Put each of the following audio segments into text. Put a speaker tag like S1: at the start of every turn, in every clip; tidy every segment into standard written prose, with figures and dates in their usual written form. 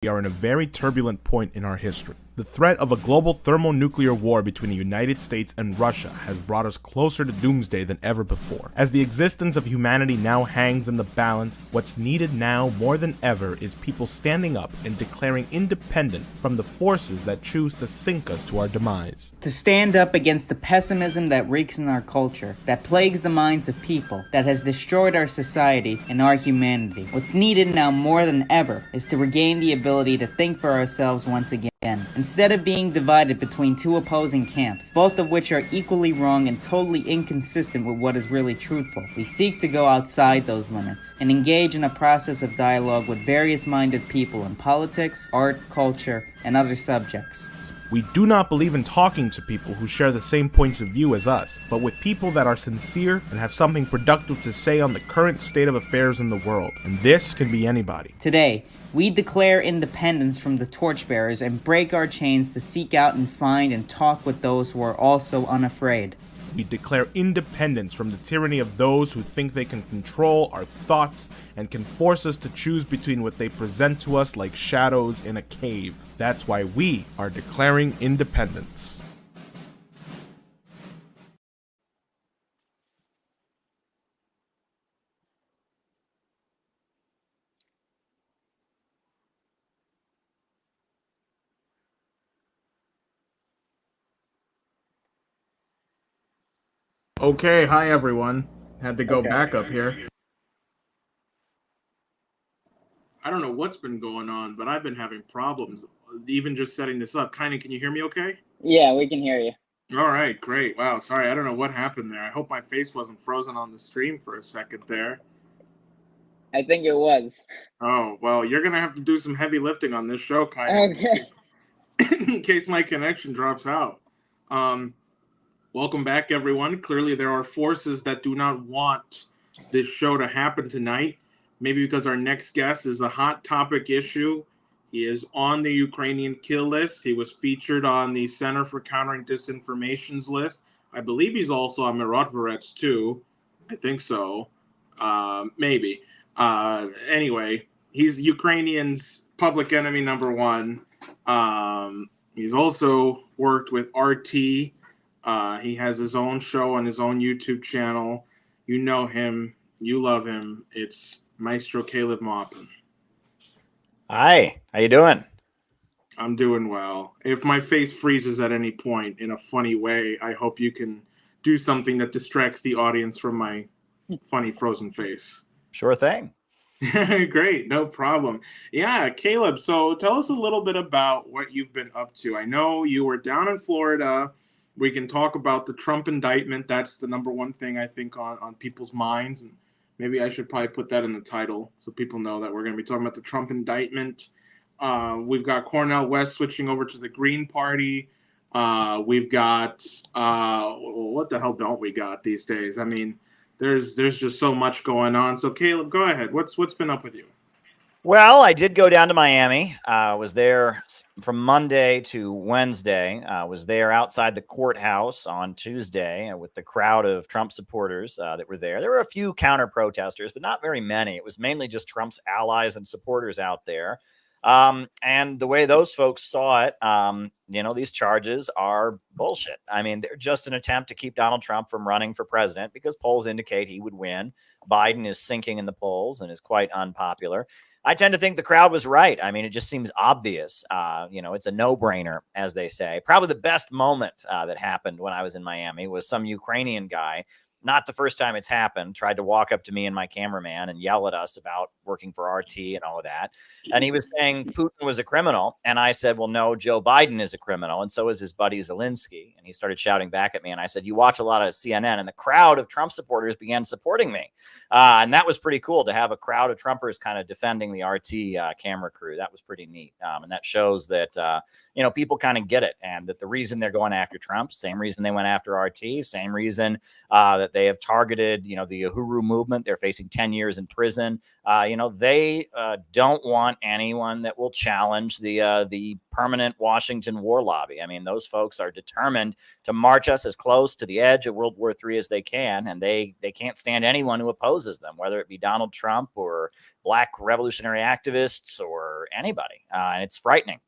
S1: We are in a very turbulent point in our history. The threat of a global thermonuclear war between the United States and Russia has brought us closer to doomsday than ever before. As the existence of humanity now hangs in the balance, what's needed now more than ever is people standing up and declaring independence from the forces that choose to sink us to our demise.
S2: To stand up against the pessimism that reeks in our culture, that plagues the minds of people, that has destroyed our society and our humanity. What's needed now more than ever is to regain the ability to think for ourselves once again. Instead of being divided between two opposing camps, both of which are equally wrong and totally inconsistent with what is really truthful, we seek to go outside those limits and engage in a process of dialogue with various minded people in politics, art, culture, and other subjects.
S1: We do not believe in talking to people who share the same points of view as us, but with people that are sincere and have something productive to say on the current state of affairs in the world. And this can be anybody.
S2: Today, we declare independence from the torchbearers and break our chains to seek out and find and talk with those who are also unafraid.
S1: We declare independence from the tyranny of those who think they can control our thoughts and can force us to choose between what they present to us like shadows in a cave. That's why we are declaring independence. Okay, hi everyone. Had to go back up here. I don't know what's been going on, but I've been having problems even just setting this up. Can you hear me okay?
S2: Yeah, we can hear you.
S1: All right, great. Wow, sorry, I don't know what happened there. I hope my face wasn't frozen on the stream for a second there.
S2: I think it was.
S1: Oh, well, you're going to have to do some heavy lifting on this show,
S2: Okay.
S1: in case my connection drops out. Welcome back, everyone. Clearly, there are forces that do not want this show to happen tonight. Maybe because our next guest is a hot topic issue. He is on the Ukrainian kill list. He was featured on the Center for Countering Disinformation's list. I believe he's also on Mirotvoret's too. I think so. Maybe. Anyway, he's Ukrainian's public enemy number one. He's also worked with RT. He has his own show on his own YouTube channel. You know him. You love him. It's Maestro Caleb Maupin.
S3: Hi, how you doing?
S1: I'm doing well. If my face freezes at any point in a funny way, I hope you can do something that distracts the audience from my funny frozen face.
S3: Sure thing.
S1: Great, no problem. Yeah, Caleb, so tell us a little bit about what you've been up to. I know you were down in Florida. We can talk about the Trump indictment. That's the number one thing I think on people's minds. And maybe I should probably put that in the title so people know that we're going to be talking about the Trump indictment. We've got Cornel West switching over to the Green Party. We've got what the hell don't we got these days? I mean, there's just so much going on. So Caleb, go ahead. What's been up with you?
S3: Well, I did go down to Miami. Was there from Monday to Wednesday. Was there outside the courthouse on Tuesday with the crowd of Trump supporters that were there. There were a few counter protesters, but not very many. It was mainly just Trump's allies and supporters out there. And the way those folks saw it, these charges are bullshit. I mean, they're just an attempt to keep Donald Trump from running for president because polls indicate he would win. Biden is sinking in the polls and is quite unpopular. I tend to think the crowd was right. I mean, it just seems obvious. It's a no-brainer, as they say. Probably the best moment that happened when I was in Miami was some Ukrainian guy, not the first time it's happened, tried to walk up to me and my cameraman and yell at us about working for RT and all of that. And he was saying Putin was a criminal. And I said, well, no, Joe Biden is a criminal. And so is his buddy Zelensky. And he started shouting back at me. And I said, you watch a lot of CNN. And the crowd of Trump supporters began supporting me. And that was pretty cool to have a crowd of Trumpers kind of defending the RT camera crew. That was pretty neat. And that shows that, people kind of get it. And that the reason they're going after Trump, same reason they went after RT, same reason that they have targeted, the Uhuru movement. They're facing 10 years in prison. They don't want want anyone that will challenge the permanent Washington war lobby. I mean, those folks are determined to march us as close to the edge of World War III as they can, and they can't stand anyone who opposes them, whether it be Donald Trump or black revolutionary activists or anybody. And it's frightening.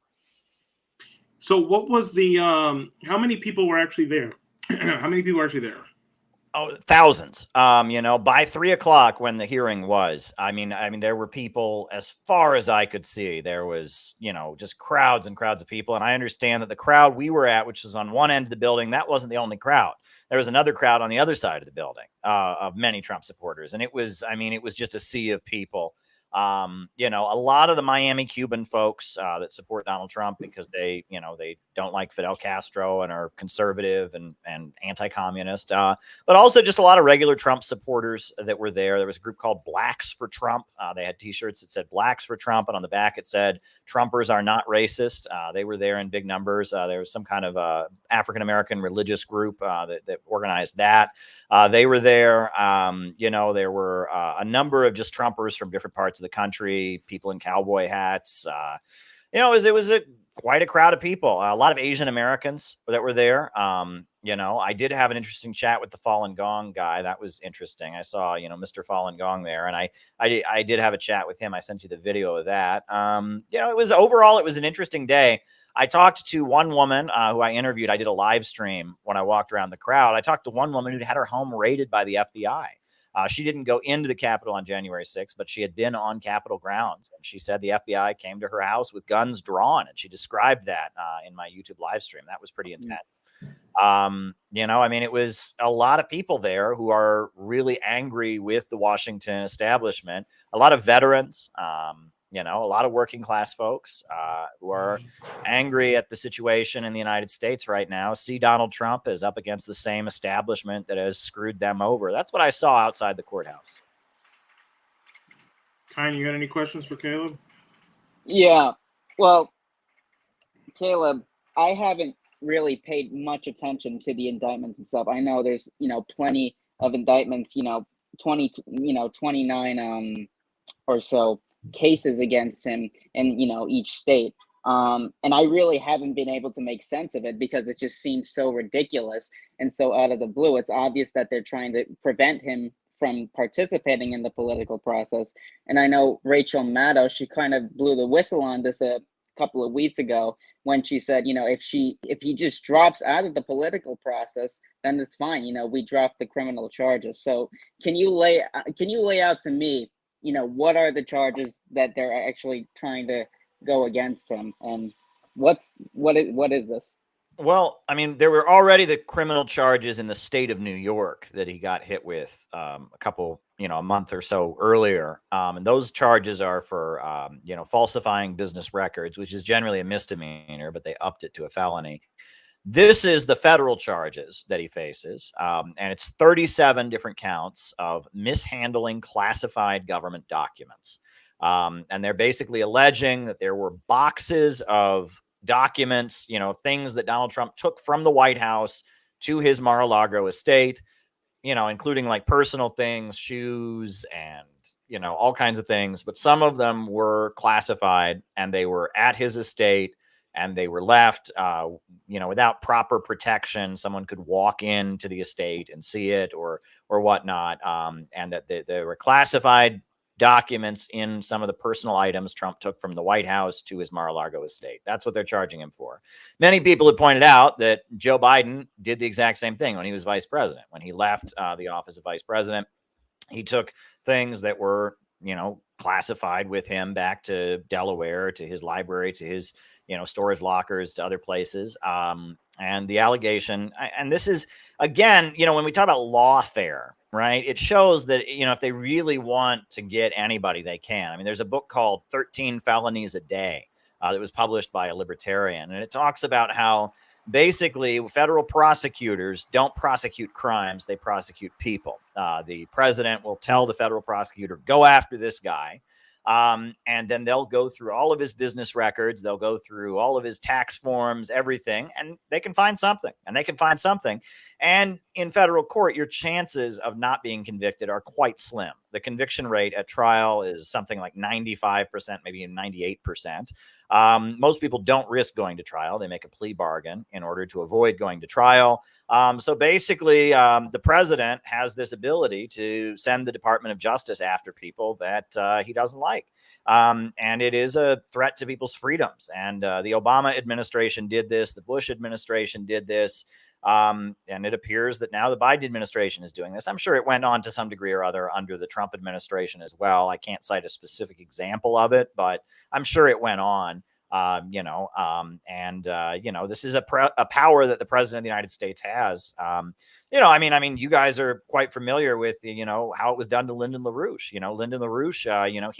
S1: So what was the how many people were actually there? How many people were actually there?
S3: Oh, thousands. By 3 o'clock when the hearing was, I mean, there were people as far as I could see. There was, just crowds and crowds of people. And I understand that the crowd we were at, which was on one end of the building, that wasn't the only crowd. There was another crowd on the other side of the building of many Trump supporters. And it was just a sea of people. A lot of the Miami Cuban folks that support Donald Trump because they don't like Fidel Castro and are conservative and anti-communist, but also just a lot of regular Trump supporters that were there. There was a group called Blacks for Trump. They had T-shirts that said Blacks for Trump, and on the back it said Trumpers are not racist. They were there in big numbers. There was some kind of African-American religious group that organized that. They were there. There were a number of just Trumpers from different parts of the country, people in cowboy hats. It was quite a crowd of people. A lot of Asian Americans that were there. I did have an interesting chat with the Falun Gong guy. That was interesting. I saw, Mr. Falun Gong there, and I did have a chat with him. I sent you the video of that. It was an interesting day. I talked to one woman who I interviewed. I did a live stream when I walked around the crowd. I talked to one woman who had her home raided by the FBI. She didn't go into the Capitol on January 6th, but she had been on Capitol grounds. And she said the FBI came to her house with guns drawn. And she described that in my YouTube live stream. That was pretty intense. It was a lot of people there who are really angry with the Washington establishment. A lot of veterans, a lot of working class folks who are angry at the situation in the United States right now, see Donald Trump as up against the same establishment that has screwed them over. That's what I saw outside the courthouse.
S1: Kine, you got any questions for Caleb?
S2: Yeah. Well, Caleb, I haven't really paid much attention to the indictments and stuff. I know there's, plenty of indictments, 29 or so cases against him in each state, and I really haven't been able to make sense of it because it just seems so ridiculous and so out of the blue. It's obvious that they're trying to prevent him from participating in the political process, and I know Rachel Maddow, she kind of blew the whistle on this a couple of weeks ago when she said, if he just drops out of the political process, then it's fine. We drop the criminal charges. So can you lay out to me, what are the charges that they're actually trying to go against him, and what is this?
S3: Well, there were already the criminal charges in the state of New York that he got hit with a month or so earlier. And those charges are for, falsifying business records, which is generally a misdemeanor, but they upped it to a felony. This is the federal charges that he faces, and it's 37 different counts of mishandling classified government documents. And they're basically alleging that there were boxes of documents, things that Donald Trump took from the White House to his Mar-a-Lago estate, including like personal things, shoes, and, all kinds of things. But some of them were classified and they were at his estate. And they were left, without proper protection. Someone could walk into the estate and see it or whatnot. And that there were classified documents in some of the personal items Trump took from the White House to his Mar-a-Lago estate. That's what they're charging him for. Many people have pointed out that Joe Biden did the exact same thing when he was vice president. When he left the office of vice president, he took things that were, classified with him back to Delaware, to his library, to his storage lockers, to other places. And the allegation, and this is, again, when we talk about lawfare, right, it shows that, if they really want to get anybody, they can. There's a book called 13 Felonies a Day that was published by a libertarian. And it talks about how basically federal prosecutors don't prosecute crimes, they prosecute people. The president will tell the federal prosecutor, go after this guy. And then they'll go through all of his business records. They'll go through all of his tax forms, everything, and they can find something. And in federal court, your chances of not being convicted are quite slim. The conviction rate at trial is something like 95%, maybe even 98%. Most people don't risk going to trial. They make a plea bargain in order to avoid going to trial. So basically, the president has this ability to send the Department of Justice after people that he doesn't like. And it is a threat to people's freedoms. And the Obama administration did this. The Bush administration did this. And it appears that now the Biden administration is doing this. I'm sure it went on to some degree or other under the Trump administration as well. I can't cite a specific example of it, but I'm sure it went on. This is a power that the president of the United States has. You guys are quite familiar with, how it was done to Lyndon LaRouche. Lyndon LaRouche,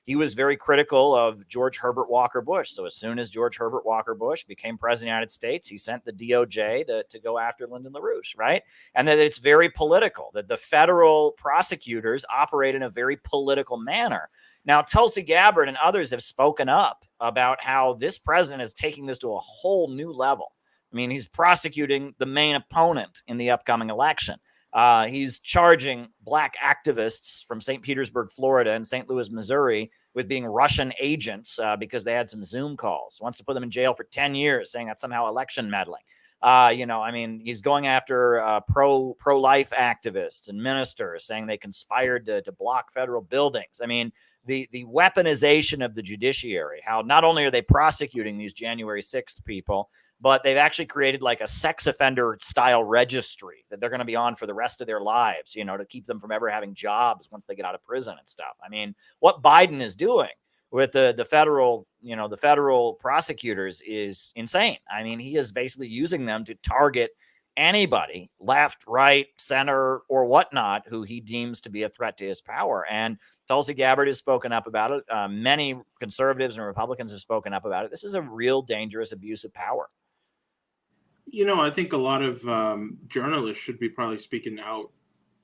S3: he was very critical of George Herbert Walker Bush. So as soon as George Herbert Walker Bush became president of the United States, he sent the DOJ to go after Lyndon LaRouche, right? And that it's very political, that the federal prosecutors operate in a very political manner. Now, Tulsi Gabbard and others have spoken up about how this president is taking this to a whole new level. I mean, he's prosecuting the main opponent in the upcoming election. He's charging black activists from St. Petersburg, Florida, and St. Louis, Missouri, with being Russian agents because they had some Zoom calls. Wants to put them in jail for 10 years, saying that's somehow election meddling. He's going after pro-life activists and ministers, saying they conspired to block federal buildings. I mean, the weaponization of the judiciary, how not only are they prosecuting these January 6th people, but they've actually created like a sex offender style registry that they're going to be on for the rest of their lives, to keep them from ever having jobs once they get out of prison and stuff. I mean, what Biden is doing with the federal prosecutors is insane. I mean, he is basically using them to target anybody, left, right, center, or whatnot, who he deems to be a threat to his power. And Tulsi Gabbard has spoken up about it. Many conservatives and Republicans have spoken up about it. This is a real dangerous abuse of power.
S1: I think a lot of journalists should be probably speaking out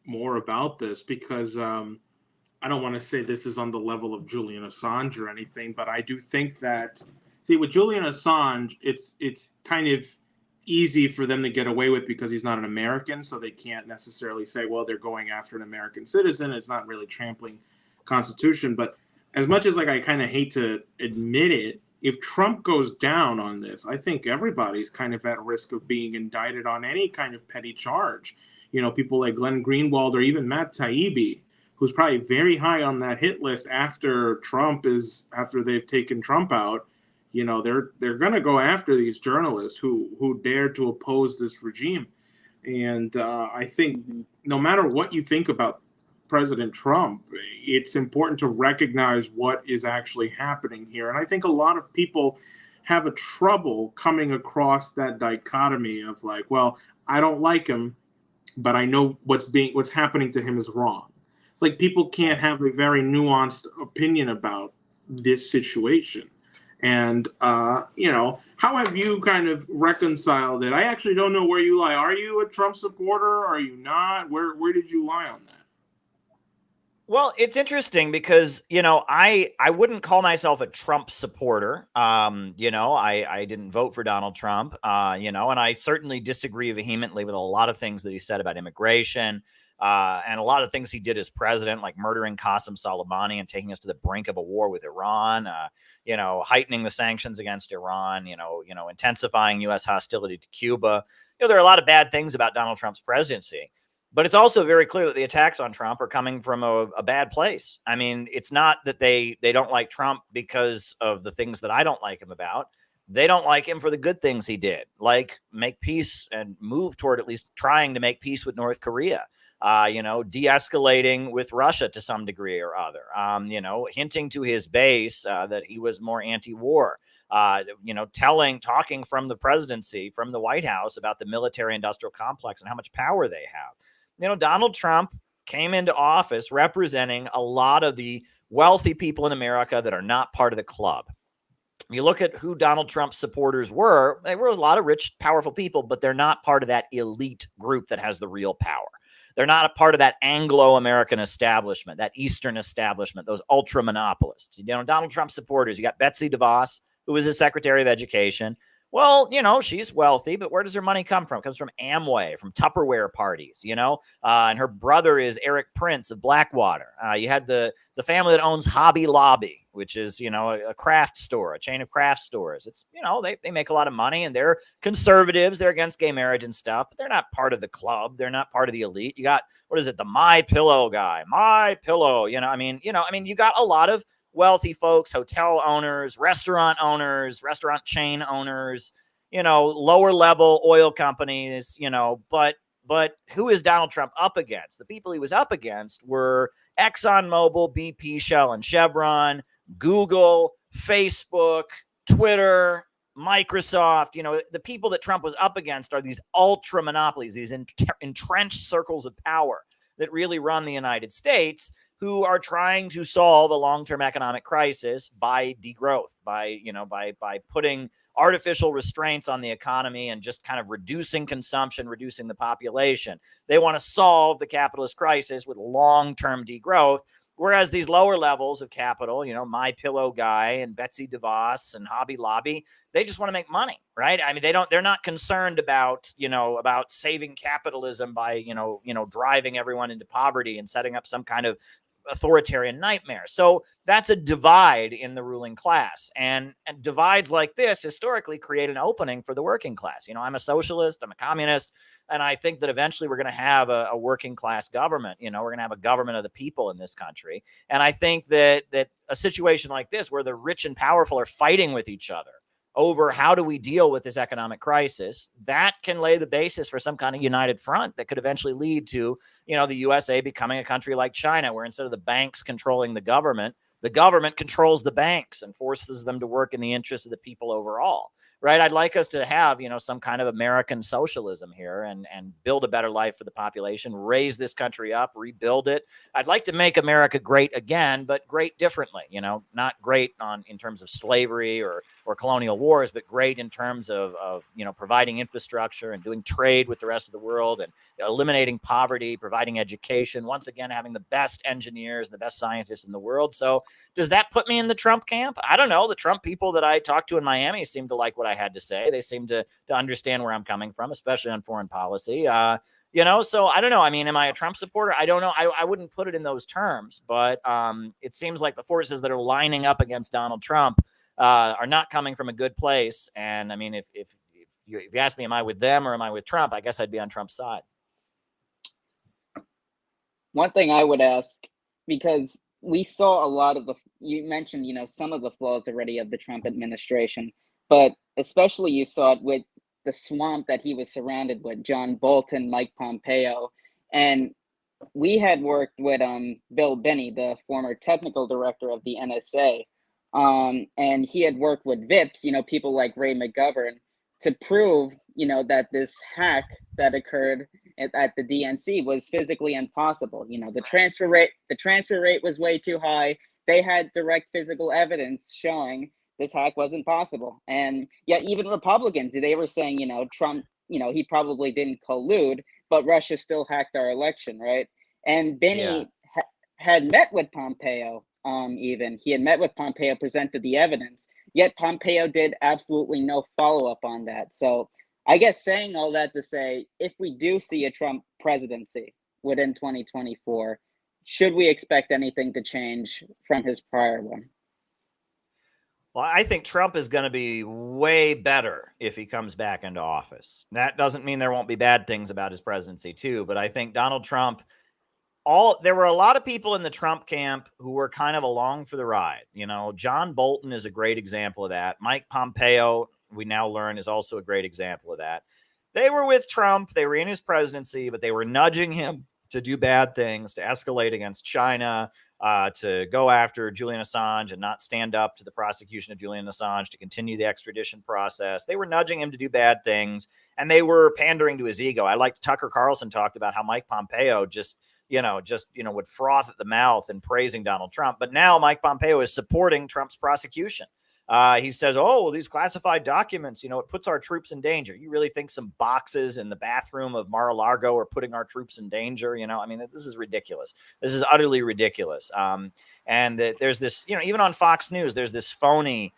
S1: more about this because I don't want to say this is on the level of Julian Assange or anything, but I do think that, with Julian Assange, it's kind of easy for them to get away with because he's not an American, so they can't necessarily say, well, they're going after an American citizen. It's not really trampling Constitution. But as much as I kind of hate to admit it, if Trump goes down on this, I think everybody's kind of at risk of being indicted on any kind of petty charge. People like Glenn Greenwald or even Matt Taibbi, who's probably very high on that hit list after they've taken Trump out. They're going to go after these journalists who dare to oppose this regime. And I think no matter what you think about President Trump, it's important to recognize what is actually happening here. And I think a lot of people have a trouble coming across that dichotomy of well, I don't like him, but I know what's happening to him is wrong. It's like people can't have a very nuanced opinion about this situation. And, how have you kind of reconciled it? I actually don't know where you lie. Are you a Trump supporter? Are you not? Where did you lie on that?
S3: Well, it's interesting because, I wouldn't call myself a Trump supporter. I didn't vote for Donald Trump, and I certainly disagree vehemently with a lot of things that he said about immigration and a lot of things he did as president, like murdering Qasem Soleimani and taking us to the brink of a war with Iran, heightening the sanctions against Iran, intensifying U.S. hostility to Cuba. There are a lot of bad things about Donald Trump's presidency. But it's also very clear that the attacks on Trump are coming from a bad place. I mean, it's not that they don't like Trump because of the things that I don't like him about. They don't like him for the good things he did, like make peace and move toward at least trying to make peace with North Korea, de-escalating with Russia to some degree or other, hinting to his base that he was more anti-war. Talking from the presidency, from the White House about the military-industrial complex and how much power they have. Donald Trump came into office representing a lot of the wealthy people in America that are not part of the club. You look at who Donald Trump's supporters were, they were a lot of rich, powerful people, but they're not part of that elite group that has the real power. They're not a part of that Anglo-American establishment, that Eastern establishment, those ultra monopolists. Donald Trump supporters, you got Betsy DeVos, who was his Secretary of Education, Well, she's wealthy, but where does her money come from? It comes from Amway, from Tupperware parties, and her brother is Eric Prince of Blackwater. You had the family that owns Hobby Lobby, which is, a craft store, a chain of craft stores. It's, they make a lot of money, and they're conservatives. They're against gay marriage and stuff, but they're not part of the club. They're not part of the elite. You got, what is it? The My Pillow guy, My Pillow, you got a lot of wealthy folks, hotel owners, restaurant chain owners, lower level oil companies, but who is Donald Trump up against? The people he was up against were ExxonMobil, BP, Shell, and Chevron, Google, Facebook, Twitter, Microsoft. The people that Trump was up against are these ultra monopolies, these entrenched circles of power that really run the United States, who are trying to solve a long-term economic crisis by degrowth, by putting artificial restraints on the economy and just kind of reducing consumption, reducing the population. They want to solve the capitalist crisis with long-term degrowth, whereas these lower levels of capital, My Pillow guy and Betsy DeVos and Hobby Lobby, they just want to make money, right? I mean, they're not concerned about saving capitalism by, driving everyone into poverty and setting up some kind of authoritarian nightmare. So that's a divide in the ruling class. And divides like this historically create an opening for the working class. I'm a socialist, I'm a communist, and I think that eventually we're going to have a working class government. We're going to have a government of the people in this country. And I think that a situation like this, where the rich and powerful are fighting with each other over how do we deal with this economic crisis, that can lay the basis for some kind of united front that could eventually lead to, the USA becoming a country like China, where instead of the banks controlling the government controls the banks and forces them to work in the interests of the people overall. Right. I'd like us to have, some kind of American socialism here and build a better life for the population, raise this country up, rebuild it. I'd like to make America great again, but great differently, not great in terms of slavery or colonial wars, but great in terms of providing infrastructure and doing trade with the rest of the world and eliminating poverty, providing education, once again, having the best engineers and the best scientists in the world. So does that put me in the Trump camp? I don't know. The Trump people that I talked to in Miami seem to like what I had to say. They seem to understand where I'm coming from, especially on foreign policy. So I don't know. I mean, am I a Trump supporter? I don't know. I wouldn't put it in those terms, but it seems like the forces that are lining up against Donald Trump are not coming from a good place. And I mean, if you ask me, am I with them or am I with Trump? I guess I'd be on Trump's side.
S4: One thing I would ask, because we saw a lot of you mentioned, some of the flaws already of the Trump administration, but especially you saw it with the swamp that he was surrounded with, John Bolton, Mike Pompeo. And we had worked with Bill Binney, the former technical director of the NSA. And he had worked with VIPs, people like Ray McGovern, to prove, that this hack that occurred at the DNC was physically impossible. The transfer rate was way too high. They had direct physical evidence showing this hack wasn't possible. And yet even Republicans, they were saying, Trump, he probably didn't collude, but Russia still hacked our election, right? And Binney had met with Pompeo. He had met with Pompeo, presented the evidence, yet Pompeo did absolutely no follow-up on that. So I guess saying all that to say, if we do see a Trump presidency within 2024, should we expect anything to change from his prior one?
S3: Well, I think Trump is going to be way better if he comes back into office. That doesn't mean there won't be bad things about his presidency too, but I think Donald Trump, there were a lot of people in the Trump camp who were kind of along for the ride. John Bolton is a great example of that. Mike Pompeo, we now learn, is also a great example of that. They were with Trump. They were in his presidency, but they were nudging him to do bad things, to escalate against China, to go after Julian Assange and not stand up to the prosecution of Julian Assange, to continue the extradition process. They were nudging him to do bad things, and they were pandering to his ego. I like Tucker Carlson talked about how Mike Pompeo just would froth at the mouth in praising Donald Trump. But now Mike Pompeo is supporting Trump's prosecution. He says, these classified documents, it puts our troops in danger. You really think some boxes in the bathroom of Mar-a-Lago are putting our troops in danger? This is ridiculous. This is utterly ridiculous. And there's this, even on Fox News, there's this phony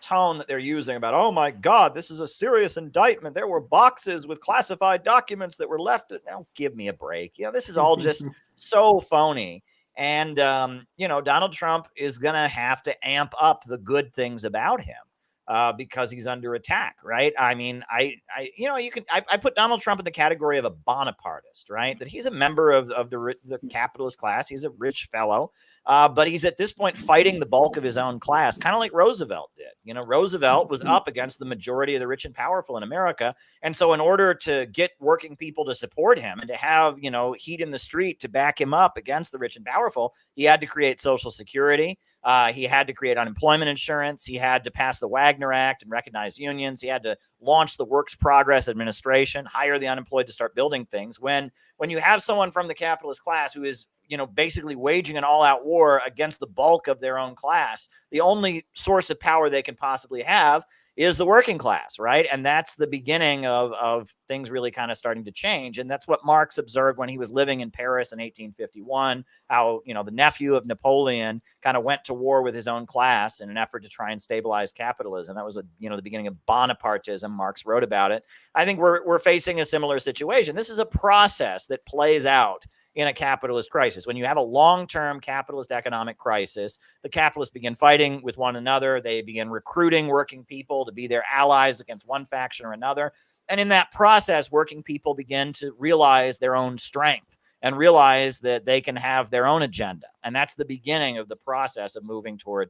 S3: tone that they're using about, oh my God, this is a serious indictment. There were boxes with classified documents that were left. Now give me a break. This is all just so phony. And, Donald Trump is going to have to amp up the good things about him. Because he's under attack, right? I mean, I put Donald Trump in the category of a Bonapartist, right? That he's a member of the capitalist class. He's a rich fellow, but he's at this point fighting the bulk of his own class, kind of like Roosevelt did. Roosevelt was up against the majority of the rich and powerful in America, and so in order to get working people to support him and to have heat in the street to back him up against the rich and powerful, he had to create Social Security. He had to create unemployment insurance. He had to pass the Wagner Act and recognize unions. He had to launch the Works Progress Administration, hire the unemployed to start building things. When you have someone from the capitalist class who is, basically waging an all-out war against the bulk of their own class, the only source of power they can possibly have is the working class, right? And that's the beginning of things really kind of starting to change. And that's what Marx observed when he was living in Paris in 1851, how, the nephew of Napoleon kind of went to war with his own class in an effort to try and stabilize capitalism. That was, the beginning of Bonapartism. Marx wrote about it. I think we're facing a similar situation. This is a process that plays out in a capitalist crisis. When you have a long-term capitalist economic crisis, the capitalists begin fighting with one another. They begin recruiting working people to be their allies against one faction or another. And in that process, working people begin to realize their own strength and realize that they can have their own agenda. And that's the beginning of the process of moving toward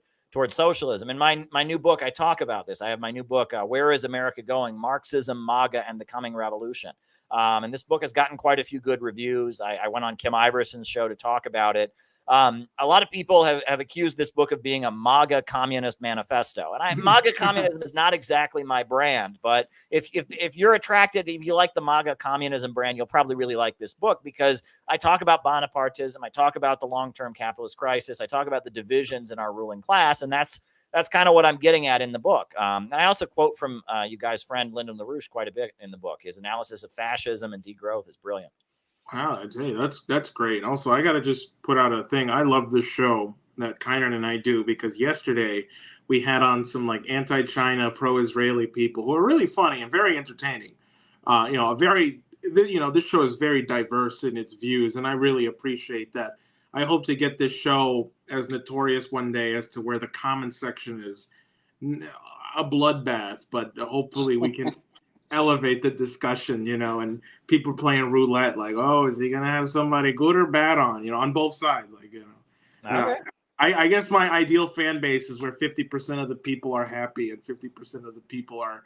S3: socialism. In my new book, I talk about this. I have my new book, Where is America Going? Marxism, MAGA, and the Coming Revolution. And this book has gotten quite a few good reviews. I went on Kim Iverson's show to talk about it. A lot of people have accused this book of being a MAGA communist manifesto. And MAGA communism is not exactly my brand, but if you're attracted, if you like the MAGA communism brand, you'll probably really like this book, because I talk about Bonapartism, I talk about the long-term capitalist crisis, I talk about the divisions in our ruling class, and that's kind of what I'm getting at in the book. And I also quote from you guys' friend Lyndon LaRouche quite a bit in the book. His analysis of fascism and degrowth is brilliant.
S1: Wow, that's great. Also, I got to just put out a thing. I love this show that Kynan and I do, because yesterday we had on some like anti-China, pro-Israeli people who are really funny and very entertaining. This show is very diverse in its views, and I really appreciate that. I hope to get this show as notorious one day as to where the comment section is a bloodbath, but hopefully we can elevate the discussion, and people playing roulette, like, oh, is he going to have somebody good or bad on both sides? Okay. I guess my ideal fan base is where 50% of the people are happy and 50% of the people are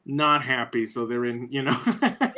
S1: not happy. So they're in,
S3: Yeah,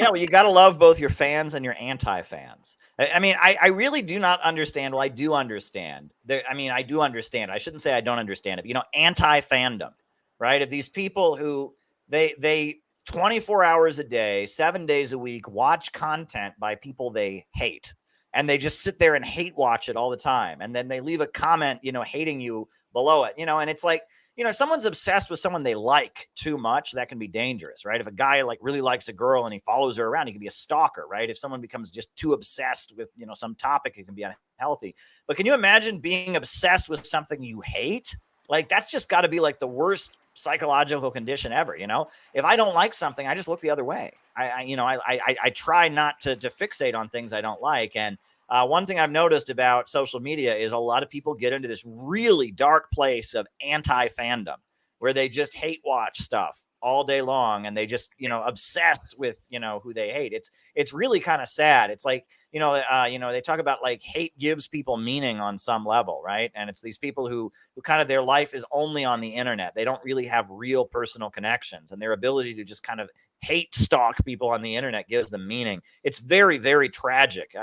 S3: well, you got to love both your fans and your anti-fans. I mean, I really do not understand. Well, I do understand. I do understand. I shouldn't say I don't understand it. Anti-fandom, right? Of these people who they 24 hours a day, 7 days a week, watch content by people they hate. And they just sit there and hate watch it all the time. And then they leave a comment, hating you below it, and it's like, if someone's obsessed with someone they like too much, that can be dangerous, right? If a guy really likes a girl and he follows her around, he can be a stalker, right? If someone becomes just too obsessed with, some topic, it can be unhealthy. But can you imagine being obsessed with something you hate? Like, that's just got to be like the worst psychological condition ever. If I don't like something, I just look the other way. I try not to fixate on things I don't like. And one thing I've noticed about social media is a lot of people get into this really dark place of anti-fandom where they just hate watch stuff all day long, and they just, obsess with, who they hate. It's really kind of sad. It's like, they talk about like hate gives people meaning on some level, right? And it's these people who kind of their life is only on the internet. They don't really have real personal connections, and their ability to just kind of hate stalk people on the internet gives them meaning. It's very, very tragic.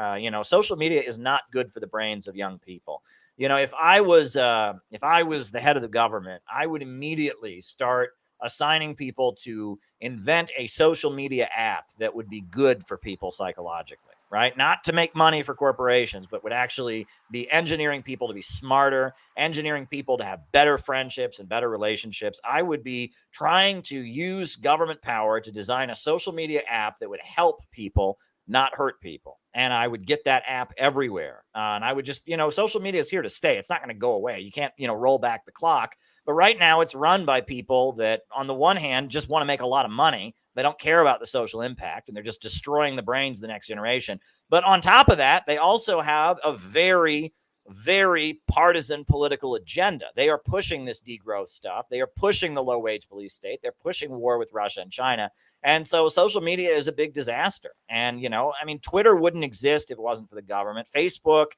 S3: Social media is not good for the brains of young people. If I was the head of the government, I would immediately start assigning people to invent a social media app that would be good for people psychologically, right? Not to make money for corporations, but would actually be engineering people to be smarter, engineering people to have better friendships and better relationships. I would be trying to use government power to design a social media app that would help people, not hurt people. And I would get that app everywhere. And I would just, social media is here to stay. It's not going to go away. You can't, roll back the clock. But right now it's run by people that on the one hand just want to make a lot of money. They don't care about the social impact, and they're just destroying the brains of the next generation. But on top of that, they also have a very, very partisan political agenda. They are pushing this degrowth stuff. They are pushing the low-wage police state. They're pushing war with Russia and China. And so social media is a big disaster. And, Twitter wouldn't exist if it wasn't for the government. Facebook,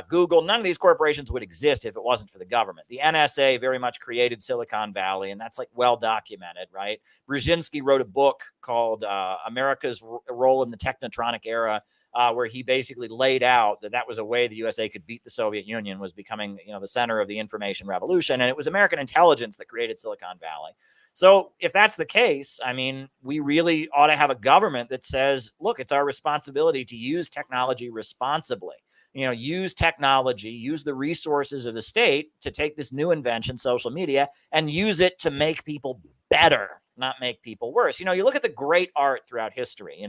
S3: Google, none of these corporations would exist if it wasn't for the government. The NSA very much created Silicon Valley, and that's like well documented, right? Brzezinski wrote a book called America's Role in the Technotronic Era, where he basically laid out that was a way the USA could beat the Soviet Union, was becoming, the center of the information revolution. And it was American intelligence that created Silicon Valley. So if that's the case, we really ought to have a government that says, look, it's our responsibility to use technology responsibly. Use technology, use the resources of the state to take this new invention, social media, and use it to make people better, not make people worse. You look at the great art throughout history,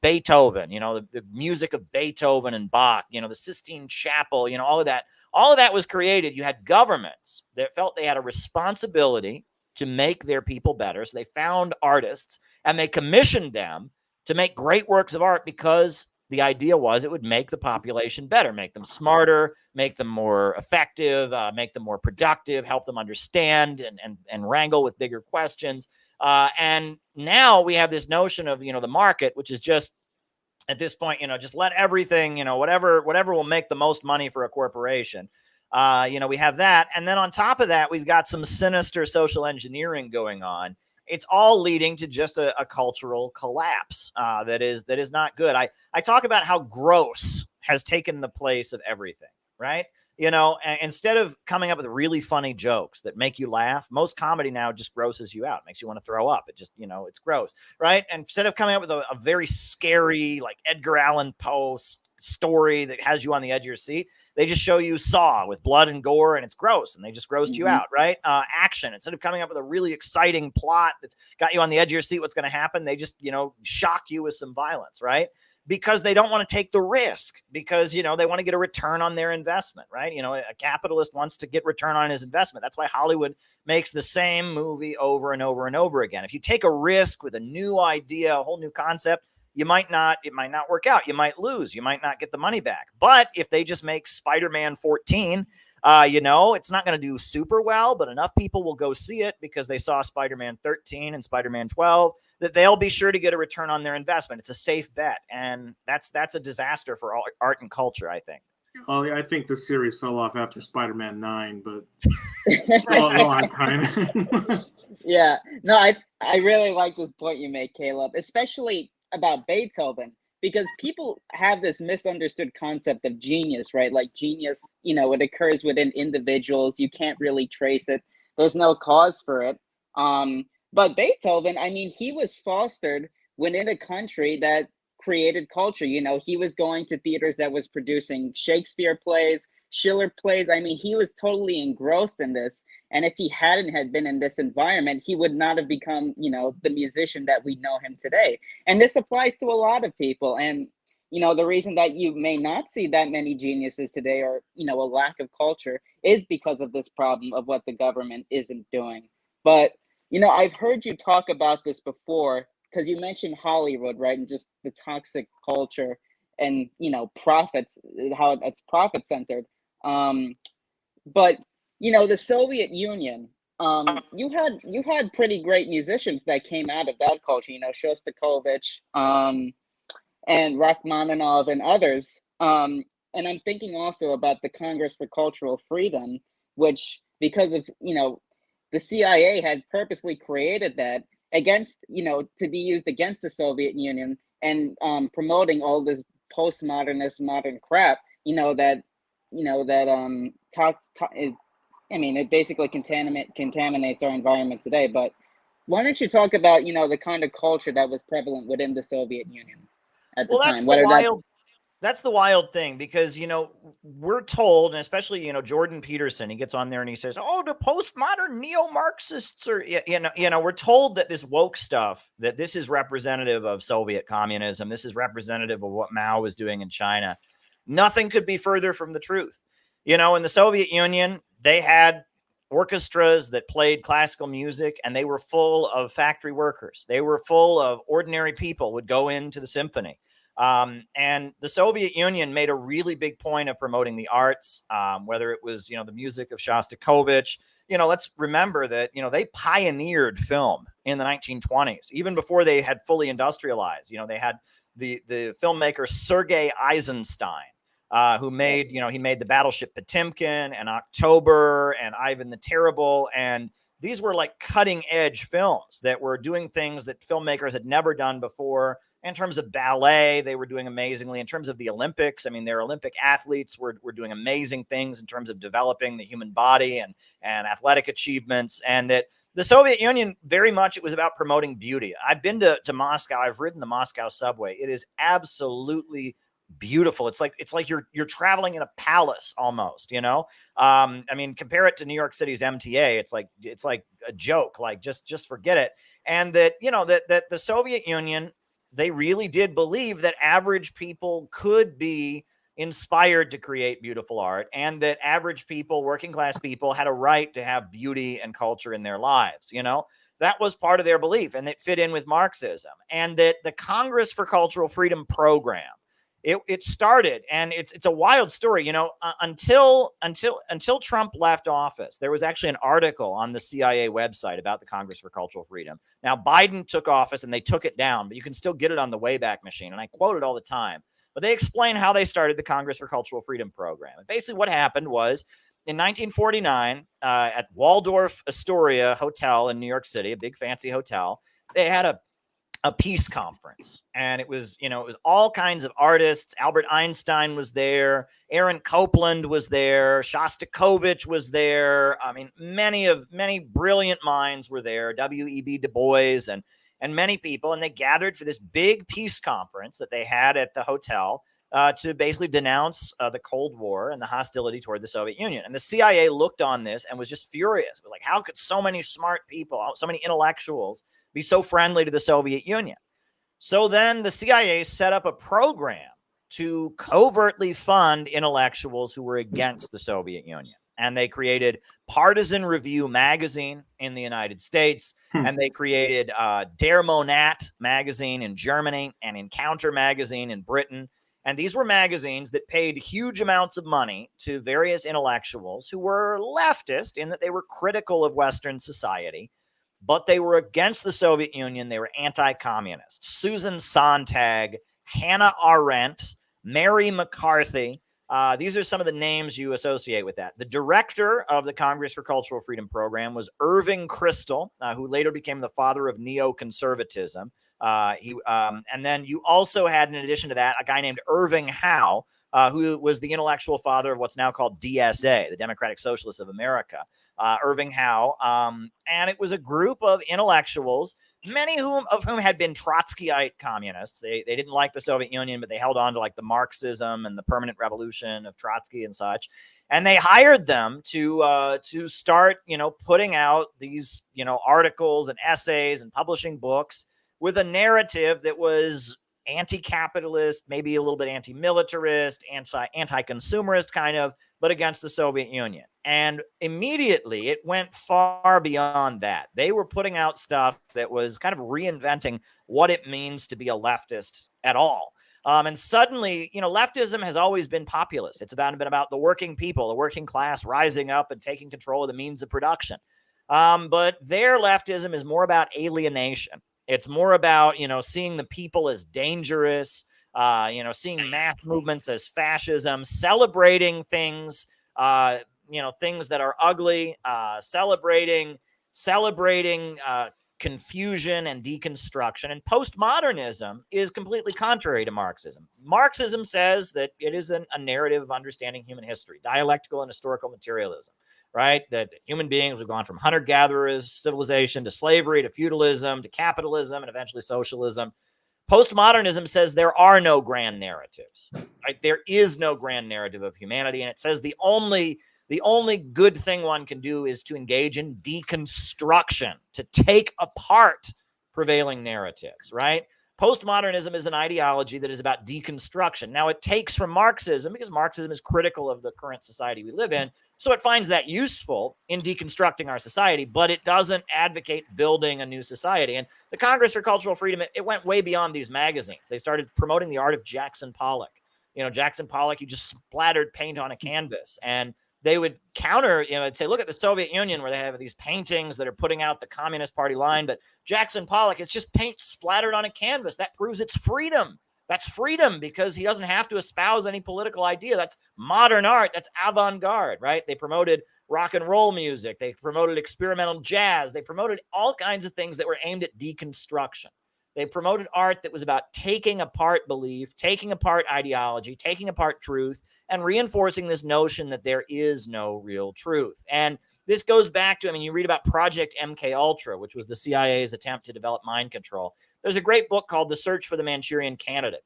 S3: Beethoven, the music of Beethoven and Bach, the Sistine Chapel, all of that was created. You had governments that felt they had a responsibility to make their people better. So they found artists and they commissioned them to make great works of art because the idea was it would make the population better, make them smarter, make them more effective, make them more productive, help them understand and wrangle with bigger questions. And now we have this notion of, the market, which is just at this point, just let everything, whatever will make the most money for a corporation. We have that. And then on top of that, we've got some sinister social engineering going on. It's all leading to just a cultural collapse that is not good. I talk about how gross has taken the place of everything, right? Instead of coming up with really funny jokes that make you laugh, most comedy now just grosses you out, makes you want to throw up. It just, it's gross, right? And instead of coming up with a very scary, like Edgar Allan Poe story that has you on the edge of your seat, they just show you Saw with blood and gore, and it's gross, and they just grossed you out, right? Action. Instead of coming up with a really exciting plot that's got you on the edge of your seat, what's going to happen? They just, shock you with some violence, right? Because they don't want to take the risk, because, they want to get a return on their investment, right? A capitalist wants to get return on his investment. That's why Hollywood makes the same movie over and over and over again. If you take a risk with a new idea, a whole new concept, it might not work out. You might lose. You might not get the money back. But if they just make Spider-Man 14, it's not going to do super well, but enough people will go see it because they saw Spider-Man 13 and Spider-Man 12 that they'll be sure to get a return on their investment. It's a safe bet. And that's a disaster for all art and culture, I think.
S1: Well, yeah, I think the series fell off after Spider-Man 9, but go on, kind.
S4: Yeah. No, I really like this point you made, Caleb, especially about Beethoven, because people have this misunderstood concept of genius, right? Like genius, it occurs within individuals. You can't really trace it. There's no cause for it. But Beethoven, he was fostered within a country that created culture. He was going to theaters that was producing Shakespeare plays, Schiller plays. He was totally engrossed in this. And if he hadn't had been in this environment, he would not have become, the musician that we know him today. And this applies to a lot of people. And, the reason that you may not see that many geniuses today, or, a lack of culture, is because of this problem of what the government isn't doing. But, I've heard you talk about this before, because you mentioned Hollywood, right? And just the toxic culture and, profits, how it's profit centered. But the Soviet Union, you had pretty great musicians that came out of that culture, Shostakovich, and Rachmaninoff and others. And I'm thinking also about the Congress for Cultural Freedom, which, because of, the CIA had purposely created that against, to be used against the Soviet Union, and promoting all this postmodernist modern crap, it basically contaminates our environment today. But why don't you talk about, the kind of culture that was prevalent within the Soviet Union at the time?
S3: That's the wild thing, because, we're told, and especially, Jordan Peterson, he gets on there and he says, oh, the postmodern neo-Marxists are, we're told that this woke stuff, that this is representative of Soviet communism. This is representative of what Mao was doing in China. Nothing could be further from the truth. In the Soviet Union, they had orchestras that played classical music, and they were full of factory workers. They were full of ordinary people would go into the symphony. And the Soviet Union made a really big point of promoting the arts, whether it was, the music of Shostakovich. Let's remember that, they pioneered film in the 1920s, even before they had fully industrialized. They had the filmmaker Sergei Eisenstein, who made, he made the Battleship Potemkin and October and Ivan the Terrible. And these were like cutting edge films that were doing things that filmmakers had never done before. In terms of ballet, they were doing amazingly. In terms of the Olympics, I mean, their Olympic athletes were doing amazing things in terms of developing the human body and athletic achievements. And that the Soviet Union, very much, it was about promoting beauty. I've been to Moscow. I've ridden the Moscow subway. It is absolutely beautiful. It's like you're traveling in a palace almost, I mean, compare it to New York City's MTA. It's like a joke, like just forget it. And that, that the Soviet Union, they really did believe that average people could be inspired to create beautiful art, and that average people, working class people, had a right to have beauty and culture in their lives. That was part of their belief, and it fit in with Marxism. And that the Congress for Cultural Freedom program, it started, and it's a wild story, until Trump left office. There was actually an article on the CIA website about the Congress for Cultural Freedom. Now, Biden took office and they took it down, but you can still get it on the Wayback Machine, and I quote it all the time. But they explain how they started the Congress for Cultural Freedom program. And basically what happened was, in 1949, at Waldorf Astoria Hotel in New York City, a big fancy hotel, they had a peace conference, and it was all kinds of artists. Albert Einstein was there, Aaron Copland was there, Shostakovich was there. I mean, many brilliant minds were there, W.E.B. Du Bois and many people, and they gathered for this big peace conference that they had at the hotel to basically denounce the Cold War and the hostility toward the Soviet Union. And the CIA looked on this and was just furious. It was like, how could so many smart people, so many intellectuals, be so friendly to the Soviet Union? So then the CIA set up a program to covertly fund intellectuals who were against the Soviet Union. And they created Partisan Review magazine in the United States, and they created Der Monat magazine in Germany and Encounter magazine in Britain. And these were magazines that paid huge amounts of money to various intellectuals who were leftist in that they were critical of Western society, but they were against the Soviet Union. They were anti-communist. Susan Sontag, Hannah Arendt, Mary McCarthy. These are some of the names you associate with that. The director of the Congress for Cultural Freedom program was Irving Kristol, who later became the father of neoconservatism. And then you also had, in addition to that, a guy named Irving Howe, who was the intellectual father of what's now called DSA, the Democratic Socialists of America. Irving Howe. And it was a group of intellectuals, many of whom had been Trotskyite communists. They didn't like the Soviet Union, but they held on to like the Marxism and the permanent revolution of Trotsky and such. And they hired them to start, putting out these, articles and essays and publishing books with a narrative that was anti-capitalist, maybe a little bit anti-militarist, anti-consumerist kind of, but against the Soviet Union. And immediately it went far beyond that. They were putting out stuff that was kind of reinventing what it means to be a leftist at all. And suddenly, leftism has always been populist. It's been about the working people, the working class rising up and taking control of the means of production. But their leftism is more about alienation. It's more about, seeing the people as dangerous, seeing mass movements as fascism, celebrating things, things that are ugly, celebrating confusion and deconstruction. And postmodernism is completely contrary to Marxism. Marxism says that it is a narrative of understanding human history, dialectical and historical materialism. Right? That human beings have gone from hunter-gatherers civilization to slavery to feudalism to capitalism and eventually socialism. Postmodernism says there are no grand narratives. Right? There is no grand narrative of humanity, and it says the only good thing one can do is to engage in deconstruction, to take apart prevailing narratives. Right? Postmodernism is an ideology that is about deconstruction. Now, it takes from Marxism, because Marxism is critical of the current society we live in, So it finds that useful in deconstructing our society, but it doesn't advocate building a new society. And the Congress for Cultural Freedom, it went way beyond these magazines. They started promoting the art of Jackson Pollock. Jackson Pollock, he just splattered paint on a canvas, and they would counter, and say, look at the Soviet Union where they have these paintings that are putting out the Communist Party line, but Jackson Pollock, it's just paint splattered on a canvas. That proves it's freedom. That's freedom because he doesn't have to espouse any political idea. That's modern art. That's avant-garde, right? They promoted rock and roll music. They promoted experimental jazz. They promoted all kinds of things that were aimed at deconstruction. They promoted art that was about taking apart belief, taking apart ideology, taking apart truth, and reinforcing this notion that there is no real truth. And this goes back to, you read about Project MK Ultra, which was the CIA's attempt to develop mind control. There's a great book called The Search for the Manchurian Candidate,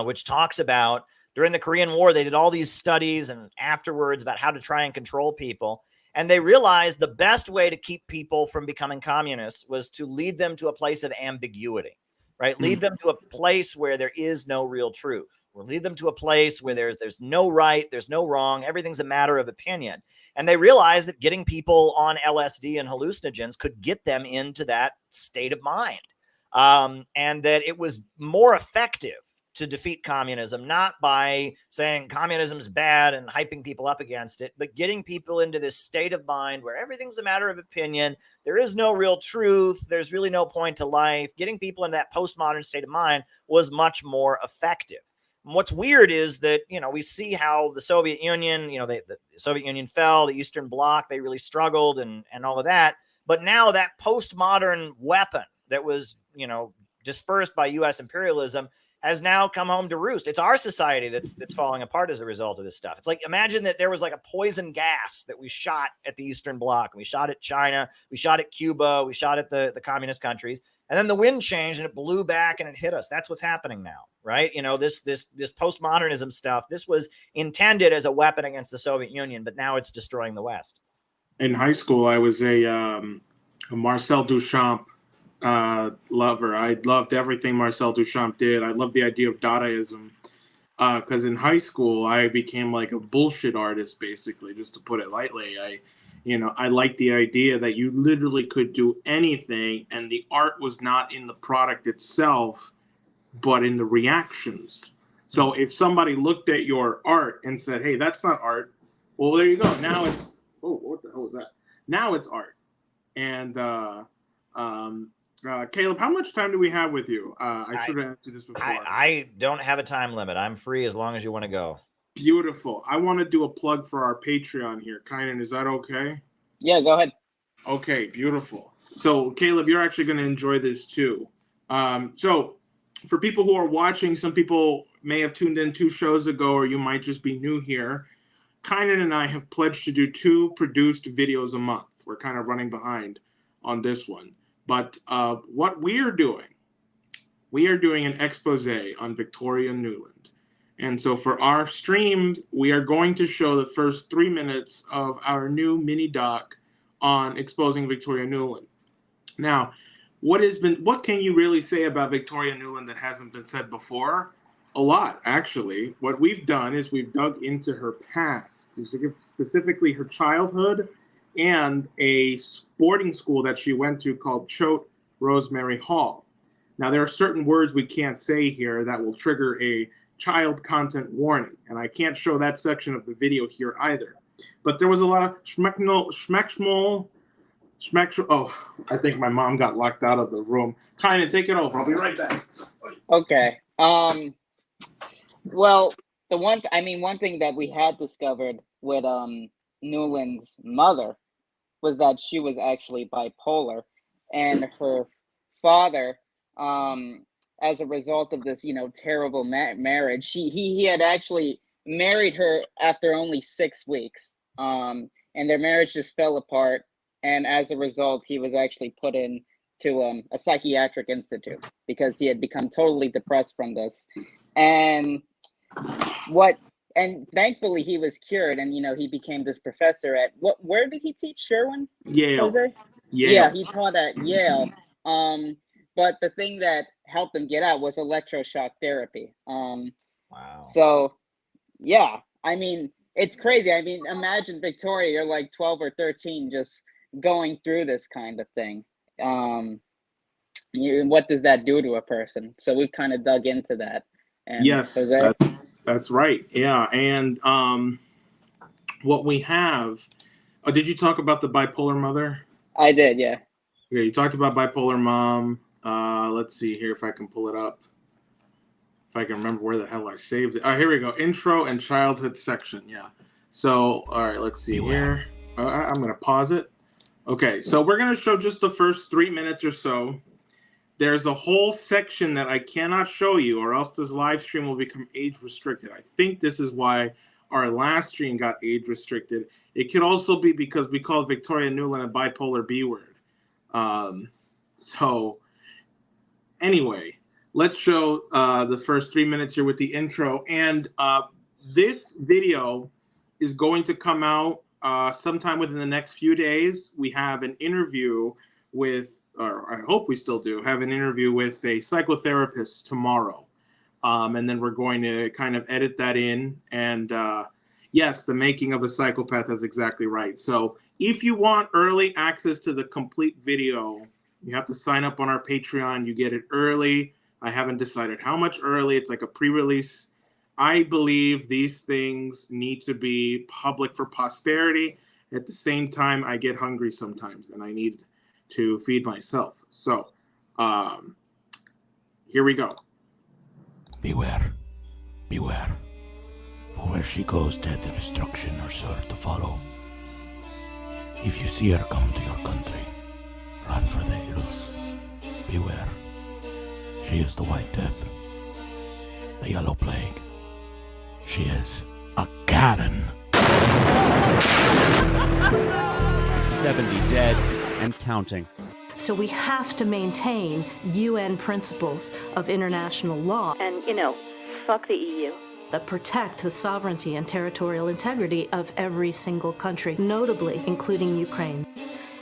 S3: which talks about during the Korean War, they did all these studies and afterwards about how to try and control people. And they realized the best way to keep people from becoming communists was to lead them to a place of ambiguity, right? Lead them to a place where there is no real truth. Or lead them to a place where there's no right, there's no wrong, everything's a matter of opinion. And they realized that getting people on LSD and hallucinogens could get them into that state of mind. And that it was more effective to defeat communism, not by saying communism is bad and hyping people up against it, but getting people into this state of mind where everything's a matter of opinion. There is no real truth. There's really no point to life. Getting people in that postmodern state of mind was much more effective. And what's weird is that, we see how the Soviet Union, the Soviet Union fell, the Eastern Bloc, they really struggled and all of that. But now that postmodern weapon that was, dispersed by U.S. imperialism has now come home to roost. It's our society that's falling apart as a result of this stuff. It's like, imagine that there was like a poison gas that we shot at the Eastern Bloc. We shot at China. We shot at Cuba. We shot at the communist countries. And then the wind changed and it blew back and it hit us. That's what's happening now, right? This postmodernism stuff, this was intended as a weapon against the Soviet Union, but now it's destroying the West.
S1: In high school, I was a Marcel Duchamp lover. I loved everything Marcel Duchamp did. I loved the idea of Dadaism because in high school I became like a bullshit artist, basically, just to put it lightly. I liked the idea that you literally could do anything and the art was not in the product itself, but in the reactions. So if somebody looked at your art and said, hey, that's not art, well, there you go. Now it's, what the hell was that? Now it's art. And Caleb, how much time do we have with you? I should have answered this before.
S3: I don't have a time limit. I'm free as long as you want to go.
S1: Beautiful. I want to do a plug for our Patreon here. Kynan, is that okay?
S4: Yeah, go ahead.
S1: Okay, beautiful. So, Caleb, you're actually going to enjoy this too. So, for people who are watching, some people may have tuned in 2 shows ago, or you might just be new here. Kynan and I have pledged to do 2 produced videos a month. We're kind of running behind on this one. But what we are doing an expose on Victoria Nuland. And so for our streams, we are going to show the first 3 minutes of our new mini doc on exposing Victoria Nuland. Now, what can you really say about Victoria Nuland that hasn't been said before? A lot, actually. What we've done is we've dug into her past, specifically her childhood, and a boarding school that she went to called Choate Rosemary Hall. Now, there are certain words we can't say here that will trigger a child content warning, and I can't show that section of the video here either. But there was a lot of schmeckschmol. Oh, I think my mom got locked out of the room. Kynan, take it over. I'll be right back.
S4: Okay. Well, one thing that we had discovered with Nuland's mother was that she was actually bipolar, and her father, as a result of this, terrible marriage, he had actually married her after only 6 weeks, and their marriage just fell apart. And as a result, he was actually put into a psychiatric institute because he had become totally depressed from this. And thankfully he was cured, and he became this professor at where did he teach? Sherwin?
S1: Yale.
S4: Jose?
S1: Yale.
S4: Yeah, he taught at Yale. But the thing that helped him get out was electroshock therapy.
S3: Wow.
S4: So yeah, it's crazy. I mean, imagine Victoria, you're like 12 or 13, just going through this kind of thing. What does that do to a person? So we've kind of dug into that. And
S1: Yes,
S4: Jose?
S1: that's right. Yeah, and what we have. Oh, did you talk about the bipolar mother?
S4: I did, yeah.
S1: Yeah, you talked about bipolar mom. Let's see here if I can pull it up. If I can remember where the hell I saved it. Here we go. Intro and childhood section. Yeah. So, all right, let's see here. I'm going to pause it. Okay, so we're going to show just the first 3 minutes or so. There's a whole section that I cannot show you, or else this live stream will become age restricted. I think this is why our last stream got age restricted. It could also be because we called Victoria Nuland a bipolar B word. So anyway, let's show the first 3 minutes here with the intro. And this video is going to come out sometime within the next few days. We have an interview with, or I hope we still do, have an interview with a psychotherapist tomorrow. And then we're going to kind of edit that in. And yes, the making of a psychopath, that's exactly right. So if you want early access to the complete video, you have to sign up on our Patreon. You get it early. I haven't decided how much early. It's like a pre-release. I believe these things need to be public for posterity. At the same time, I get hungry sometimes, and I need to feed myself. So here we go.
S5: Beware, beware. For where she goes, death and destruction are sure to follow. If you see her come to your country, run for the hills. Beware. She is the White Death, the Yellow Plague. She is a Karen.
S6: 70 dead and counting.
S7: So we have to maintain UN principles of international law.
S8: And, fuck the EU.
S7: That protect the sovereignty and territorial integrity of every single country, notably including Ukraine.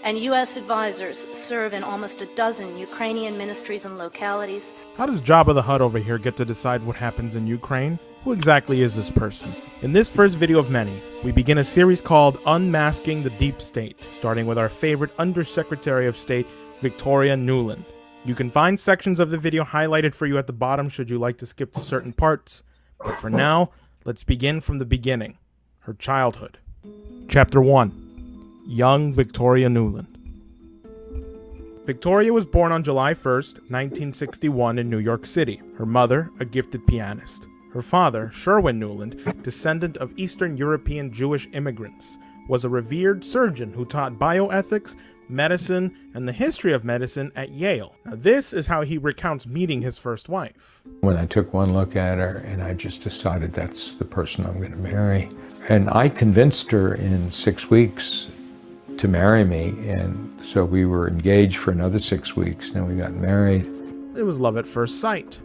S8: And U.S. advisors serve in almost a dozen Ukrainian ministries and localities.
S9: How does Jabba the Hutt over here get to decide what happens in Ukraine? Who exactly is this person? In this first video of many, we begin a series called Unmasking the Deep State, starting with our favorite Undersecretary of State, Victoria Nuland. You can find sections of the video highlighted for you at the bottom should you like to skip to certain parts. But for now, let's begin from the beginning, her childhood. Chapter 1. Young Victoria Nuland. Victoria was born on July 1st, 1961 in New York City. Her mother, a gifted pianist. Her father, Sherwin Nuland, descendant of Eastern European Jewish immigrants, was a revered surgeon who taught bioethics, medicine, and the history of medicine at Yale. Now, this is how he recounts meeting his first wife.
S10: When I took one look at her, and I just decided that's the person I'm going to marry. And I convinced her in 6 weeks to marry me, and so we were engaged for another 6 weeks, then we got married.
S9: It was love at first sight.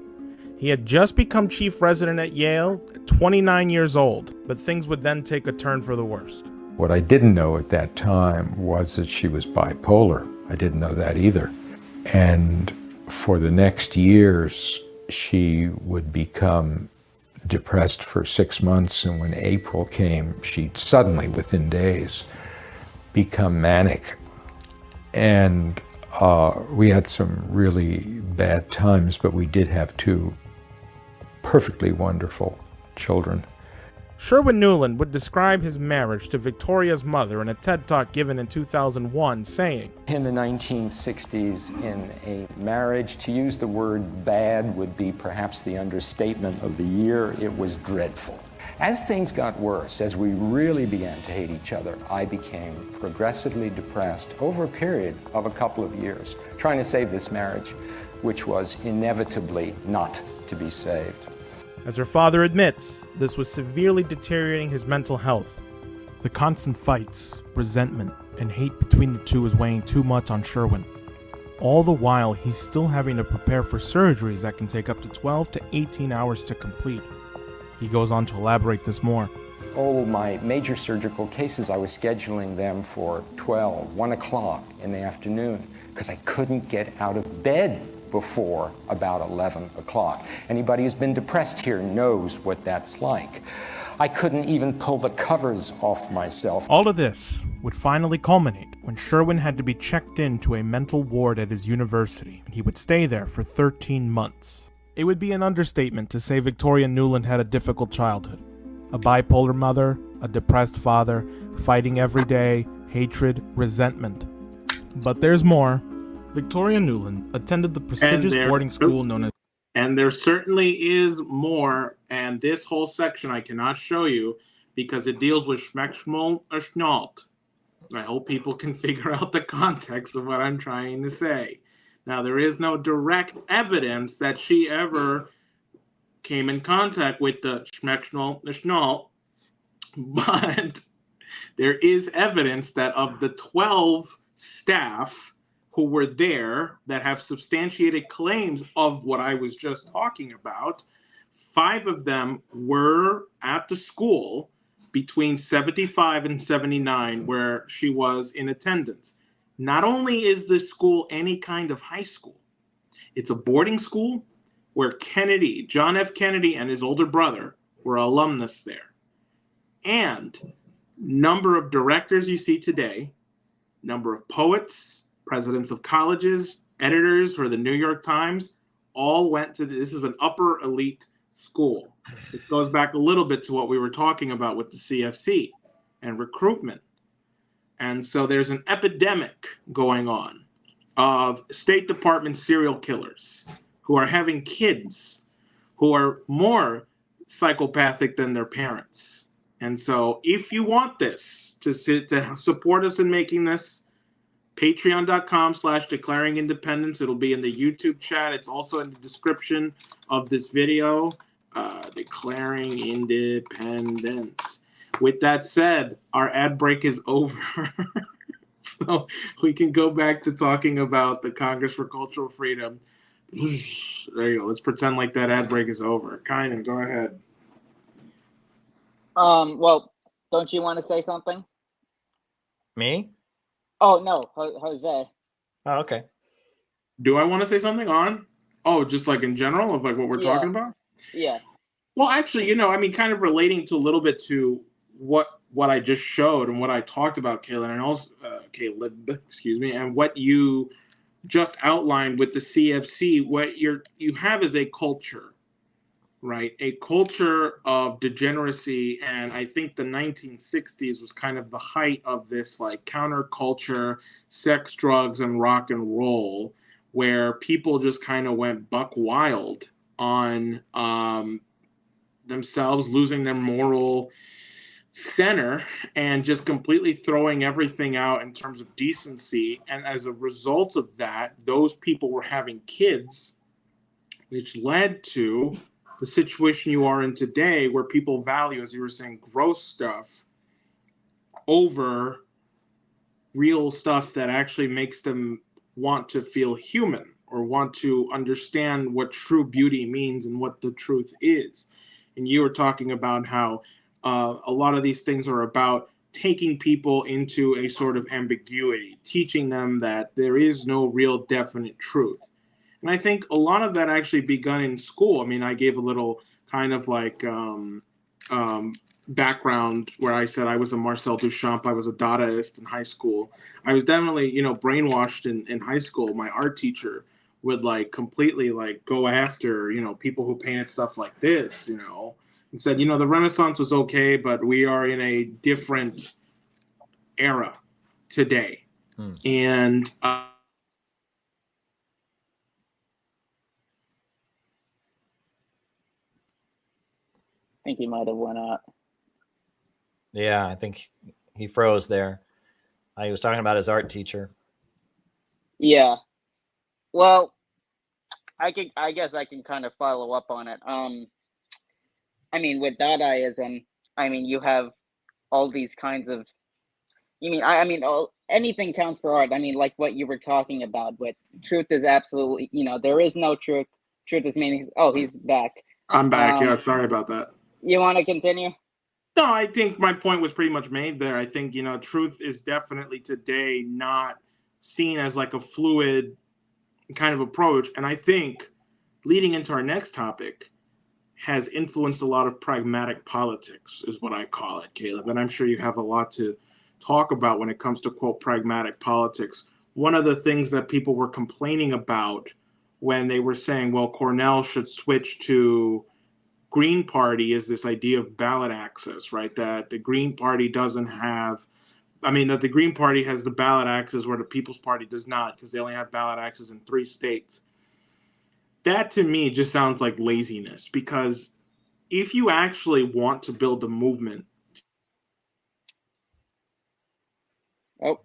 S9: He had just become chief resident at Yale, at 29 years old, but things would then take a turn for the worst.
S10: What I didn't know at that time was that she was bipolar. I didn't know that either. And for the next years, she would become depressed for 6 months, and when April came, she'd suddenly, within days, become manic. And we had some really bad times, but we did have 2 perfectly wonderful children.
S9: Sherwin Nuland would describe his marriage to Victoria's mother in a TED Talk given in 2001, saying,
S11: In the 1960s, in a marriage, to use the word bad would be perhaps the understatement of the year. It was dreadful. As things got worse, as we really began to hate each other, I became progressively depressed over a period of a couple of years, trying to save this marriage, which was inevitably not to be saved.
S9: As her father admits, this was severely deteriorating his mental health. The constant fights, resentment, and hate between the two was weighing too much on Sherwin. All the while, he's still having to prepare for surgeries that can take up to 12 to 18 hours to complete. He goes on to elaborate this more.
S11: Oh, my major surgical cases, I was scheduling them for 1 o'clock in the afternoon because I couldn't get out of bed before about 11 o'clock. Anybody who's been depressed here knows what that's like. I couldn't even pull the covers off myself.
S9: All of this would finally culminate when Sherwin had to be checked into a mental ward at his university, and he would stay there for 13 months. It would be an understatement to say Victoria Nuland had a difficult childhood. A bipolar mother, a depressed father, fighting every day, hatred, resentment. But there's more. Victoria Nuland attended the prestigious boarding school known as...
S1: And there certainly is more, and this whole section I cannot show you because it deals with Schmeckschmol or Schnault. I hope people can figure out the context of what I'm trying to say. Now, there is no direct evidence that she ever came in contact with the Schmeckschmol or Schnault, but there is evidence that of the 12 staff who were there that have substantiated claims of what I was just talking about, 5 of them were at the school between 75 and 79 where she was in attendance. Not only is this school any kind of high school, it's a boarding school where Kennedy, John F. Kennedy and his older brother were alumnus there. And number of directors you see today, number of poets, presidents of colleges, editors for the New York Times, all went to this is an upper elite school. It goes back a little bit to what we were talking about with the CFC and recruitment. And so there's an epidemic going on of State Department serial killers who are having kids who are more psychopathic than their parents. And so if you want this to support us in making this, patreon.com/declaring independence. It'll be in the YouTube chat. It's also in the description of this video. Declaring independence. With that said, our ad break is over. So we can go back to talking about the Congress for Cultural Freedom. There you go. Let's pretend like that ad break is over. Kynan, go ahead.
S4: Well, don't you want to say something?
S3: Me?
S4: Oh, no, Jose.
S3: Oh, okay.
S1: Do I want to say something on? Oh, just like in general of like what we're talking about?
S4: Yeah.
S1: Well, actually, I mean, kind of relating to a little bit to what I just showed and what I talked about, Caleb, and also Caleb, excuse me, and what you just outlined with the CFC. What you have is a culture, right? A culture of degeneracy, and I think the 1960s was kind of the height of this like counterculture, sex, drugs, and rock and roll, where people just kind of went buck wild on themselves, losing their moral center and just completely throwing everything out in terms of decency. And as a result of that, those people were having kids, which led to the situation you are in today, where people value, as you were saying, gross stuff over real stuff that actually makes them want to feel human or want to understand what true beauty means and what the truth is. And you were talking about how a lot of these things are about taking people into a sort of ambiguity, teaching them that there is no real definite truth. And I think a lot of that actually begun in school. I mean, I gave a little kind of like background where I said I was a Marcel Duchamp. I was a Dadaist in high school. I was definitely, brainwashed in high school. My art teacher would like completely like go after, people who painted stuff like this, and said, the Renaissance was okay, but we are in a different era today. And I
S4: think he might have went out.
S3: Yeah, I think he froze there. He was talking about his art teacher.
S4: Yeah. Well, I guess I can kind of follow up on it. I mean, with Dadaism, you have all these kinds of. Anything counts for art. Like what you were talking about. With truth is absolutely, there is no truth. Truth is meaningless. Oh, he's back.
S1: I'm back. Yeah, sorry about that.
S4: You want to continue?
S1: No, I think my point was pretty much made there. I think, truth is definitely today not seen as like a fluid, kind of approach. And I think leading into our next topic has influenced a lot of pragmatic politics, is what I call it, Caleb. And I'm sure you have a lot to talk about when it comes to, quote, pragmatic politics. One of the things that people were complaining about when they were saying, well, Cornel should switch to Green Party is this idea of ballot access, right? That the Green Party doesn't have, that the Green Party has the ballot access where the People's Party does not, because they only have ballot access in 3 states. That to me just sounds like laziness, because if you actually want to build a movement.
S4: Oh,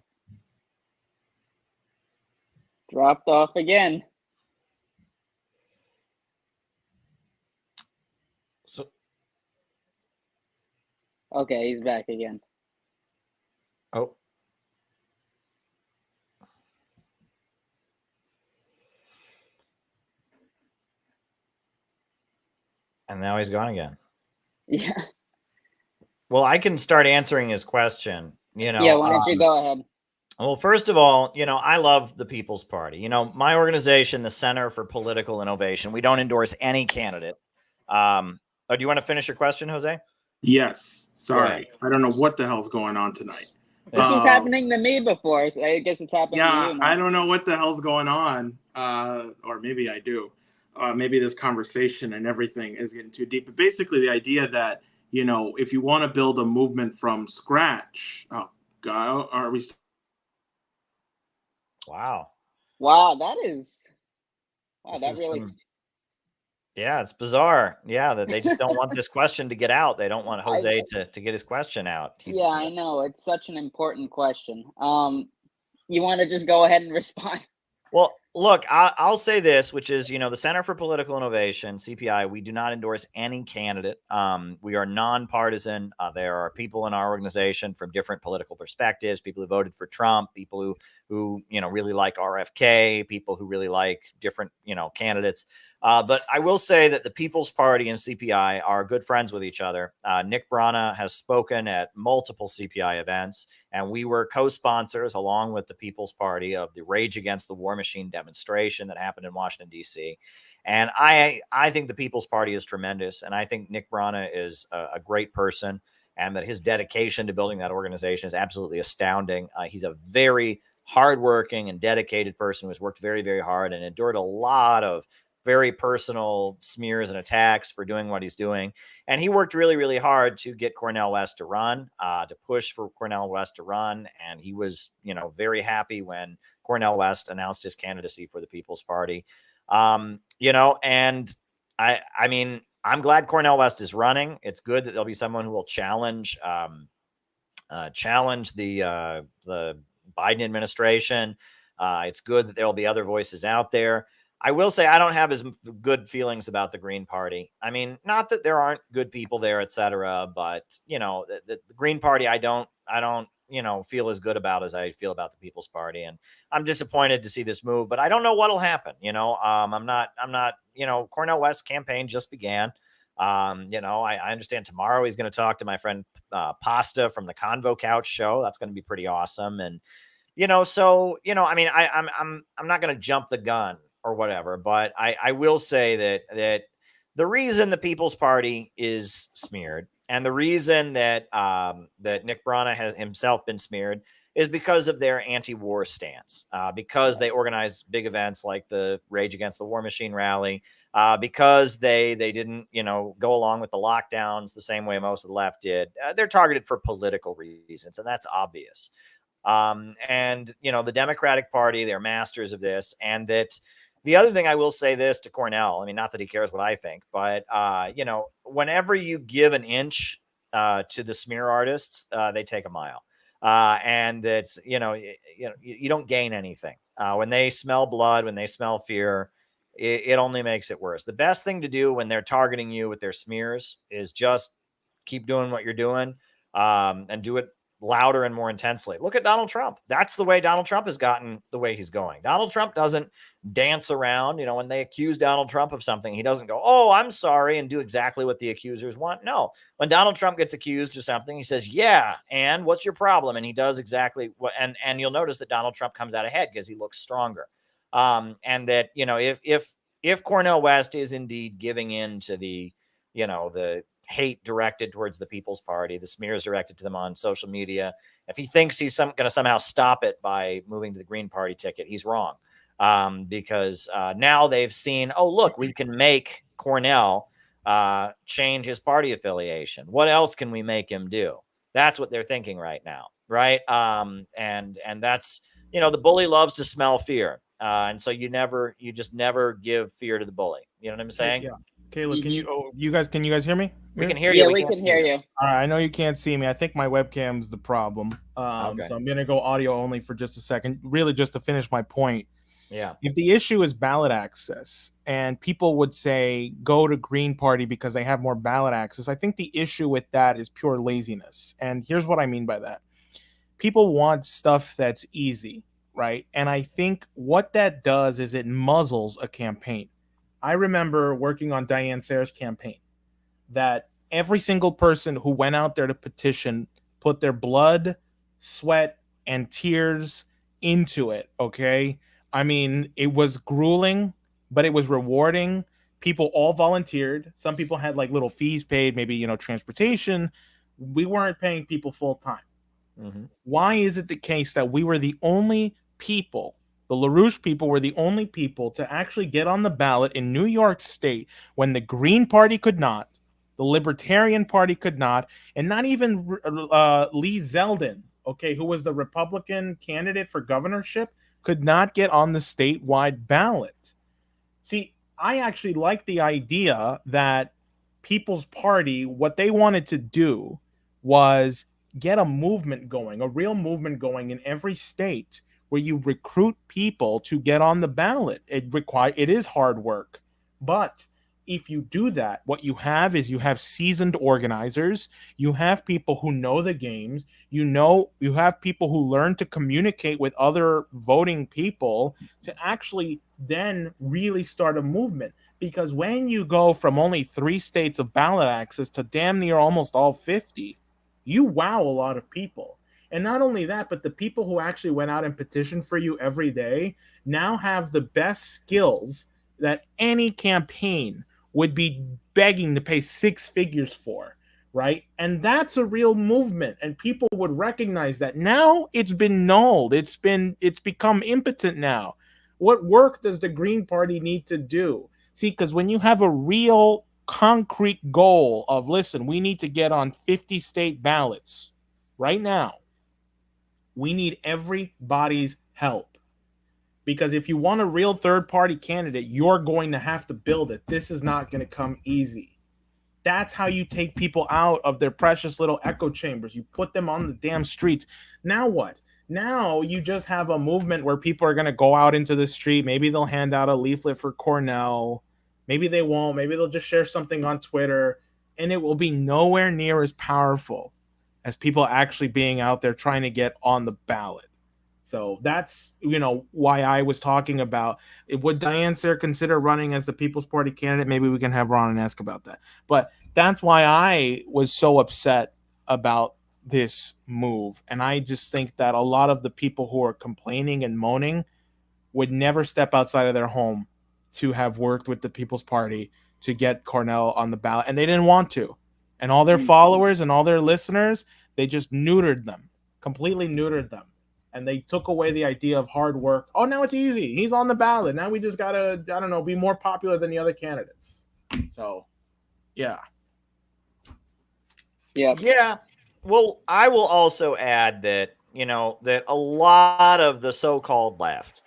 S4: dropped off again.
S3: So,
S4: okay, he's back again.
S3: Oh. And now he's gone again.
S4: Yeah.
S3: Well, I can start answering his question.
S4: Yeah, why don't you go ahead?
S3: Well, first of all, I love the People's Party. My organization, the Center for Political Innovation, we don't endorse any candidate. Do you want to finish your question, Jose?
S1: Yes. Sorry. I don't know what the hell's going on tonight.
S4: This was happening to me before, so I guess it's happening to you now.
S1: I don't know what the hell's going on. Or maybe I do. Maybe this conversation and everything is getting too deep. But basically the idea that, if you want to build a movement from scratch, are we...
S3: Wow.
S4: Wow, that really...
S3: Yeah, it's bizarre. Yeah, that they just don't want this question to get out. They don't want Jose to get his question out.
S4: Yeah, I know. It's such an important question. You want to just go ahead and respond?
S3: Well, look, I'll say this, which is, the Center for Political Innovation, CPI, we do not endorse any candidate. We are nonpartisan. There are people in our organization from different political perspectives, people who voted for Trump, people who really like RFK, people who really like different, candidates. But I will say that the People's Party and CPI are good friends with each other. Nick Brana has spoken at multiple CPI events, and we were co-sponsors along with the People's Party of the Rage Against the War Machine demonstration that happened in Washington, D.C. And I think the People's Party is tremendous, and I think Nick Brana is a great person, and that his dedication to building that organization is absolutely astounding. He's a very hardworking and dedicated person who has worked very, very hard and endured a lot of very personal smears and attacks for doing what he's doing. And he worked really, really hard to get Cornel West to run, to push for Cornel West to run. And he was, very happy when Cornel West announced his candidacy for the People's Party. And I'm glad Cornel West is running. It's good that there'll be someone who will challenge the Biden administration. It's good that there will be other voices out there. I will say I don't have as good feelings about the Green Party. Not that there aren't good people there, et cetera, but the Green Party, I don't feel as good about as I feel about the People's Party. And I'm disappointed to see this move, but I don't know what'll happen. I'm not, Cornel West's campaign just began. I understand tomorrow he's going to talk to my friend Pasta from the Convo Couch show. That's going to be pretty awesome. And, I'm not going to jump the gun or whatever, but I will say that the reason the People's Party is smeared and the reason that that Nick Brana has himself been smeared is because of their anti-war stance, because they organize big events like the Rage Against the War Machine rally, because they didn't go along with the lockdowns the same way most of the left did. They're targeted for political reasons, and that's obvious. The Democratic Party, they're masters of this, and that. The other thing I will say this to Cornel, not that he cares what I think, but, whenever you give an inch to the smear artists, they take a mile. And it's, you don't gain anything. When they smell blood, when they smell fear, it only makes it worse. The best thing to do when they're targeting you with their smears is just keep doing what you're doing and do it louder and more intensely. Look at Donald Trump. That's the way Donald Trump has gotten the way he's going. Donald Trump doesn't dance around. When they accuse Donald Trump of something, he doesn't go, "Oh, I'm sorry," and do exactly what the accusers want. No, when Donald Trump gets accused of something, he says, "Yeah, and what's your problem?" And he does exactly what, and you'll notice that Donald Trump comes out ahead because he looks stronger. And that, you know, if Cornel West is indeed giving in to the, you know, the hate directed towards the People's Party, the smears directed to them on social media, if he thinks he's going to somehow stop it by moving to the Green Party ticket, he's wrong. Because now they've seen, oh, look, we can make Cornel change his party affiliation. What else can we make him do? That's what they're thinking right now, right? And that's, you know, the bully loves to smell fear. And so you just never give fear to the bully. You know what I'm saying?
S9: Yeah. Caleb, can you guys hear me?
S3: We can hear you.
S4: Yeah, we can hear you.
S9: All right, I know you can't see me. I think my webcam's the problem.
S3: Okay.
S9: So I'm going to go audio only for just a second, really just to finish my point.
S3: Yeah.
S9: If the issue is ballot access and people would say go to Green Party because they have more ballot access, I think the issue with that is pure laziness. And here's what I mean by that. People want stuff that's easy, right? And I think what that does is it muzzles a campaign. I remember working on Diane Sayre's campaign that every single person who went out there to petition put their blood, sweat, and tears into it, okay? I mean, it was grueling, but it was rewarding. People all volunteered. Some people had like little fees paid, maybe, you know, transportation. We weren't paying people full time.
S3: Mm-hmm.
S9: Why is it the case that we were the only people, the LaRouche people were the only people to actually get on the ballot in New York State when the Green Party could not, the Libertarian Party could not, and not even Lee Zeldin, okay, who was the Republican candidate for governorship, could not get on the statewide ballot. See, I actually like the idea that People's Party, what they wanted to do was get a movement going, a real movement going in every state where you recruit people to get on the ballot. It is hard work, but if you do that, what you have is you have seasoned organizers, you have people who know the games, you have people who learn to communicate with other voting people to actually then really start a movement. Because when you go from only 3 states of ballot access to damn near almost all 50, you wow a lot of people. And not only that, but the people who actually went out and petitioned for you every day now have the best skills that any campaign would be begging to pay 6 figures for, right? And that's a real movement, and people would recognize that. Now it's been nulled. It's become impotent now. What work does the Green Party need to do? See, because when you have a real concrete goal of, listen, we need to get on 50 state ballots right now, we need everybody's help. Because if you want a real third-party candidate, you're going to have to build it. This is not going to come easy. That's how you take people out of their precious little echo chambers. You put them on the damn streets. Now what? Now you just have a movement where people are going to go out into the street. Maybe they'll hand out a leaflet for Cornel. Maybe they won't. Maybe they'll just share something on Twitter. And it will be nowhere near as powerful as people actually being out there trying to get on the ballot. So that's, why I was talking about, would Diane Sayre consider running as the People's Party candidate? Maybe we can have Ron and ask about that. But that's why I was so upset about this move. And I just think that a lot of the people who are complaining and moaning would never step outside of their home to have worked with the People's Party to get Cornel on the ballot. And they didn't want to. And all their followers and all their listeners, they just neutered them, completely neutered them. And they took away the idea of hard work. Oh, now it's easy. He's on the ballot. Now we just got to, be more popular than the other candidates. So, yeah.
S3: Yeah. Well, I will also add that, that a lot of the so-called left,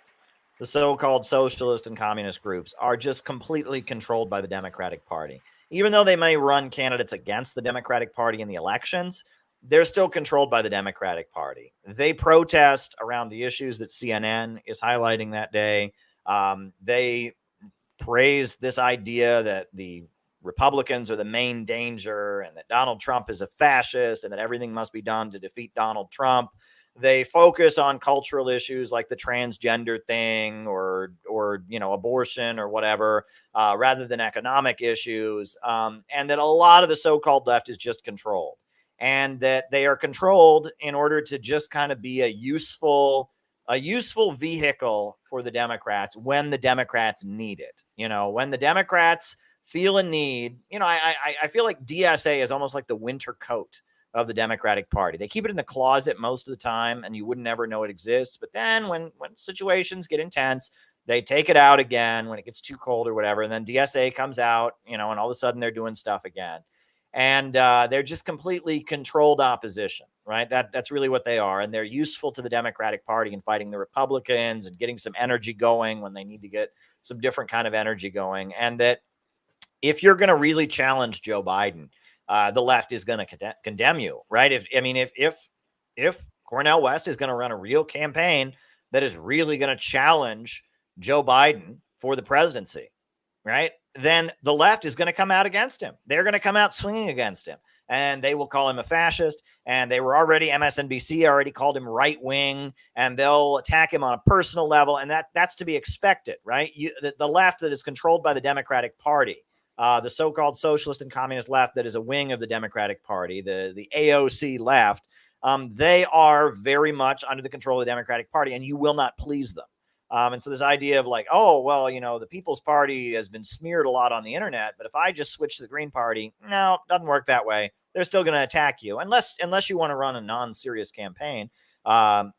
S3: the so-called socialist and communist groups are just completely controlled by the Democratic Party. Even though they may run candidates against the Democratic Party in the elections, they're still controlled by the Democratic Party. They protest around the issues that CNN is highlighting that day. They praise this idea that the Republicans are the main danger and that Donald Trump is a fascist and that everything must be done to defeat Donald Trump. They focus on cultural issues like the transgender thing or abortion or whatever, rather than economic issues. And that a lot of the so-called left is just controlled. And that they are controlled in order to just kind of be a useful a useful vehicle for the Democrats when the Democrats need it. When the Democrats feel a need, I feel like DSA is almost like the winter coat of the Democratic Party. They keep it in the closet most of the time, and you wouldn't ever know it exists. But then when situations get intense, they take it out again when it gets too cold or whatever. And then DSA comes out, and all of a sudden they're doing stuff again. And they're just completely controlled opposition, right? That's really what they are. And they're useful to the Democratic Party in fighting the Republicans and getting some energy going when they need to get some different kind of energy going. And that if you're going to really challenge Joe Biden, the left is going to condemn you, right? If Cornel West is going to run a real campaign that is really going to challenge Joe Biden for the presidency, right, then the left is going to come out against him. They're going to come out swinging against him, and they will call him a fascist. And they were already, MSNBC already called him right wing, and they'll attack him on a personal level. And that's to be expected, right? The left that is controlled by the Democratic Party, the so-called socialist and communist left that is a wing of the Democratic Party, the AOC left, they are very much under the control of the Democratic Party, and you will not please them. And so this idea of like, oh, well, the People's Party has been smeared a lot on the internet, but if I just switch to the Green Party, no, it doesn't work that way. They're still going to attack you unless you want to run a non-serious campaign, and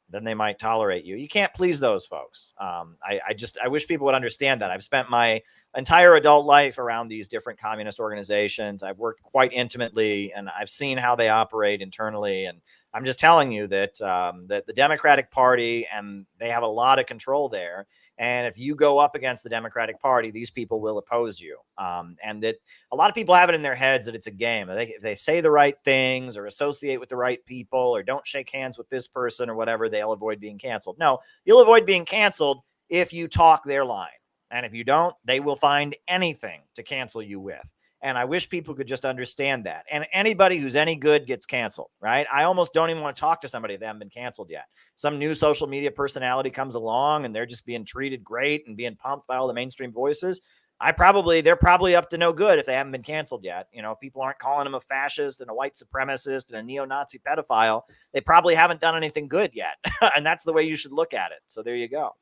S3: then they might tolerate you. You can't please those folks. I wish people would understand that. I've spent my entire adult life around these different communist organizations. I've worked quite intimately, and I've seen how they operate internally. And I'm just telling you that that the Democratic Party, and they have a lot of control there. And if you go up against the Democratic Party, these people will oppose you. And that a lot of people have it in their heads that it's a game. If they say the right things or associate with the right people or don't shake hands with this person or whatever, they'll avoid being canceled. No, you'll avoid being canceled if you talk their line. And if you don't, they will find anything to cancel you with. And I wish people could just understand that. And anybody who's any good gets canceled, right? I almost don't even want to talk to somebody that haven't been canceled yet. Some new social media personality comes along and they're just being treated great and being pumped by all the mainstream voices. They're probably up to no good if they haven't been canceled yet. If people aren't calling them a fascist and a white supremacist and a neo-Nazi pedophile, they probably haven't done anything good yet. And that's the way you should look at it. So there you go.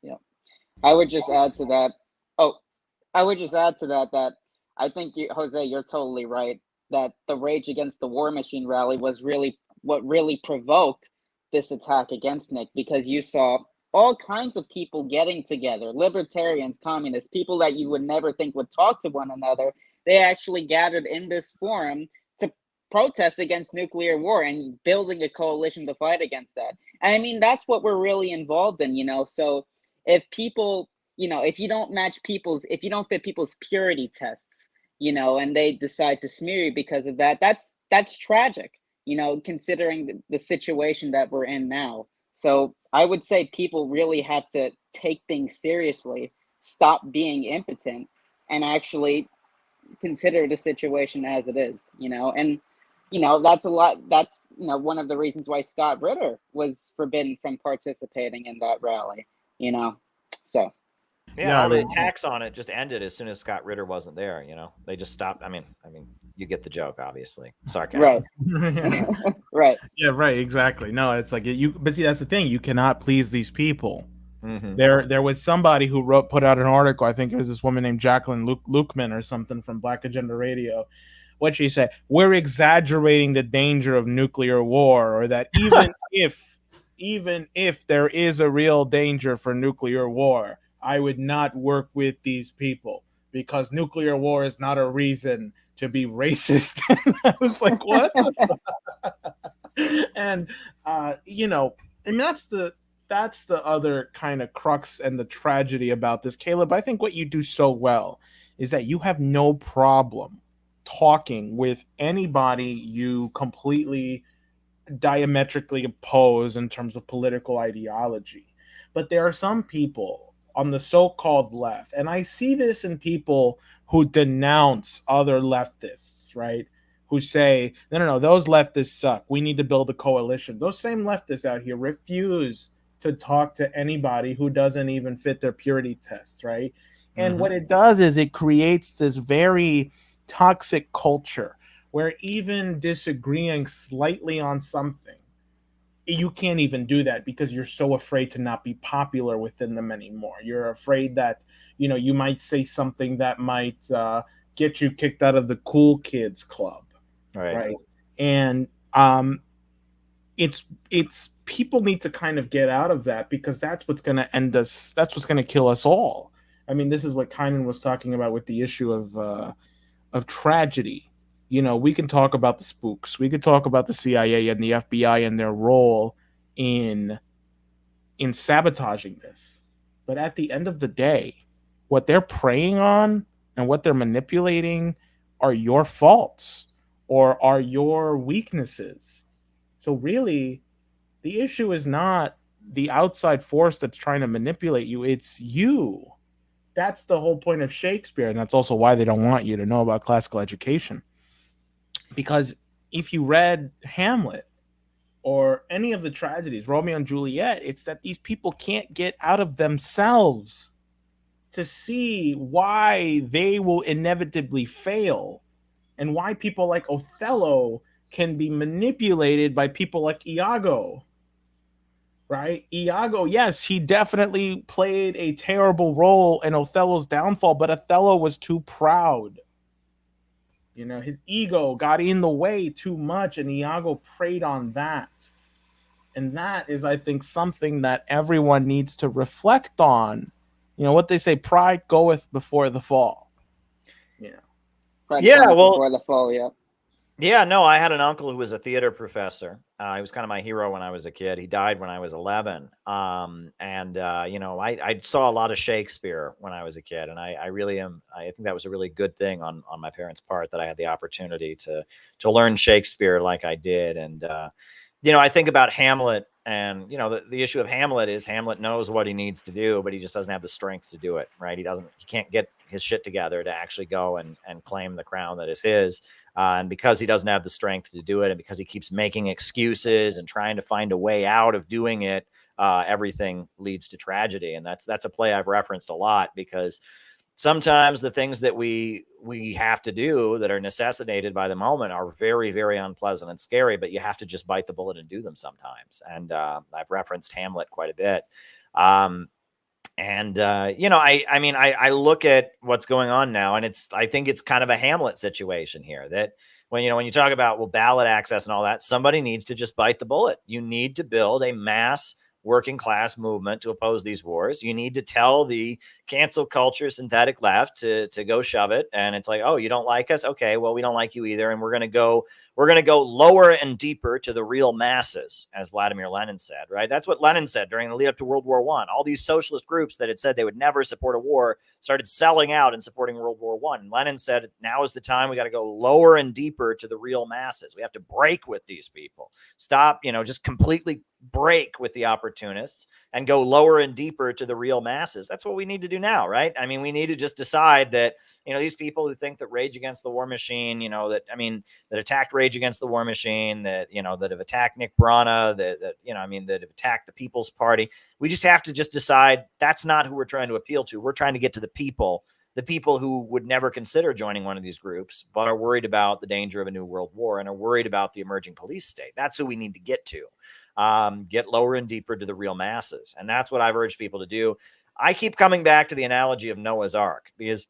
S4: Yeah. I would just add to that. That I think Jose, you're totally right that the Rage Against the War Machine rally was really what really provoked this attack against Nick, because you saw all kinds of people getting together, libertarians, communists, people that you would never think would talk to one another. They actually gathered in this forum to protest against nuclear war and building a coalition to fight against that. And I mean, that's what we're really involved in, So if people, if you don't fit people's purity tests, and they decide to smear you because of that, that's tragic, considering the situation that we're in now. So I would say people really have to take things seriously, stop being impotent, and actually consider the situation as it is, and that's a lot. That's one of the reasons why Scott Ritter was forbidden from participating in that rally, so.
S3: Yeah, all the attacks on it just ended as soon as Scott Ritter wasn't there. They just stopped. I mean, you get the joke, obviously. Sarcasm.
S4: Right. Right.
S9: Yeah, right. Exactly. No, it's like but see, that's the thing. You cannot please these people.
S3: Mm-hmm.
S9: There was somebody who put out an article. I think it was this woman named Jacqueline Lukeman or something from Black Agenda Radio. What she said: we're exaggerating the danger of nuclear war, or that even if there is a real danger for nuclear war, I would not work with these people because nuclear war is not a reason to be racist. I was like, what? And that's the other kind of crux and the tragedy about this, Caleb. I think what you do so well is that you have no problem talking with anybody you completely diametrically oppose in terms of political ideology. But there are some people on the so-called left, and I see this in people who denounce other leftists, right? Who say, no, those leftists suck. We need to build a coalition. Those same leftists out here refuse to talk to anybody who doesn't even fit their purity tests, right? And what it does is it creates this very toxic culture where even disagreeing slightly on something you can't even do that because you're so afraid to not be popular within them anymore. You're afraid that, you might say something that might get you kicked out of the cool kids club, right? And it's people need to kind of get out of that, because that's what's going to end us. That's what's going to kill us all. I mean, this is what Kynan was talking about with the issue of tragedy. We can talk about the spooks. We could talk about the CIA and the FBI and their role in sabotaging this. But at the end of the day, what they're preying on and what they're manipulating are your faults or are your weaknesses. So really, the issue is not the outside force that's trying to manipulate you. It's you. That's the whole point of Shakespeare. And that's also why they don't want you to know about classical education. Because if you read Hamlet or any of the tragedies, Romeo and Juliet, it's that these people can't get out of themselves to see why they will inevitably fail, and why people like Othello can be manipulated by people like Iago, right? Iago, yes, he definitely played a terrible role in Othello's downfall, but Othello was too proud. His ego got in the way too much, and Iago preyed on that. And that is, I think, something that everyone needs to reflect on. What they say, pride goeth before the fall.
S4: Pride
S3: Yeah,
S4: cometh
S3: well,
S4: before the fall, yeah.
S3: Yeah, no, I had an uncle who was a theater professor. He was kind of my hero when I was a kid. He died when I was 11. I saw a lot of Shakespeare when I was a kid. And I really am, I think that was a really good thing on my parents' part, that I had the opportunity to learn Shakespeare like I did. And, I think about Hamlet, and, the issue of Hamlet is Hamlet knows what he needs to do, but he just doesn't have the strength to do it, right? He can't get his shit together to actually go and claim the crown that is his. And because he doesn't have the strength to do it, and because he keeps making excuses and trying to find a way out of doing it, everything leads to tragedy. And that's a play I've referenced a lot, because sometimes the things that we have to do that are necessitated by the moment are very, very unpleasant and scary, but you have to just bite the bullet and do them sometimes. And I've referenced Hamlet quite a bit. I look at what's going on now, and I think it's kind of a Hamlet situation here, that when you talk about, ballot access and all that, somebody needs to just bite the bullet. You need to build a mass working class movement to oppose these wars. You need to tell the cancel culture synthetic left to go shove it. And it's like, oh, you don't like us? Okay, well, we don't like you either. And we're going to go lower and deeper to the real masses, as Vladimir Lenin said, right? That's what Lenin said during the lead up to World War I. All these socialist groups that had said they would never support a war started selling out and supporting World War I. And Lenin said, now is the time. We got to go lower and deeper to the real masses. We have to break with these people. Stop, just completely break with the opportunists and go lower and deeper to the real masses. That's what we need to do now, right? I mean, we need to just decide that, these people who think that Rage Against the War Machine, that attacked Rage Against the War Machine, that have attacked Nick Brana, that have attacked the People's Party. We just have to just decide that's not who we're trying to appeal to. We're trying to get to the people who would never consider joining one of these groups, but are worried about the danger of a new world war and are worried about the emerging police state. That's who we need to get to. Get lower and deeper to the real masses. And that's what I've urged people to do. I keep coming back to the analogy of Noah's Ark, because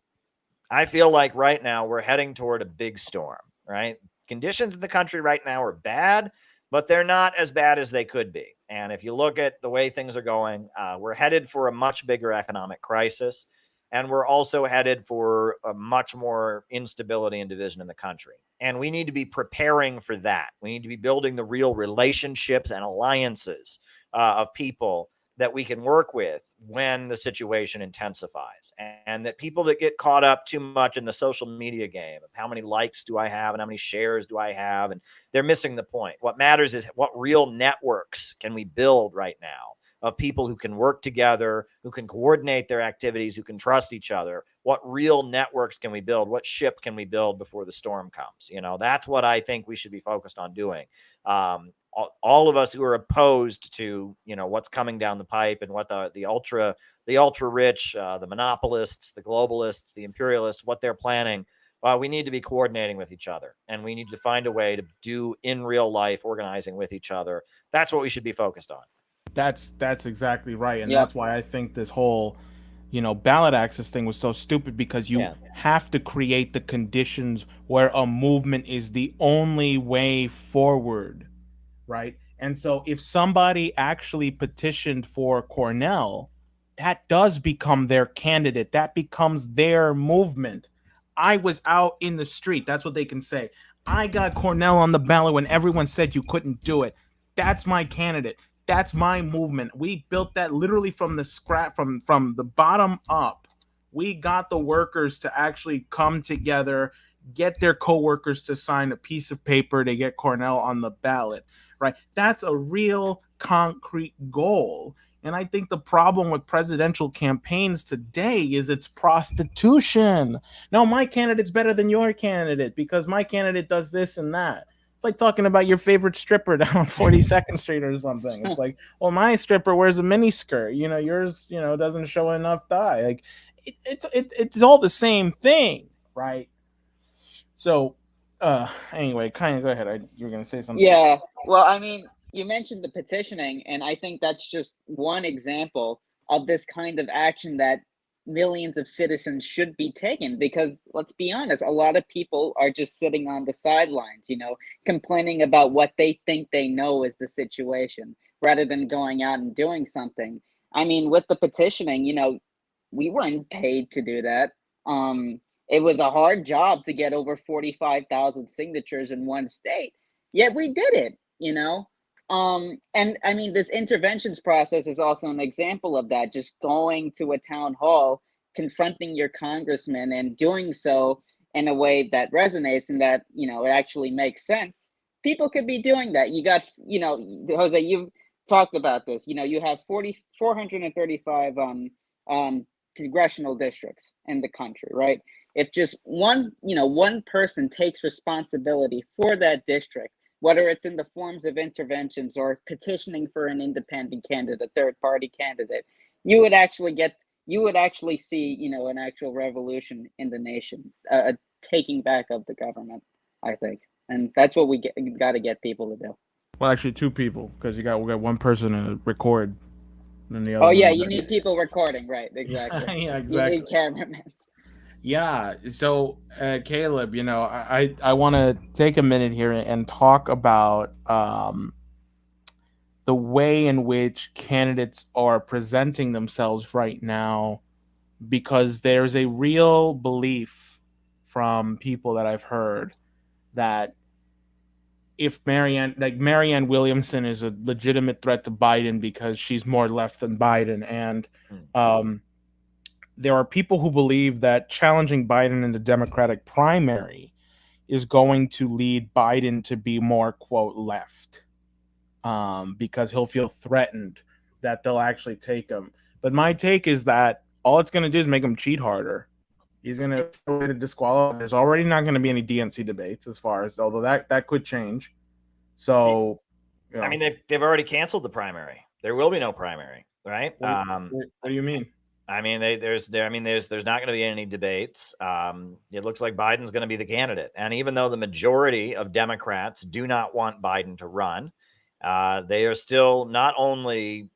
S3: I feel like right now we're heading toward a big storm, right? Conditions in the country right now are bad, but they're not as bad as they could be. And if you look at the way things are going, we're headed for a much bigger economic crisis. And we're also headed for a much more instability and division in the country. And we need to be preparing for that. We need to be building the real relationships and alliances of people that we can work with when the situation intensifies. And that people that get caught up too much in the social media game of how many likes do I have and how many shares do I have, and they're missing the point. What matters is what real networks can we build right now of people who can work together, who can coordinate their activities, who can trust each other. What real networks can we build? What ship can we build before the storm comes? That's what I think we should be focused on doing. All of us who are opposed to, what's coming down the pipe and what the ultra rich, the monopolists, the globalists, the imperialists, what they're planning. we need to be coordinating with each other, and we need to find a way to do in real life organizing with each other. That's what we should be focused on.
S9: That's exactly right, and
S4: Yep.
S9: that's why I think this whole, ballot access thing was so stupid, because you have to create the conditions where a movement is the only way forward, right? And so if somebody actually petitioned for Cornel, that does become their candidate. That becomes their movement. I was out in the street. That's what they can say. I got Cornel on the ballot when everyone said you couldn't do it. That's my candidate. That's my movement. We built that literally from the scrap, from the bottom up. We got the workers to actually come together, get their coworkers to sign a piece of paper to get Cornel on the ballot, right? That's a real concrete goal. And I think the problem with presidential campaigns today is it's prostitution. No, my candidate's better than your candidate because my candidate does this and that. It's like talking about your favorite stripper down on 42nd Street or something. It's like, well, my stripper wears a mini skirt. Yours, doesn't show enough thigh. Like, it's all the same thing, right? So, anyway, kind of go ahead. You were gonna say something.
S4: Yeah. Well, I mean, you mentioned the petitioning, and I think that's just one example of this kind of action that millions of citizens should be taking, because let's be honest, a lot of people are just sitting on the sidelines, complaining about what they think they know is the situation rather than going out and doing something. I mean, with the petitioning, we weren't paid to do that. It was a hard job to get over 45,000 signatures in one state, yet we did it, and I mean, this interventions process is also an example of that. Just going to a town hall, confronting your congressman, and doing so in a way that resonates and that, it actually makes sense. People could be doing that. You got, Jose, you've talked about this. You have 435 congressional districts in the country, right? If just one person takes responsibility for that district, whether it's in the forms of interventions or petitioning for an independent candidate, third-party candidate, you would actually see, an actual revolution in the nation, a taking back of the government, I think. And that's what we got to get people to do.
S9: Well, actually, two people, because we got one person to record, and the other.
S4: Oh yeah, you need people recording, right? Exactly.
S9: Yeah, exactly.
S4: You need cameramen.
S9: Yeah. So, Caleb, I want to take a minute here and talk about the way in which candidates are presenting themselves right now, because there's a real belief from people that I've heard that if Marianne Williamson is a legitimate threat to Biden because she's more left than Biden, and there are people who believe that challenging Biden in the Democratic primary is going to lead Biden to be more, quote, left, because he'll feel threatened that they'll actually take him. But my take is that all it's going to do is make him cheat harder. He's going to disqualify. There's already not going to be any DNC debates, although that could change. So,
S3: I mean, they've already canceled the primary. There will be no primary, right?
S9: What do you mean?
S3: I mean, there's not going to be any debates. It looks like Biden's going to be the candidate, and even though the majority of Democrats do not want Biden to run, they are still not only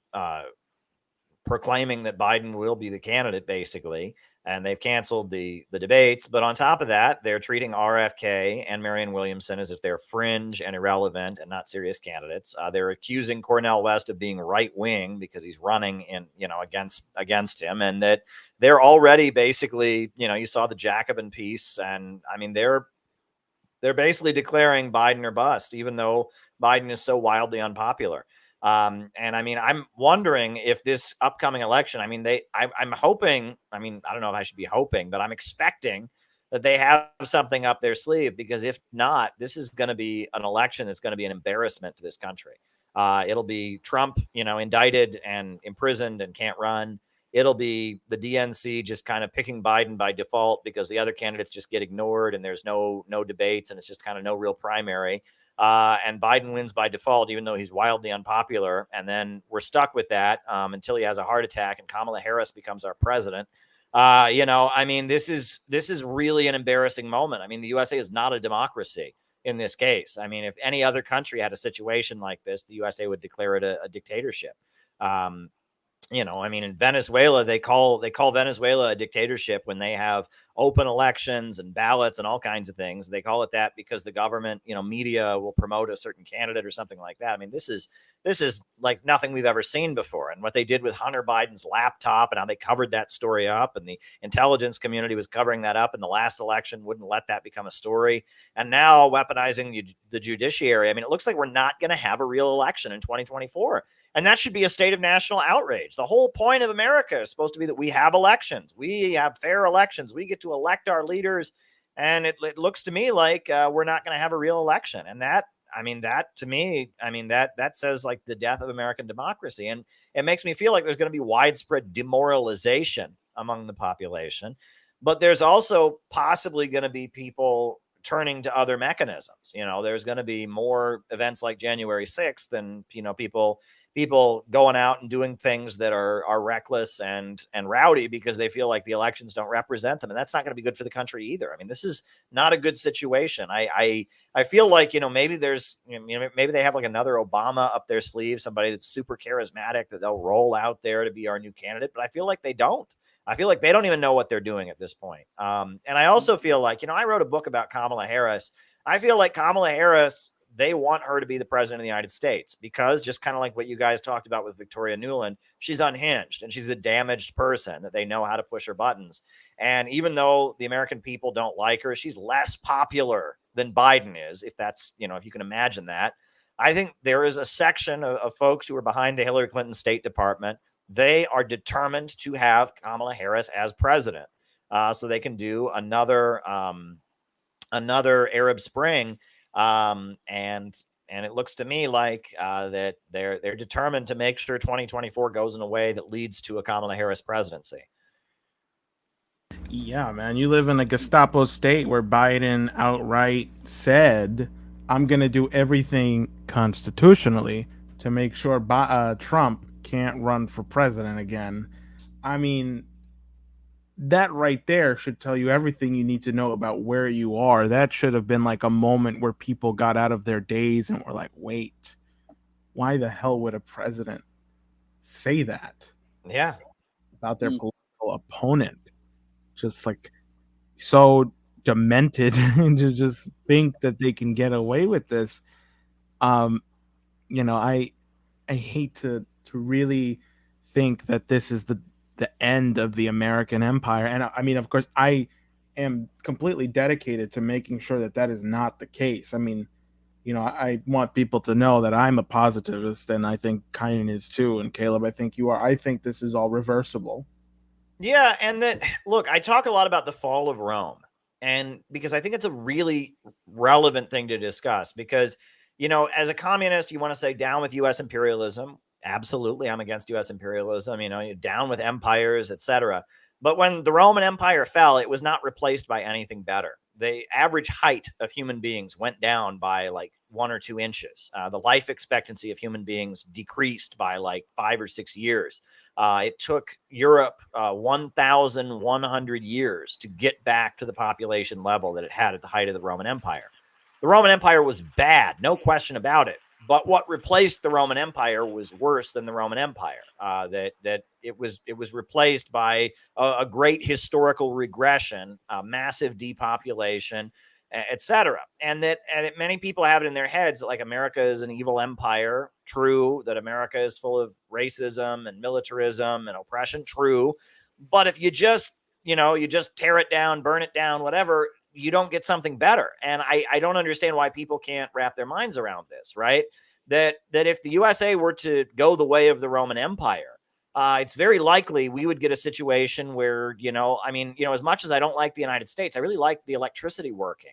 S3: proclaiming that Biden will be the candidate, basically, and they've canceled the debates. But on top of that, they're treating RFK and Marianne Williamson as if they're fringe and irrelevant and not serious candidates. They're accusing Cornel West of being right wing because he's running against him, and that they're already basically, you saw the Jacobin piece, and I mean they're basically declaring Biden or bust, even though Biden is so wildly unpopular. And I mean, I'm wondering if this upcoming election, I mean, I'm hoping, I mean, I don't know if I should be hoping, but I'm expecting that they have something up their sleeve, because if not, this is going to be an election that's going to be an embarrassment to this country. It'll be Trump, indicted and imprisoned and can't run. It'll be the DNC just kind of picking Biden by default because the other candidates just get ignored and there's no debates and it's just kind of no real primary. And Biden wins by default, even though he's wildly unpopular. And then we're stuck with that until he has a heart attack and Kamala Harris becomes our president. You know, I mean, this is really an embarrassing moment. I mean, the USA is not a democracy in this case. I mean, if any other country had a situation like this, the USA would declare it a dictatorship. You know, I mean, in Venezuela, they call Venezuela a dictatorship when they have open elections and ballots and all kinds of things. They call it that because the government, you know, media will promote a certain candidate or something like that. I mean, this is like nothing we've ever seen before. And what they did with Hunter Biden's laptop and how they covered that story up, and the intelligence community was covering that up in the last election, wouldn't let that become a story. And now weaponizing the judiciary. I mean, it looks like we're not going to have a real election in 2024. And that should be a state of national outrage. The whole point of America is supposed to be that we have elections. We have fair elections. We get to elect our leaders. And it looks to me like we're not going to have a real election. And that to me, that says like the death of American democracy. And it makes me feel like there's going to be widespread demoralization among the population. But there's also possibly going to be people turning to other mechanisms. You know, there's going to be more events like January 6th and, you know, people going out and doing things that are reckless and rowdy because they feel like the elections don't represent them. And that's not going to be good for the country either. I mean, this is not a good situation. I feel like, you know, maybe maybe they have like another Obama up their sleeve, somebody that's super charismatic that they'll roll out there to be our new candidate. But I feel like they don't. I feel like they don't even know what they're doing at this point. And I also feel like, you know, I wrote a book about Kamala Harris. I feel like Kamala Harris, they want her to be the president of the United States because, just kind of like what you guys talked about with Victoria Nuland, she's unhinged and she's a damaged person that they know how to push her buttons. And even though the American people don't like her, she's less popular than Biden is, if that's, you know, if you can imagine that. I think there is a section of folks who are behind the Hillary Clinton State Department. They are determined to have Kamala Harris as president so they can do another Arab Spring. And it looks to me like that they're determined to make sure 2024 goes in a way that leads to a Kamala Harris presidency.
S9: Yeah, man, you live in a Gestapo state where Biden outright said, "I'm going to do everything constitutionally to make sure Trump can't run for president again." I mean, that right there should tell you everything you need to know about where you are. That should have been like a moment where people got out of their days and were like, wait, why the hell would a president say that?
S3: Yeah.
S9: About their political opponent. Just like so demented and to just think that they can get away with this. You know, I hate to really think that this is the end of the American empire. And I mean, of course, I am completely dedicated to making sure that that is not the case. I mean, you know, I want people to know that I'm a positivist, and I think Kynan is too. And Caleb, I think you are. I think this is all reversible.
S3: Yeah. And that, look, I talk a lot about the fall of Rome, and because I think it's a really relevant thing to discuss, because, you know, as a communist, you want to say down with U.S. imperialism. Absolutely, I'm against U.S. imperialism, you know, you're down with empires, etc. But when the Roman Empire fell, it was not replaced by anything better. The average height of human beings went down by like 1 or 2 inches. The life expectancy of human beings decreased by like 5 or 6 years. It took Europe 1,100 years to get back to the population level that it had at the height of the Roman Empire. The Roman Empire was bad, no question about it. But what replaced the Roman Empire was worse than the Roman Empire. That it was replaced by a great historical regression, massive depopulation, etc. And that many people have it in their heads that like America is an evil empire. True. That America is full of racism and militarism and oppression. True. But if you just tear it down, burn it down, whatever, you don't get something better. And I don't understand why people can't wrap their minds around this, right? That if the USA were to go the way of the Roman Empire, it's very likely we would get a situation where, as much as I don't like the United States, I really like the electricity working.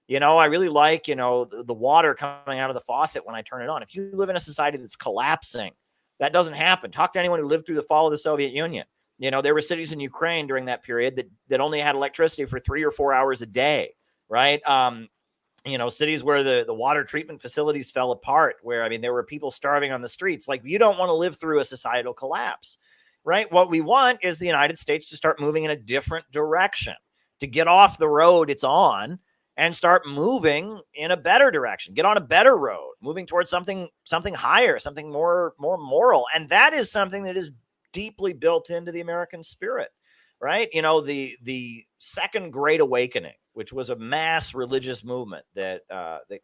S3: I really like, the water coming out of the faucet when I turn it on. If you live in a society that's collapsing, that doesn't happen. Talk to anyone who lived through the fall of the Soviet Union. There were cities in Ukraine during that period that only had electricity for 3 or 4 hours a day, right? Cities where the water treatment facilities fell apart, where, there were people starving on the streets. Like, you don't want to live through a societal collapse. right? What we want is the United States to start moving in a different direction, to get off the road it's on and start moving in a better direction, get on a better road, moving towards something higher, something more moral. And that is something that is deeply built into the American spirit, right? You know, the Second Great Awakening, which was a mass religious movement that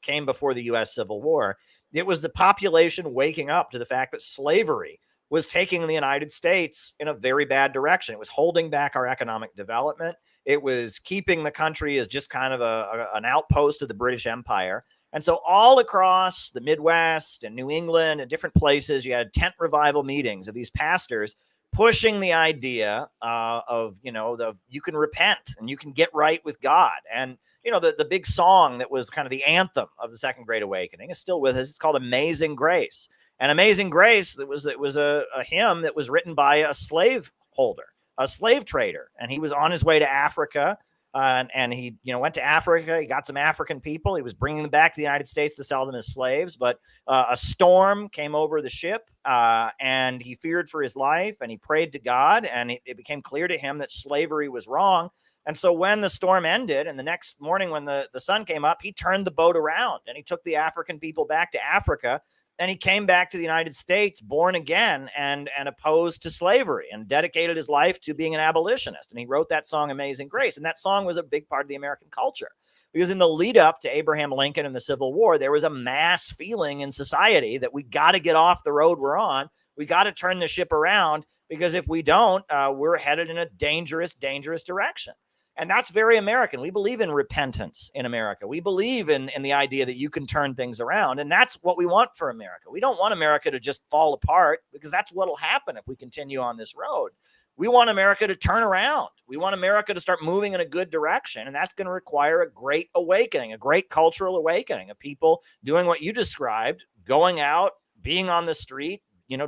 S3: came before the U.S. Civil War. It was the population waking up to the fact that slavery was taking the United States in a very bad direction. It was holding back our economic development. It was keeping the country as just kind of an outpost of the British Empire. And so all across the Midwest and New England and different places, you had tent revival meetings of these pastors pushing the idea of you can repent and you can get right with God. And, you know, the big song that was kind of the anthem of the Second Great Awakening is still with us. It's called Amazing Grace. And Amazing Grace, it was a hymn that was written by a slave holder, a slave trader. And he was on his way to Africa. And he, went to Africa. He got some African people. He was bringing them back to the United States to sell them as slaves. But a storm came over the ship, and he feared for his life. And he prayed to God. And it became clear to him that slavery was wrong. And so when the storm ended, and the next morning when the sun came up, he turned the boat around and he took the African people back to Africa. And he came back to the United States born again and opposed to slavery and dedicated his life to being an abolitionist. And he wrote that song, Amazing Grace. And that song was a big part of the American culture, because in the lead up to Abraham Lincoln and the Civil War, there was a mass feeling in society that we got to get off the road we're on. We got to turn the ship around, because if we don't, we're headed in a dangerous, dangerous direction. And that's very American. We believe in repentance in America. We believe in the idea that you can turn things around. And that's what we want for America. We don't want America to just fall apart, because that's what will happen if we continue on this road. We want America to turn around. We want America to start moving in a good direction. And that's going to require a great awakening, a great cultural awakening of people doing what you described, going out, being on the street,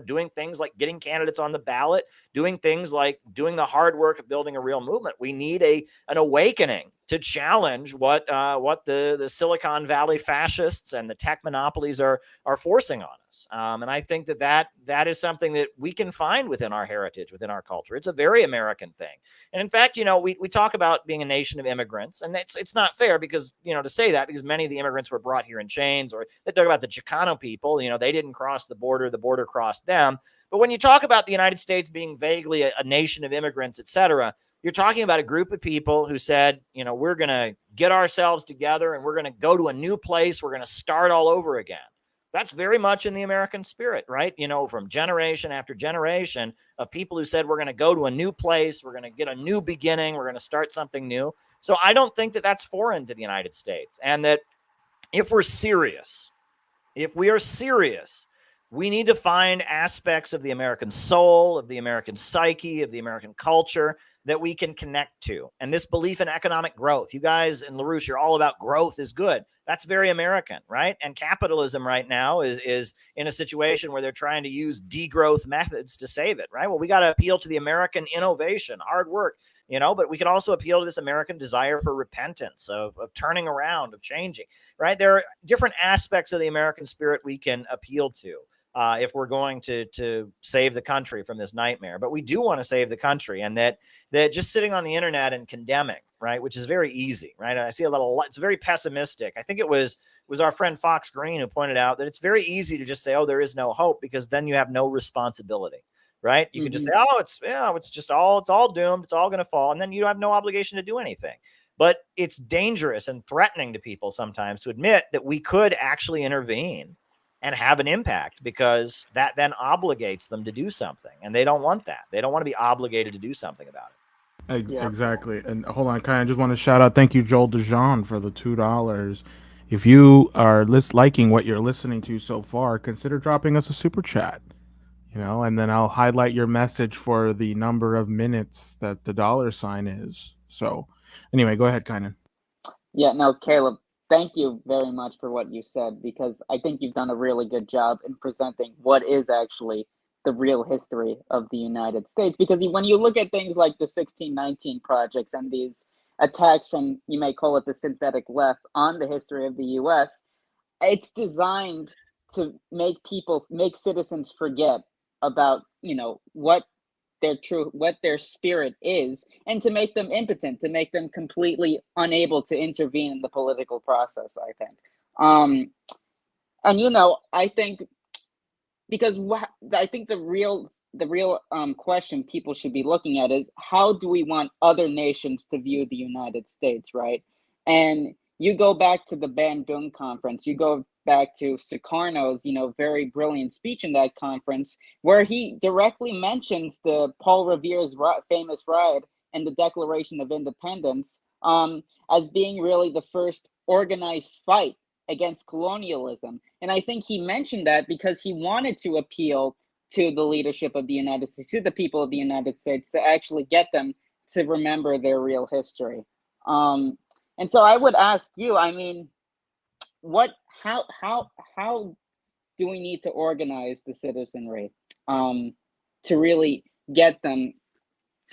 S3: doing things like getting candidates on the ballot, doing things like doing the hard work of building a real movement. We need an awakening to challenge what the Silicon Valley fascists and the tech monopolies are forcing on us. And I think that is something that we can find within our heritage, within our culture. It's a very American thing. And in fact, we talk about being a nation of immigrants, and it's not fair, because, to say that, because many of the immigrants were brought here in chains, or they talk about the Chicano people, they didn't cross the border crossed them. But when you talk about the United States being vaguely a nation of immigrants, et cetera, you're talking about a group of people who said, we're going to get ourselves together and we're going to go to a new place. We're going to start all over again. That's very much in the American spirit, right? From generation after generation of people who said, we're going to go to a new place. We're going to get a new beginning. We're going to start something new. So I don't think that that's foreign to the United States. And that if we are serious, we need to find aspects of the American soul, of the American psyche, of the American culture that we can connect to. And this belief in economic growth, you guys in LaRouche, you're all about growth is good. That's very American, right? And capitalism right now is in a situation where they're trying to use degrowth methods to save it, right? Well, we got to appeal to the American innovation, hard work, but we can also appeal to this American desire for repentance, of turning around, of changing, right? There are different aspects of the American spirit we can appeal to. If we're going to save the country from this nightmare. But we do want to save the country, and that just sitting on the internet and condemning, right, which is very easy, right? I see it's very pessimistic. I think it was our friend Fox Green who pointed out that it's very easy to just say, oh, there is no hope, because then you have no responsibility, right? You can just say, oh, it's all doomed. It's all going to fall. And then you have no obligation to do anything. But it's dangerous and threatening to people sometimes to admit that we could actually intervene and have an impact, because that then obligates them to do something. And they don't want that. They don't want to be obligated to do something about it.
S9: Exactly. And hold on, I just want to shout out, thank you, Joel DeJean, for the $2. If you are liking what you're listening to so far, consider dropping us a super chat, and then I'll highlight your message for the number of minutes that the $sign is. So anyway, go ahead, Kynan.
S4: Yeah, no, Caleb, thank you very much for what you said, because I think you've done a really good job in presenting what is actually the real history of the United States. Because when you look at things like the 1619 projects and these attacks from, you may call it the synthetic left, on the history of the U.S., it's designed to make citizens forget about, what their spirit is, and to make them impotent, to make them completely unable to intervene in the political process, I think. And I think, because I think the real question people should be looking at is, how do we want other nations to view the United States, right? And you go back to the Bandung conference, you go back to Sukarno's, very brilliant speech in that conference, where he directly mentions the Paul Revere's famous ride and the Declaration of Independence as being really the first organized fight against colonialism. And I think he mentioned that because he wanted to appeal to the leadership of the United States, to the people of the United States, to actually get them to remember their real history. And so I would ask you, I mean, how do we need to organize the citizenry to really get them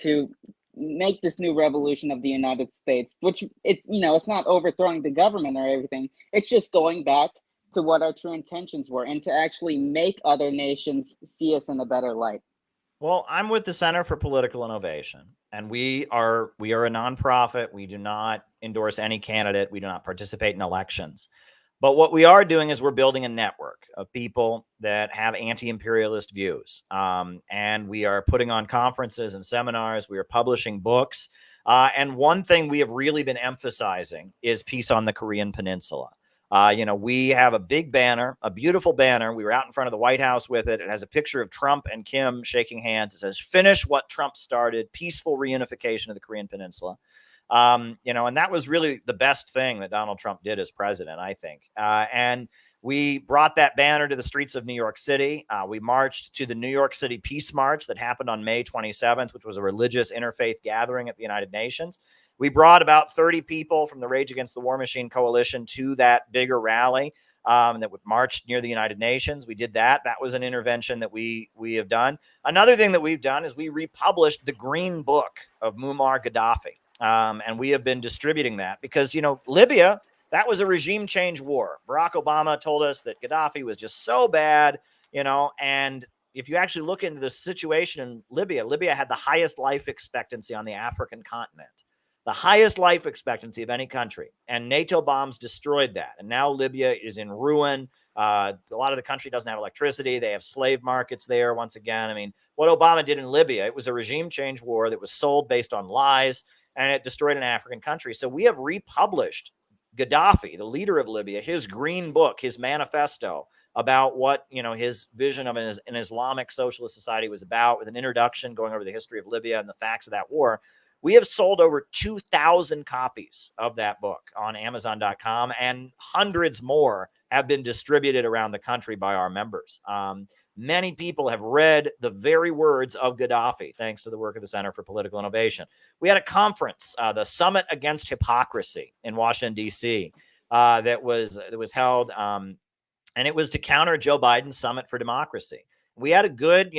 S4: to make this new revolution of the United States, which it's not overthrowing the government or everything. It's just going back to what our true intentions were, and to actually make other nations see us in a better light.
S3: Well, I'm with the Center for Political Innovation, and we are a nonprofit. We do not endorse any candidate. We do not participate in elections. But what we are doing is we're building a network of people that have anti-imperialist views. And we are putting on conferences and seminars. We are publishing books. And one thing we have really been emphasizing is peace on the Korean Peninsula. We have a big banner, a beautiful banner. We were out in front of the White House with it. It has a picture of Trump and Kim shaking hands. It says, "Finish what Trump started, peaceful reunification of the Korean Peninsula." And that was really the best thing that Donald Trump did as president, I think. And we brought that banner to the streets of New York City. We marched to the New York City Peace March that happened on May 27th, which was a religious interfaith gathering at the United Nations. We brought about 30 people from the Rage Against the War Machine Coalition to that bigger rally that would march near the United Nations. We did that. That was an intervention that we have done. Another thing that we've done is we republished the Green Book of Muammar Gaddafi. And we have been distributing that because, Libya, that was a regime change war. Barack Obama told us that Gaddafi was just so bad, and if you actually look into the situation in Libya had the highest life expectancy on the African continent, the highest life expectancy of any country. And NATO bombs destroyed that. And now Libya is in ruin. A lot of the country doesn't have electricity. They have slave markets there. Once again, I mean, what Obama did in Libya, it was a regime change war that was sold based on lies, and it destroyed an African country. So we have republished Gaddafi, the leader of Libya, his green book, his manifesto about what, his vision of an Islamic socialist society was about, with an introduction going over the history of Libya and the facts of that war. We have sold over 2,000 copies of that book on Amazon.com, and hundreds more have been distributed around the country by our members. Many people have read the very words of Gaddafi, thanks to the work of the Center for Political Innovation. We had a conference, the Summit Against Hypocrisy in Washington, D.C., that was held, and it was to counter Joe Biden's Summit for Democracy. We had a good,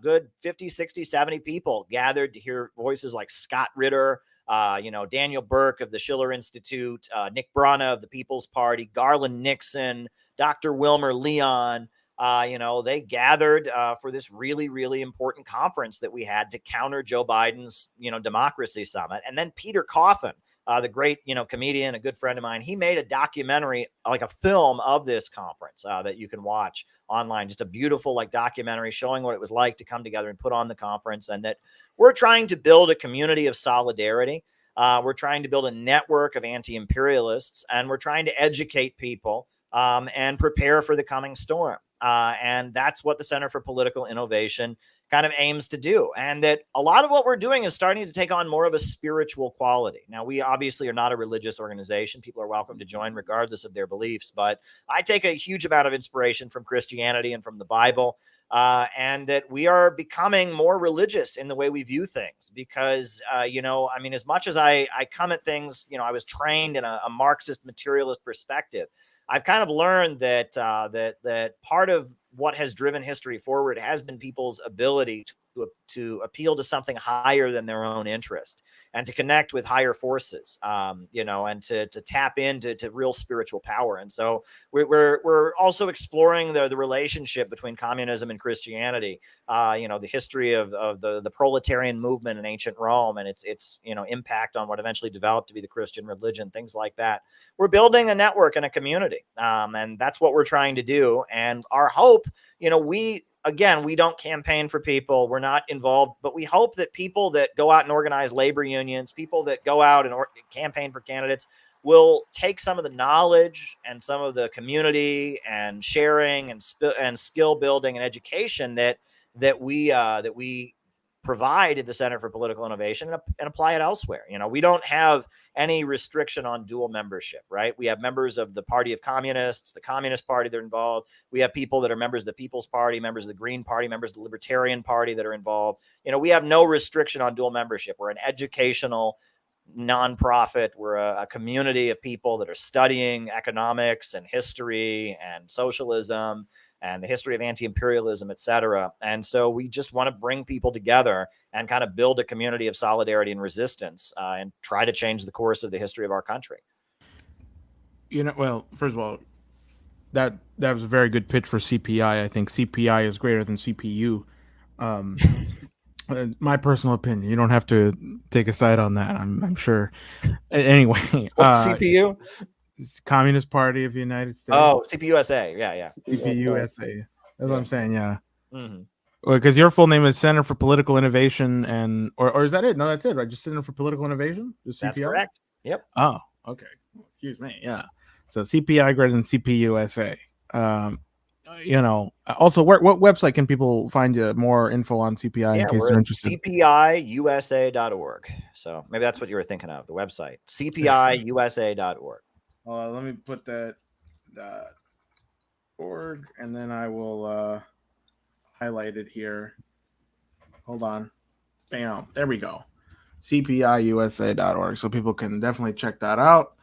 S3: good 50, 60, 70 people gathered to hear voices like Scott Ritter, Daniel Burke of the Schiller Institute, Nick Brana of the People's Party, Garland Nixon, Dr. Wilmer Leon. They gathered for this really, really important conference that we had to counter Joe Biden's, Democracy Summit. And then Peter Coffin, the great, comedian, a good friend of mine, he made a documentary, like a film of this conference that you can watch online. Just a beautiful, documentary showing what it was like to come together and put on the conference, and that we're trying to build a community of solidarity. We're trying to build a network of anti-imperialists, and we're trying to educate people and prepare for the coming storm. And that's what the Center for Political Innovation kind of aims to do. And that a lot of what we're doing is starting to take on more of a spiritual quality. Now, we obviously are not a religious organization. People are welcome to join regardless of their beliefs. But I take a huge amount of inspiration from Christianity and from the Bible. And that we are becoming more religious in the way we view things. Because, as much as I come at things, I was trained in a Marxist materialist perspective. I've kind of learned that that part of what has driven history forward has been people's ability to to appeal to something higher than their own interest, and to connect with higher forces, and to tap into real spiritual power. And so we're also exploring the relationship between communism and Christianity, the history of the proletarian movement in ancient Rome and its impact on what eventually developed to be the Christian religion, things like that. We're building a network and a community, and that's what we're trying to do. And our hope, we don't campaign for people. We're not involved, but we hope that people that go out and organize labor unions, people that go out and campaign for candidates, will take some of the knowledge and some of the community and sharing and skill building and education that we provide at the Center for Political Innovation and apply it elsewhere. We don't have any restriction on dual membership, right? We have members of the Party of Communists, the Communist Party that are involved. We have people that are members of the People's Party, members of the Green Party, members of the Libertarian Party that are involved. We have no restriction on dual membership. We're an educational nonprofit. We're a community of people that are studying economics and history and socialism and the history of anti-imperialism, et cetera. And so we just want to bring people together and kind of build a community of solidarity and resistance, and try to change the course of the history of our country.
S9: Well, first of all, that was a very good pitch for CPI. I think CPI is greater than CPU. My personal opinion. You don't have to take a side on that. I'm sure. Anyway,
S3: what's CPU?
S9: Communist Party of the United States.
S3: Oh, CPUSA. Yeah.
S9: CPUSA. That's what I'm saying. Yeah.
S3: Mm-hmm.
S9: Well, because your full name is Center for Political Innovation, or is that it? No, that's it, right? Just Center for Political Innovation. Just CPI?
S3: That's correct. Yep.
S9: Oh, okay. Excuse me. Yeah. So CPI greater than CPUSA. Also, what website can people find more info on CPI in case they're interested?
S3: CPIUSA.org. So maybe that's what you were thinking of, the website. CPIUSA.org.
S9: Let me put that .org, and then I will highlight it here. Hold on. Bam. There we go. CPIUSA.org. So people can definitely check that out.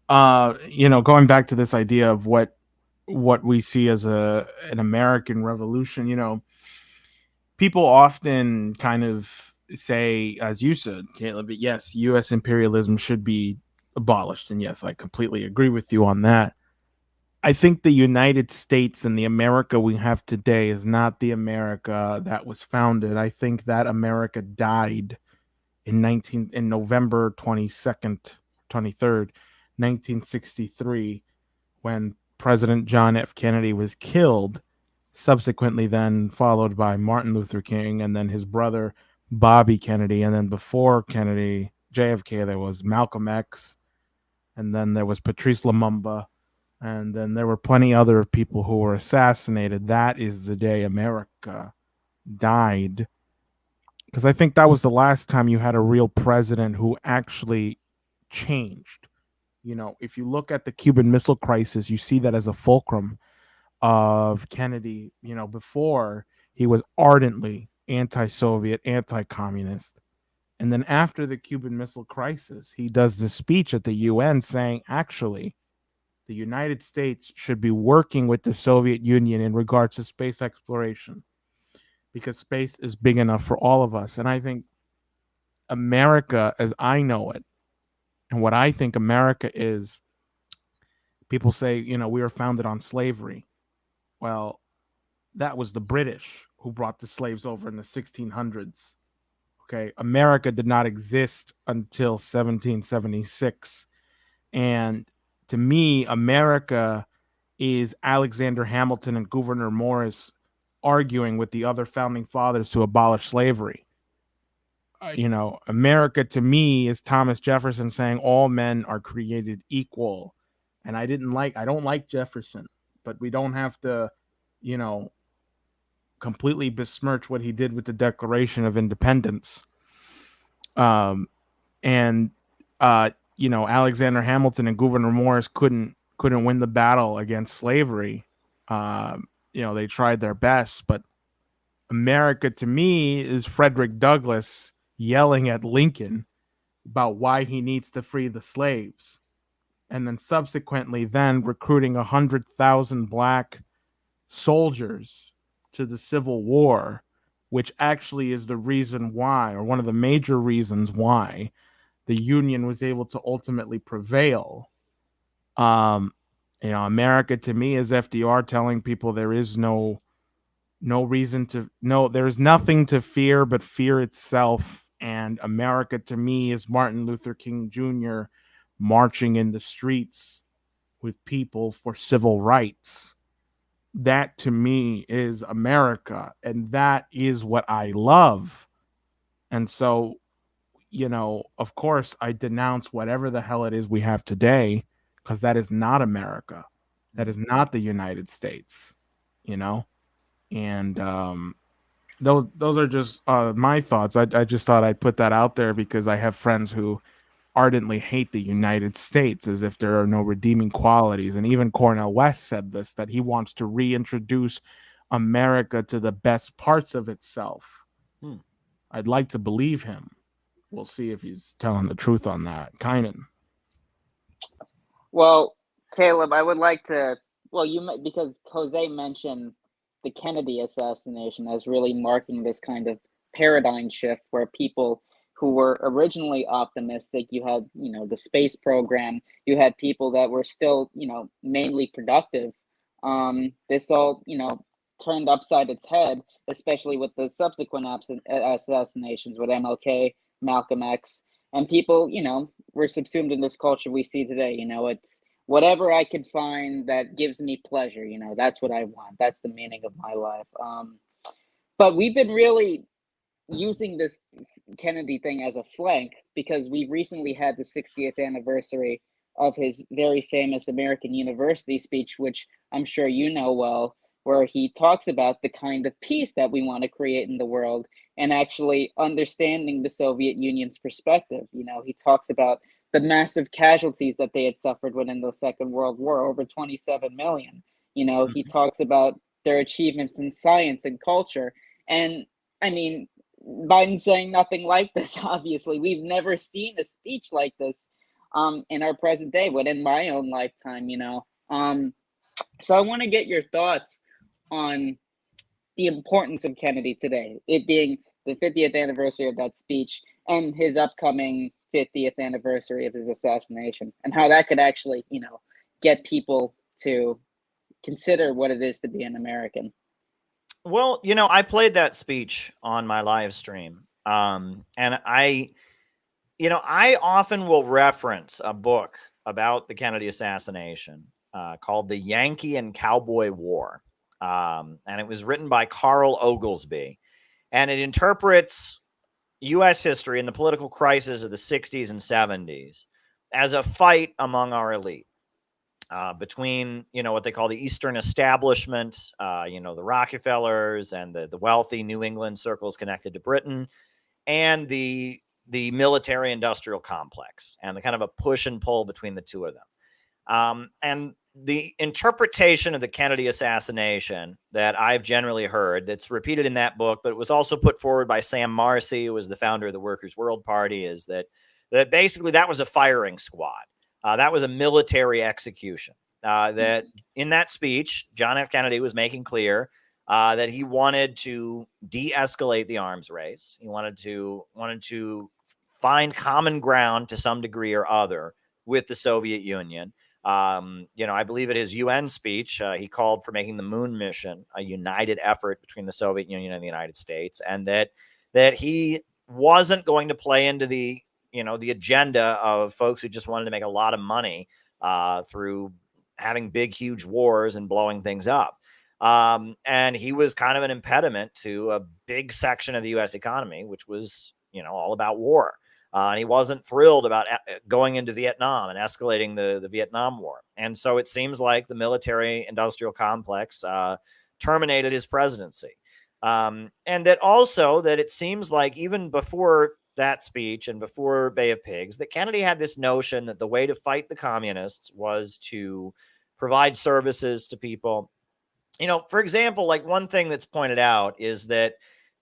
S9: Going back to this idea of what we see as an American revolution, people often kind of say, as you said, Caleb, that yes, U.S. imperialism should be abolished. And yes, I completely agree with you on that. I think the United States and the America we have today is not the America that was founded. I think that America died in November 23rd, 1963, when President John F. Kennedy was killed, subsequently then followed by Martin Luther King and then his brother Bobby Kennedy. And then before Kennedy, JFK, there was Malcolm X, and then there was Patrice Lumumba, and then there were plenty other people who were assassinated. That is the day America died. Because I think that was the last time you had a real president who actually changed. If you look at the Cuban Missile Crisis, you see that as a fulcrum of Kennedy. Before, he was ardently anti-Soviet, anti-communist. And then after the Cuban Missile Crisis, he does this speech at the UN saying, actually, the United States should be working with the Soviet Union in regards to space exploration, because space is big enough for all of us. And I think America, as I know it, and what I think America is, people say, we were founded on slavery. Well, that was the British who brought the slaves over in the 1600s. Okay, America did not exist until 1776. And to me, America is Alexander Hamilton and Gouverneur Morris arguing with the other founding fathers to abolish slavery. America to me is Thomas Jefferson saying all men are created equal. And I don't like Jefferson, but we don't have to, completely besmirch what he did with the Declaration of Independence. Alexander Hamilton and Gouverneur Morris couldn't win the battle against slavery. They tried their best, but America to me is Frederick Douglass yelling at Lincoln about why he needs to free the slaves, and then subsequently then recruiting 100,000 black soldiers to the Civil War which actually is the reason why, or one of the major reasons why, the Union was able to ultimately prevail. America to me is FDR telling people there is no reason to, there's nothing to fear but fear itself. And America to me is Martin Luther King Jr. marching in the streets with people for civil rights. That to me is America, and that is what I love. And so, of course, I denounce whatever the hell it is we have today, because that is not America. That is not the United States, and those are just my thoughts. I just thought I'd put that out there because I have friends who ardently hate the United States as if there are no redeeming qualities. And even Cornel West said this, that he wants to reintroduce America to the best parts of itself. I'd like to believe him. We'll see if he's telling the truth on that. Kynan.
S4: Well, Caleb, I would like to, because Jose mentioned the Kennedy assassination as really marking this kind of paradigm shift where people who were originally optimistic, you had, the space program, you had people that were still, mainly productive. This all, turned upside its head, especially with the subsequent assassinations with MLK, Malcolm X, and people, were subsumed in this culture we see today. It's whatever I could find that gives me pleasure, that's what I want. That's the meaning of my life. But we've been really using this Kennedy thing as a flank because we've recently had the 60th anniversary of his very famous American University speech, which I'm sure you know well, where he talks about the kind of peace that we want to create in the world and actually understanding the Soviet Union's perspective. He talks about the massive casualties that they had suffered within the Second World War, over 27 million. He talks about their achievements in science and culture. And I mean, Biden's saying nothing like this, obviously. We've never seen a speech like this in our present day, within my own lifetime, So I want to get your thoughts on the importance of Kennedy today, it being the 50th anniversary of that speech and his upcoming 50th anniversary of his assassination, and how that could actually, get people to consider what it is to be an American.
S3: Well, I played that speech on my live stream. And I often will reference a book about the Kennedy assassination called The Yankee and Cowboy War. And it was written by Carl Oglesby. And it interprets U.S. history and the political crisis of the 60s and 70s as a fight among our elite. Between, what they call the Eastern establishment, the Rockefellers and the wealthy New England circles connected to Britain, and the military industrial complex, and the kind of a push and pull between the two of them. And the interpretation of the Kennedy assassination that I've generally heard, that's repeated in that book, but it was also put forward by Sam Marcy, who was the founder of the Workers' World Party, is that basically that was a firing squad. That was a military execution. That in that speech, John F. Kennedy was making clear that he wanted to de-escalate the arms race. He wanted to find common ground to some degree or other with the Soviet Union. I believe at his UN speech, he called for making the moon mission a united effort between the Soviet Union and the United States, and that he wasn't going to play into the agenda of folks who just wanted to make a lot of money through having big, huge wars and blowing things up. And he was kind of an impediment to a big section of the U.S. economy, which was, all about war. And he wasn't thrilled about going into Vietnam and escalating the Vietnam War. And so it seems like the military industrial complex terminated his presidency. And that it seems like even before that speech and before Bay of Pigs, that Kennedy had this notion that the way to fight the communists was to provide services to people. For example, like one thing that's pointed out is that,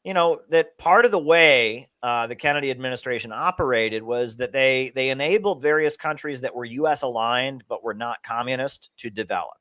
S3: that part of the way the Kennedy administration operated was that they enabled various countries that were U.S. aligned but were not communist to develop.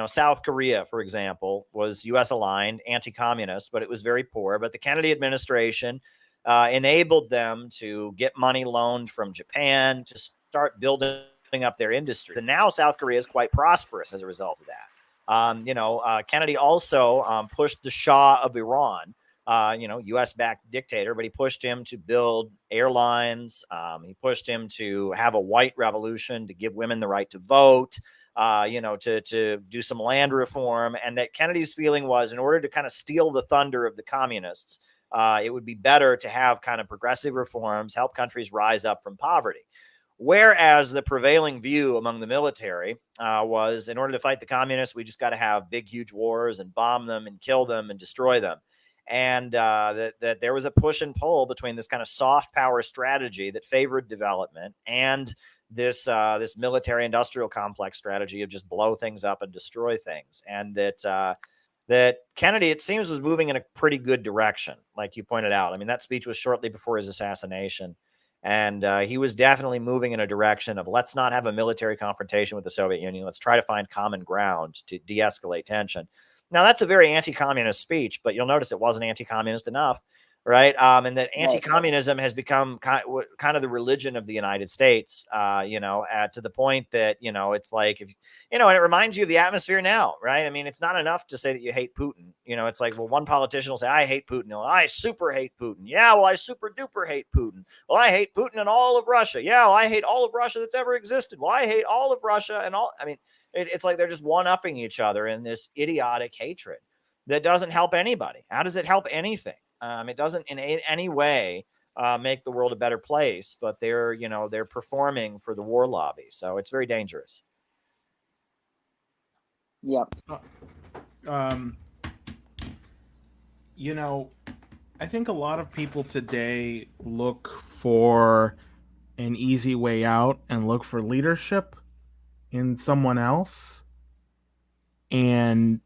S3: South Korea, for example, was U.S. aligned, anti-communist, but it was very poor. But the Kennedy administration enabled them to get money loaned from Japan to start building up their industry. And now South Korea is quite prosperous as a result of that. Kennedy also pushed the Shah of Iran, U.S.-backed dictator, but he pushed him to build airlines. He pushed him to have a white revolution, to give women the right to vote, to do some land reform. And that Kennedy's feeling was, in order to kind of steal the thunder of the communists, it would be better to have kind of progressive reforms, help countries rise up from poverty. Whereas the prevailing view among the military was, in order to fight the communists, we just got to have big, huge wars and bomb them and kill them and destroy them. And that there was a push and pull between this kind of soft power strategy that favored development and this military industrial complex strategy of just blow things up and destroy things. And that Kennedy, it seems, was moving in a pretty good direction, like you pointed out. I mean, that speech was shortly before his assassination. And he was definitely moving in a direction of, let's not have a military confrontation with the Soviet Union. Let's try to find common ground to de-escalate tension. Now, that's a very anti-communist speech, but you'll notice it wasn't anti-communist enough, right? And that anti-communism has become kind of the religion of the United States, to the point that, it's like, and it reminds you of the atmosphere now, right? I mean, it's not enough to say that you hate Putin. It's like, well, one politician will say, I hate Putin. I super hate Putin. Yeah, well, I super duper hate Putin. Well, I hate Putin and all of Russia. Yeah, well, I hate all of Russia that's ever existed. Well, I hate all of Russia and all. I mean, it's like they're just one-upping each other in this idiotic hatred that doesn't help anybody. How does it help anything? It doesn't in any way make the world a better place, but they're performing for the war lobby. So it's very dangerous.
S4: Yep.
S9: I think a lot of people today look for an easy way out and look for leadership in someone else. And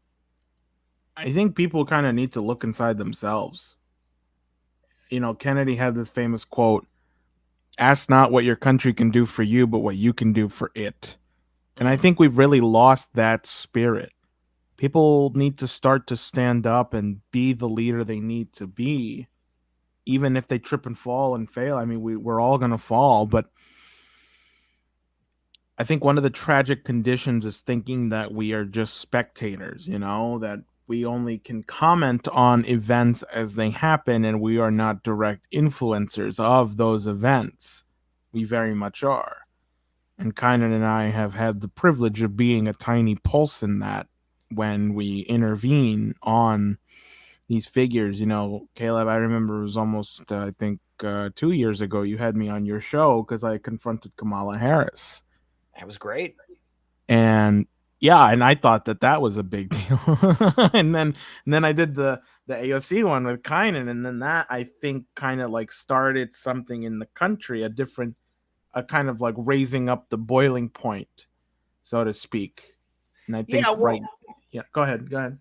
S9: I think people kind of need to look inside themselves. Kennedy had this famous quote, "Ask not what your country can do for you, but what you can do for it." And I think we've really lost that spirit. People need to start to stand up and be the leader they need to be, even if they trip and fall and fail. I mean, we're all going to fall, but I think one of the tragic conditions is thinking that we are just spectators, that we only can comment on events as they happen and we are not direct influencers of those events. We very much are. And Kynan and I have had the privilege of being a tiny pulse in that when we intervene on these figures. Caleb, I remember it was almost, 2 years ago, you had me on your show because I confronted Kamala Harris.
S3: That was great.
S9: And I thought that was a big deal. and then I did the AOC one with Kynan, and then that, I think, kind of like started something in the country, a kind of like raising up the boiling point, so to speak. And I think go ahead.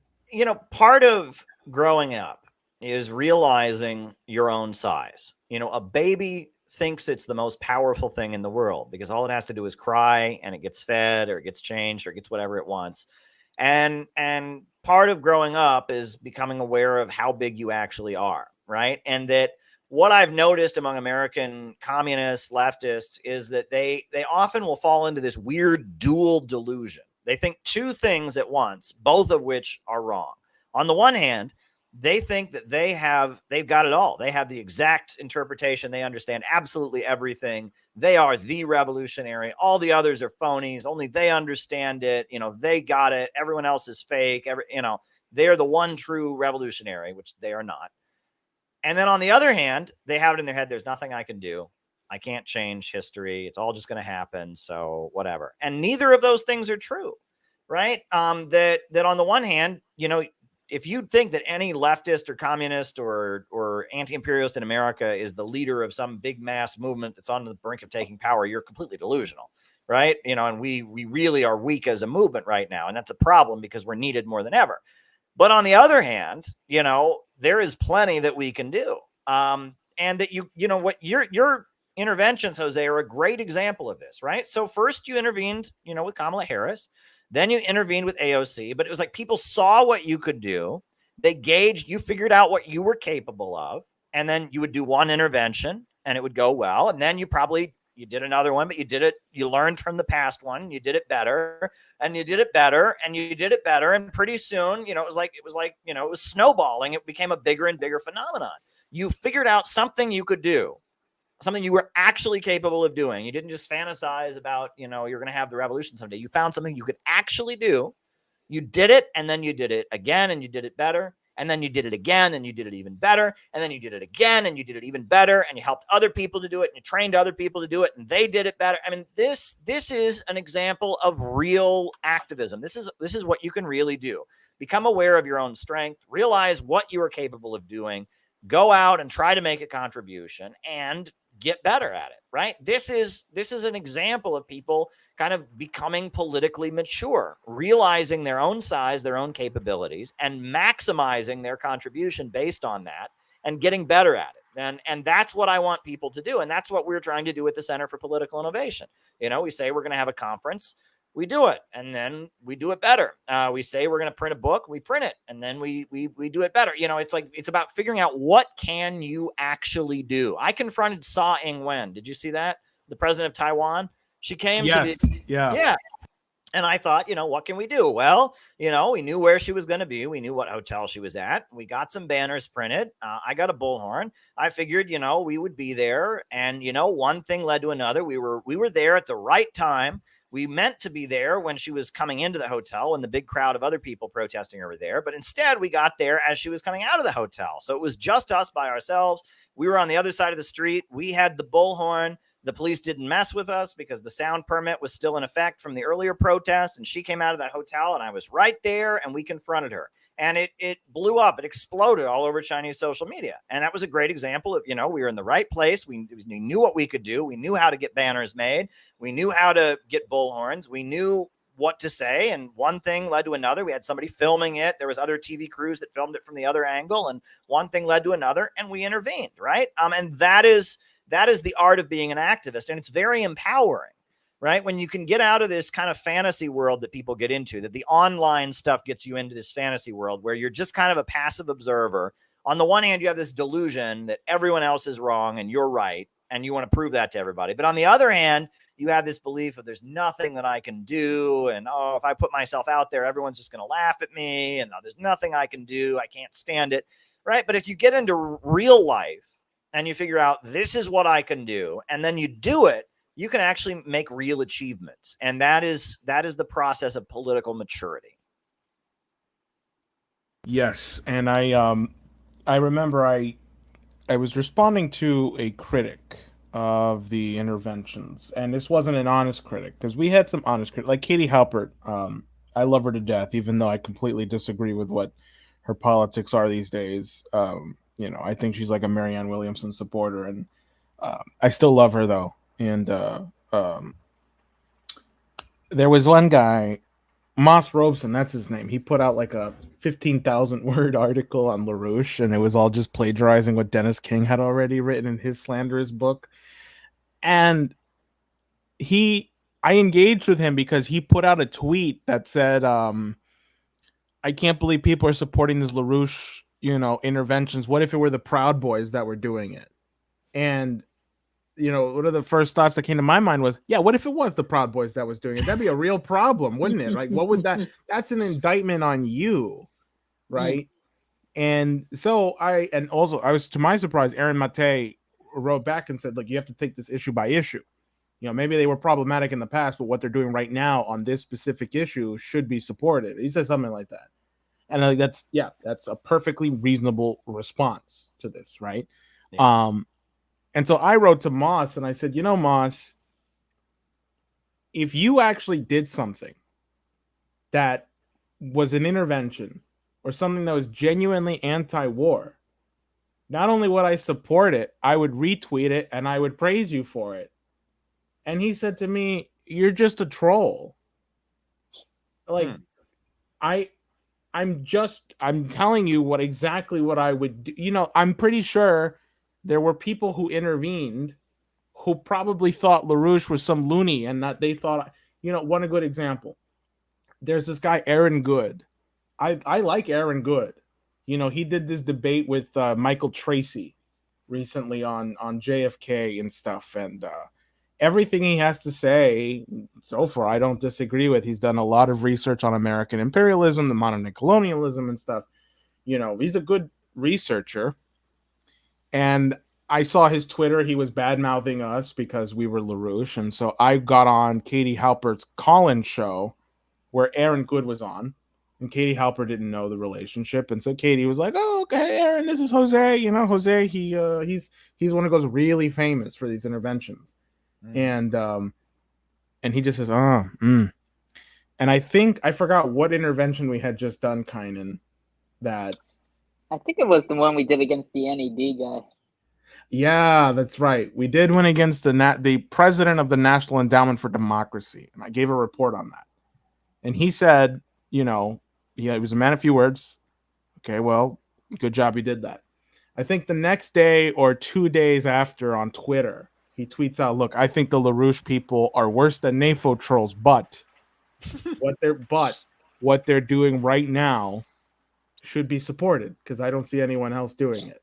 S3: Part of growing up is realizing your own size. A baby thinks it's the most powerful thing in the world because all it has to do is cry and it gets fed or it gets changed or it gets whatever it wants. And part of growing up is becoming aware of how big you actually are, right? And that what I've noticed among American communists, leftists, is that they often will fall into this weird dual delusion. They think two things at once, both of which are wrong. On the one hand, they think that they've got it all. They have the exact interpretation. They understand absolutely everything. They are the revolutionary. All the others are phonies. Only they understand it. They got it. Everyone else is fake. They are the one true revolutionary, which they are not. And then on the other hand, they have it in their head, there's nothing I can do. I can't change history. It's all just going to happen. So whatever. And neither of those things are true, right? That on the one hand, if you think that any leftist or communist or anti-imperialist in America is the leader of some big mass movement that's on the brink of taking power, you're completely delusional, right? And we really are weak as a movement right now. And that's a problem because we're needed more than ever. But on the other hand, there is plenty that we can do. And that your interventions, Jose, are a great example of this, right? So first you intervened, with Kamala Harris. Then you intervened with AOC, but it was like people saw what you could do. They gauged, you figured out what you were capable of, and then you would do one intervention and it would go well. And then you did another one, but you learned from the past one, you did it better, and you did it better, and you did it better. And pretty soon, it was like, it was snowballing. It became a bigger and bigger phenomenon. You figured out something you could do, something you were actually capable of doing. You didn't just fantasize about, you're going to have the revolution someday. You found something you could actually do. You did it, and then you did it again, and you did it better. And then you did it again, and you did it even better. And then you did it again, and you did it even better. And you helped other people to do it, and you trained other people to do it, and they did it better. I mean, this is an example of real activism. This is what you can really do. Become aware of your own strength, realize what you are capable of doing, go out and try to make a contribution, and get better at it, right? This is an example of people kind of becoming politically mature, realizing their own size, their own capabilities, and maximizing their contribution based on that and getting better at it. And that's what I want people to do. And that's what we're trying to do with the Center for Political Innovation. We say we're going to have a conference, we do it, and then we do it better. We say we're going to print a book, we print it, and then we do it better. It's about figuring out what can you actually do. I confronted Saw Ing-wen. Did you see that? The president of Taiwan. She came to the yeah. And I thought, what can we do? Well, we knew where she was going to be. We knew what hotel she was at. We got some banners printed. I got a bullhorn. I figured, we would be there. And, one thing led to another. We were there at the right time. We meant to be there when she was coming into the hotel when the big crowd of other people protesting her were there. But instead, we got there as she was coming out of the hotel. So it was just us by ourselves. We were on the other side of the street. We had the bullhorn. The police didn't mess with us because the sound permit was still in effect from the earlier protest. And she came out of that hotel and I was right there and we confronted her. And it blew up. It exploded all over Chinese social media. And that was a great example of, we were in the right place. We knew what we could do. We knew how to get banners made. We knew how to get bullhorns. We knew what to say. And one thing led to another. We had somebody filming it. There was other TV crews that filmed it from the other angle. And one thing led to another. And we intervened, right? And that is the art of being an activist. And it's very empowering, right? When you can get out of this kind of fantasy world that people get into, that the online stuff gets you into this fantasy world where you're just kind of a passive observer. On the one hand, you have this delusion that everyone else is wrong and you're right, and you want to prove that to everybody. But on the other hand, you have this belief of there's nothing that I can do. And, if I put myself out there, everyone's just going to laugh at me. And there's nothing I can do. I can't stand it, right? But if you get into real life, and you figure out this is what I can do, and then you do it, you can actually make real achievements. And that is the process of political maturity.
S9: Yes. And I remember I was responding to a critic of the interventions, and this wasn't an honest critic, because we had some honest critics, like Katie Halpert. I love her to death, even though I completely disagree with what her politics are these days. I think she's like a Marianne Williamson supporter, and I still love her though. And there was one guy, Moss Robeson, that's his name. He put out like a 15,000 word article on LaRouche, and it was all just plagiarizing what Dennis King had already written in his slanderous book. And I engaged with him because he put out a tweet that said, I can't believe people are supporting this LaRouche, interventions. What if it were the Proud Boys that were doing it? And, one of the first thoughts that came to my mind was, yeah, what if it was the Proud Boys that was doing it? That'd be a real problem, wouldn't it? Like, what would that's an indictment on you, right? And so I was, to my surprise, Aaron Mate wrote back and said, look, you have to take this issue by issue. Maybe they were problematic in the past, but what they're doing right now on this specific issue should be supported. He said something like that. And I think that's a perfectly reasonable response to this, right? Yeah. And so I wrote to Moss and I said, Moss, if you actually did something that was an intervention or something that was genuinely anti-war, not only would I support it, I would retweet it and I would praise you for it. And he said to me, you're just a troll. Like, I'm telling you exactly what I would do. I'm pretty sure there were people who intervened who probably thought LaRouche was some loony and that they thought, one good example. there's this guy Aaron Good. I like Aaron Good. You know, he did this debate with Michael Tracy recently on JFK and stuff, and everything he has to say so far, I don't disagree with. He's done a lot of research on American imperialism, the modern day colonialism and stuff. You know, he's a good researcher. And I saw his Twitter. He was bad mouthing us because we were LaRouche. And so I got on Katie Halpert's call-in show where Aaron Good was on. And Katie Halper didn't know the relationship. And so Katie was like, oh, okay, Aaron, this is Jose. You know, Jose, he's one of those really famous for these interventions. And he just says, And I think I forgot what intervention we had just done, Kynan, that
S4: I think it was the one we did against the NED guy.
S9: Yeah, that's right. We did win against the president of the National Endowment for Democracy, and I gave a report on that. And he said, you know, he was a man of few words. Okay, well, good job you did that. I think the next day or 2 days after on Twitter, he tweets out, look, I think the LaRouche people are worse than NAFO trolls, but what they're doing right now should be supported because I don't see anyone else doing it.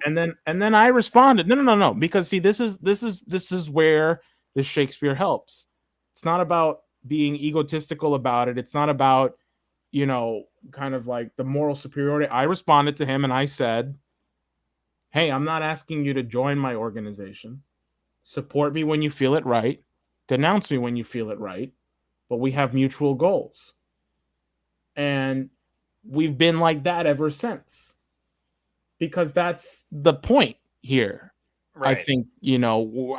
S9: And then I responded, no, because see, this is where the Shakespeare helps. It's not about being egotistical about it. It's not about, you know, kind of like the moral superiority. I responded to him and I said, hey, I'm not asking you to join my organization. Support me when you feel it right. Denounce me when you feel it right. But we have mutual goals. And we've been like that ever since. Because that's the point here. Right. I think, you know,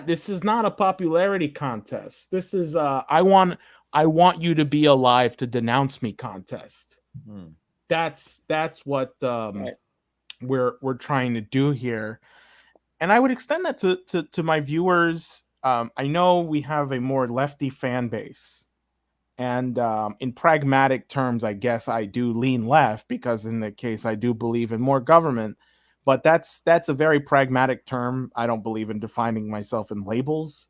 S9: this is not a popularity contest. This is I want you to be alive to denounce me contest. That's what right. we're trying to do here. And I would extend that to my viewers. I know we have a more lefty fan base. And in pragmatic terms, I guess I do lean left because in the case I do believe in more government. But that's a very pragmatic term. I don't believe in defining myself in labels.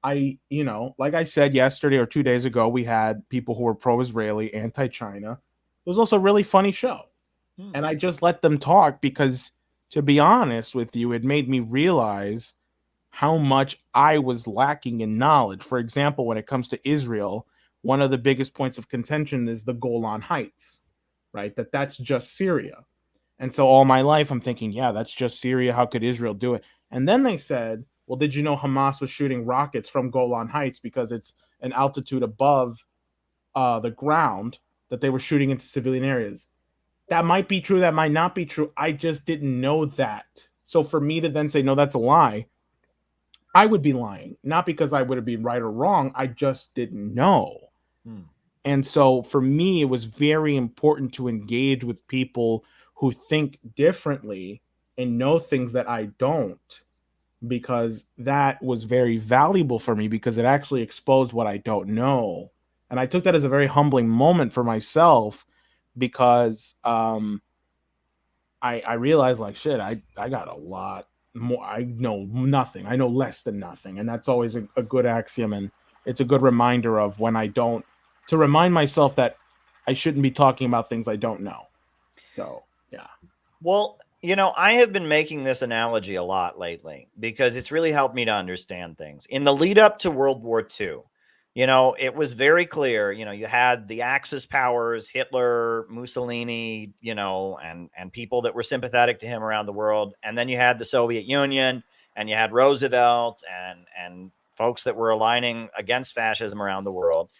S9: You know, like I said yesterday or 2 days ago, we had people who were pro-Israeli, anti-China. It was also a really funny show. And I just let them talk because, to be honest with you, it made me realize how much I was lacking in knowledge. For example, when it comes to Israel, one of the biggest points of contention is the Golan Heights, right? That's just Syria. And so all my life I'm thinking, yeah, that's just Syria. How could Israel do it? And then they said, well, did you know Hamas was shooting rockets from Golan Heights because it's an altitude above the ground that they were shooting into civilian areas? That might be true. That might not be true. I just didn't know that. So for me to then say, no, that's a lie, I would be lying. Not because I would have been right or wrong. I just didn't know. And so for me, it was very important to engage with people who think differently and know things that I don't, because that was very valuable for me because it actually exposed what I don't know. And I took that as a very humbling moment for myself because I realized, like, shit, I got a lot more. I know nothing. I know less than nothing. And that's always a good axiom. And it's a good reminder of when I don't, to remind myself that I shouldn't be talking about things I don't know. So, yeah.
S3: Well, you know, I have been making this analogy a lot lately because it's really helped me to understand things. In the lead up to World War II, you know, it was very clear, you know, you had the Axis powers, Hitler, Mussolini, you know, and people that were sympathetic to him around the world. And then you had the Soviet Union and you had Roosevelt and folks that were aligning against fascism around the world.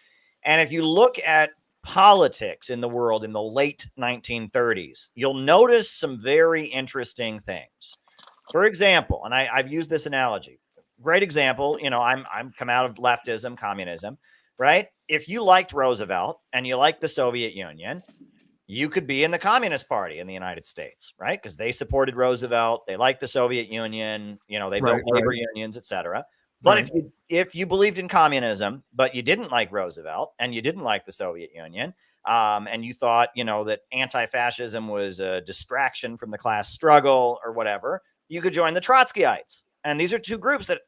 S3: And if you look at politics in the world in the late 1930s, you'll notice some very interesting things. For example, and I've used this analogy, great example, you know, I'm come out of leftism, communism, right? If you liked Roosevelt and you liked the Soviet Union, you could be in the Communist Party in the United States, right? Because they supported Roosevelt, they liked the Soviet Union, you know, they built labor unions, etc. But if you believed in communism, but you didn't like Roosevelt and you didn't like the Soviet Union, and you thought, you know, that anti-fascism was a distraction from the class struggle or whatever, you could join the Trotskyites, And these are two groups that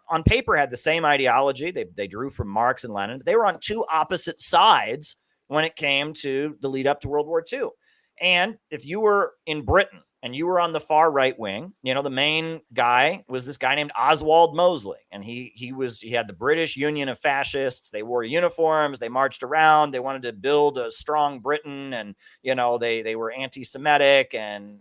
S3: on paper had the same ideology. They drew from Marx and Lenin. But they were on two opposite sides when it came to the lead up to World War II. And if you were in Britain and you were on the far right wing, the main guy was this guy named Oswald Mosley. And he had the British Union of Fascists. They wore uniforms. They marched around. They wanted to build a strong Britain. And, they were anti-Semitic and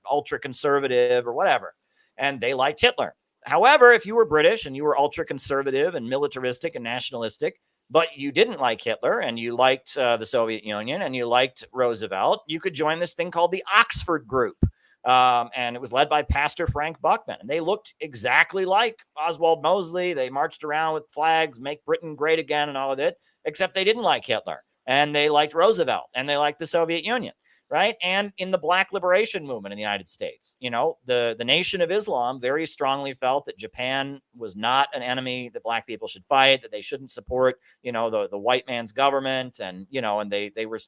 S3: ultra conservative or whatever. And they liked Hitler. However, if you were British and you were ultra conservative and militaristic and nationalistic, but you didn't like Hitler and you liked the Soviet Union and you liked Roosevelt, you could join this thing called the Oxford Group. And it was led by Pastor Frank Buckman. And they looked exactly like Oswald Mosley. They marched around with flags, make Britain great again and all of it, except they didn't like Hitler. And they liked Roosevelt and they liked the Soviet Union. Right. And in the Black liberation movement in the United States, the Nation of Islam very strongly felt that Japan was not an enemy that Black people should fight, that they shouldn't support, the white man's government. And, and they were,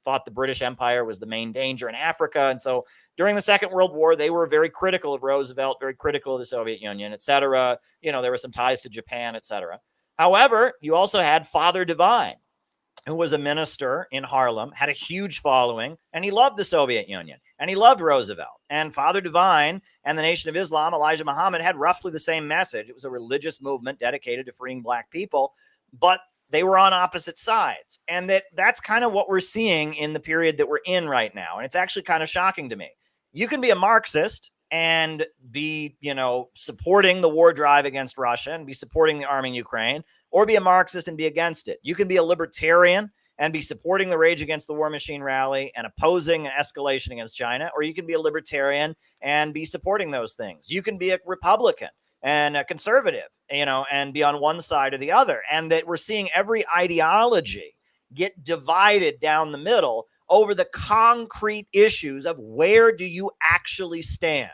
S3: thought the British Empire was the main danger in Africa. And so during the Second World War, they were very critical of Roosevelt, very critical of the Soviet Union, et cetera. There were some ties to Japan, et cetera. However, you also had Father Divine, who was a minister in Harlem, had a huge following, and he loved the Soviet Union, and he loved Roosevelt. And Father Divine and the Nation of Islam, Elijah Muhammad, had roughly the same message. It was a religious movement dedicated to freeing Black people, but they were on opposite sides. And that's kind of what we're seeing in the period that we're in right now. And it's actually kind of shocking to me. You can be a Marxist and be, supporting the war drive against Russia and be supporting the arming Ukraine, or be a Marxist and be against it. You can be a libertarian and be supporting the Rage Against the War Machine rally and opposing an escalation against China, or you can be a libertarian and be supporting those things. You can be a Republican and a conservative, and be on one side or the other. And that we're seeing every ideology get divided down the middle over the concrete issues of where do you actually stand.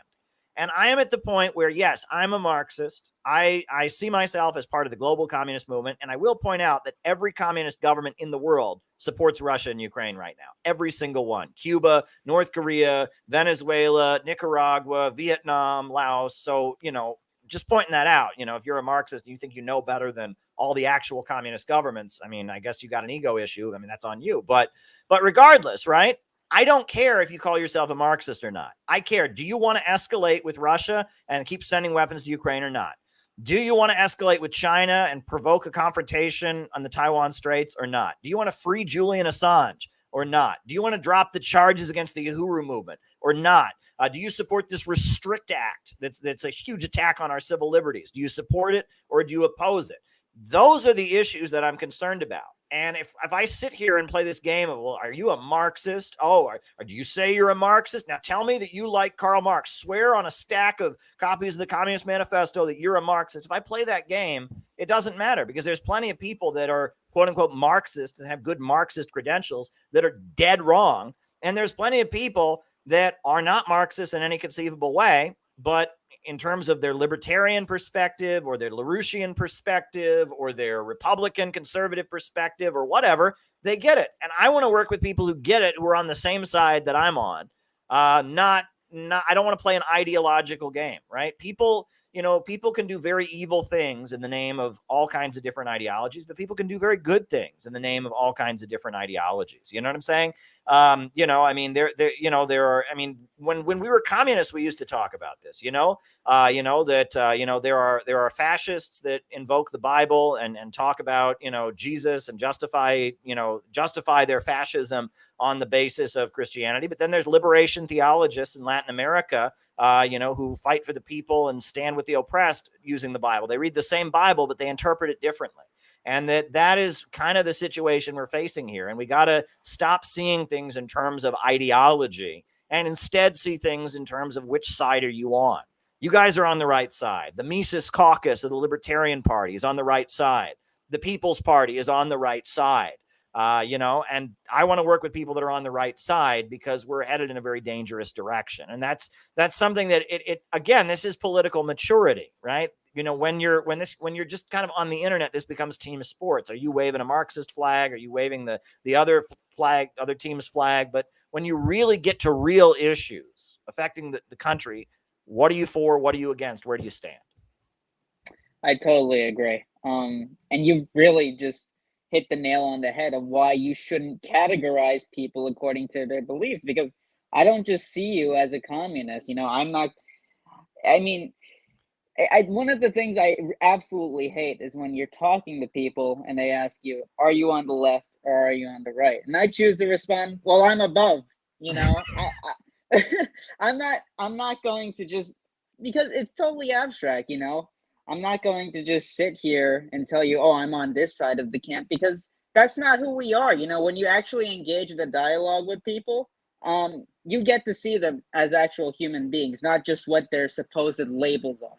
S3: And I am at the point where, yes, I'm a Marxist. I see myself as part of the global communist movement. And I will point out that every communist government in the world supports Russia and Ukraine right now. Every single one. Cuba, North Korea, Venezuela, Nicaragua, Vietnam, Laos. So, just pointing that out, if you're a Marxist and you think you know better than all the actual communist governments, I guess you got an ego issue. That's on you. But regardless, right? I don't care if you call yourself a Marxist or not. I care. Do you want to escalate with Russia and keep sending weapons to Ukraine or not? Do you want to escalate with China and provoke a confrontation on the Taiwan Straits or not? Do you want to free Julian Assange or not? Do you want to drop the charges against the Uhuru movement or not? Do you support this Restrict Act that's a huge attack on our civil liberties? Do you support it or do you oppose it? Those are the issues that I'm concerned about. And if I sit here and play this game of, well, are you a Marxist? Oh, or do you say you're a Marxist? Now tell me that you like Karl Marx. Swear on a stack of copies of the Communist Manifesto that you're a Marxist. If I play that game, it doesn't matter because there's plenty of people that are quote unquote Marxists and have good Marxist credentials that are dead wrong. And there's plenty of people that are not Marxists in any conceivable way, but in terms of their libertarian perspective or their LaRouchian perspective or their Republican conservative perspective or whatever, they get it. And I want to work with people who get it, who are on the same side that I'm on. I don't want to play an ideological game, right? People can do very evil things in the name of all kinds of different ideologies, but people can do very good things in the name of all kinds of different ideologies. You know what I'm saying? There are, when we were communists, we used to talk about this, there are fascists that invoke the Bible and talk about, Jesus and justify their fascism on the basis of Christianity. But then there's liberation theologists in Latin America, who fight for the people and stand with the oppressed using the Bible. They read the same Bible, but they interpret it differently. And that is kind of the situation we're facing here. And we got to stop seeing things in terms of ideology and instead see things in terms of which side are you on. You guys are on the right side. The Mises Caucus of the Libertarian Party is on the right side. The People's Party is on the right side. And I want to work with people that are on the right side because we're headed in a very dangerous direction. And that's something that again, this is political maturity, right? When you're just kind of on the internet, this becomes team sports. Are you waving a Marxist flag? Are you waving the other team's flag? But when you really get to real issues affecting the country, What are you for? What are you against? Where do you stand?
S4: I totally agree. And you really just hit the nail on the head of why you shouldn't categorize people according to their beliefs, because I don't just see you as a communist. I'm not. I mean, one of the things I absolutely hate is when you're talking to people and they ask you, "Are you on the left or are you on the right?" And I choose to respond, "Well, I'm above." I'm not. I'm not going to just, because it's totally abstract. I'm not going to just sit here and tell you, "Oh, I'm on this side of the camp," because that's not who we are. When you actually engage in a dialogue with people, you get to see them as actual human beings, not just what their supposed labels are.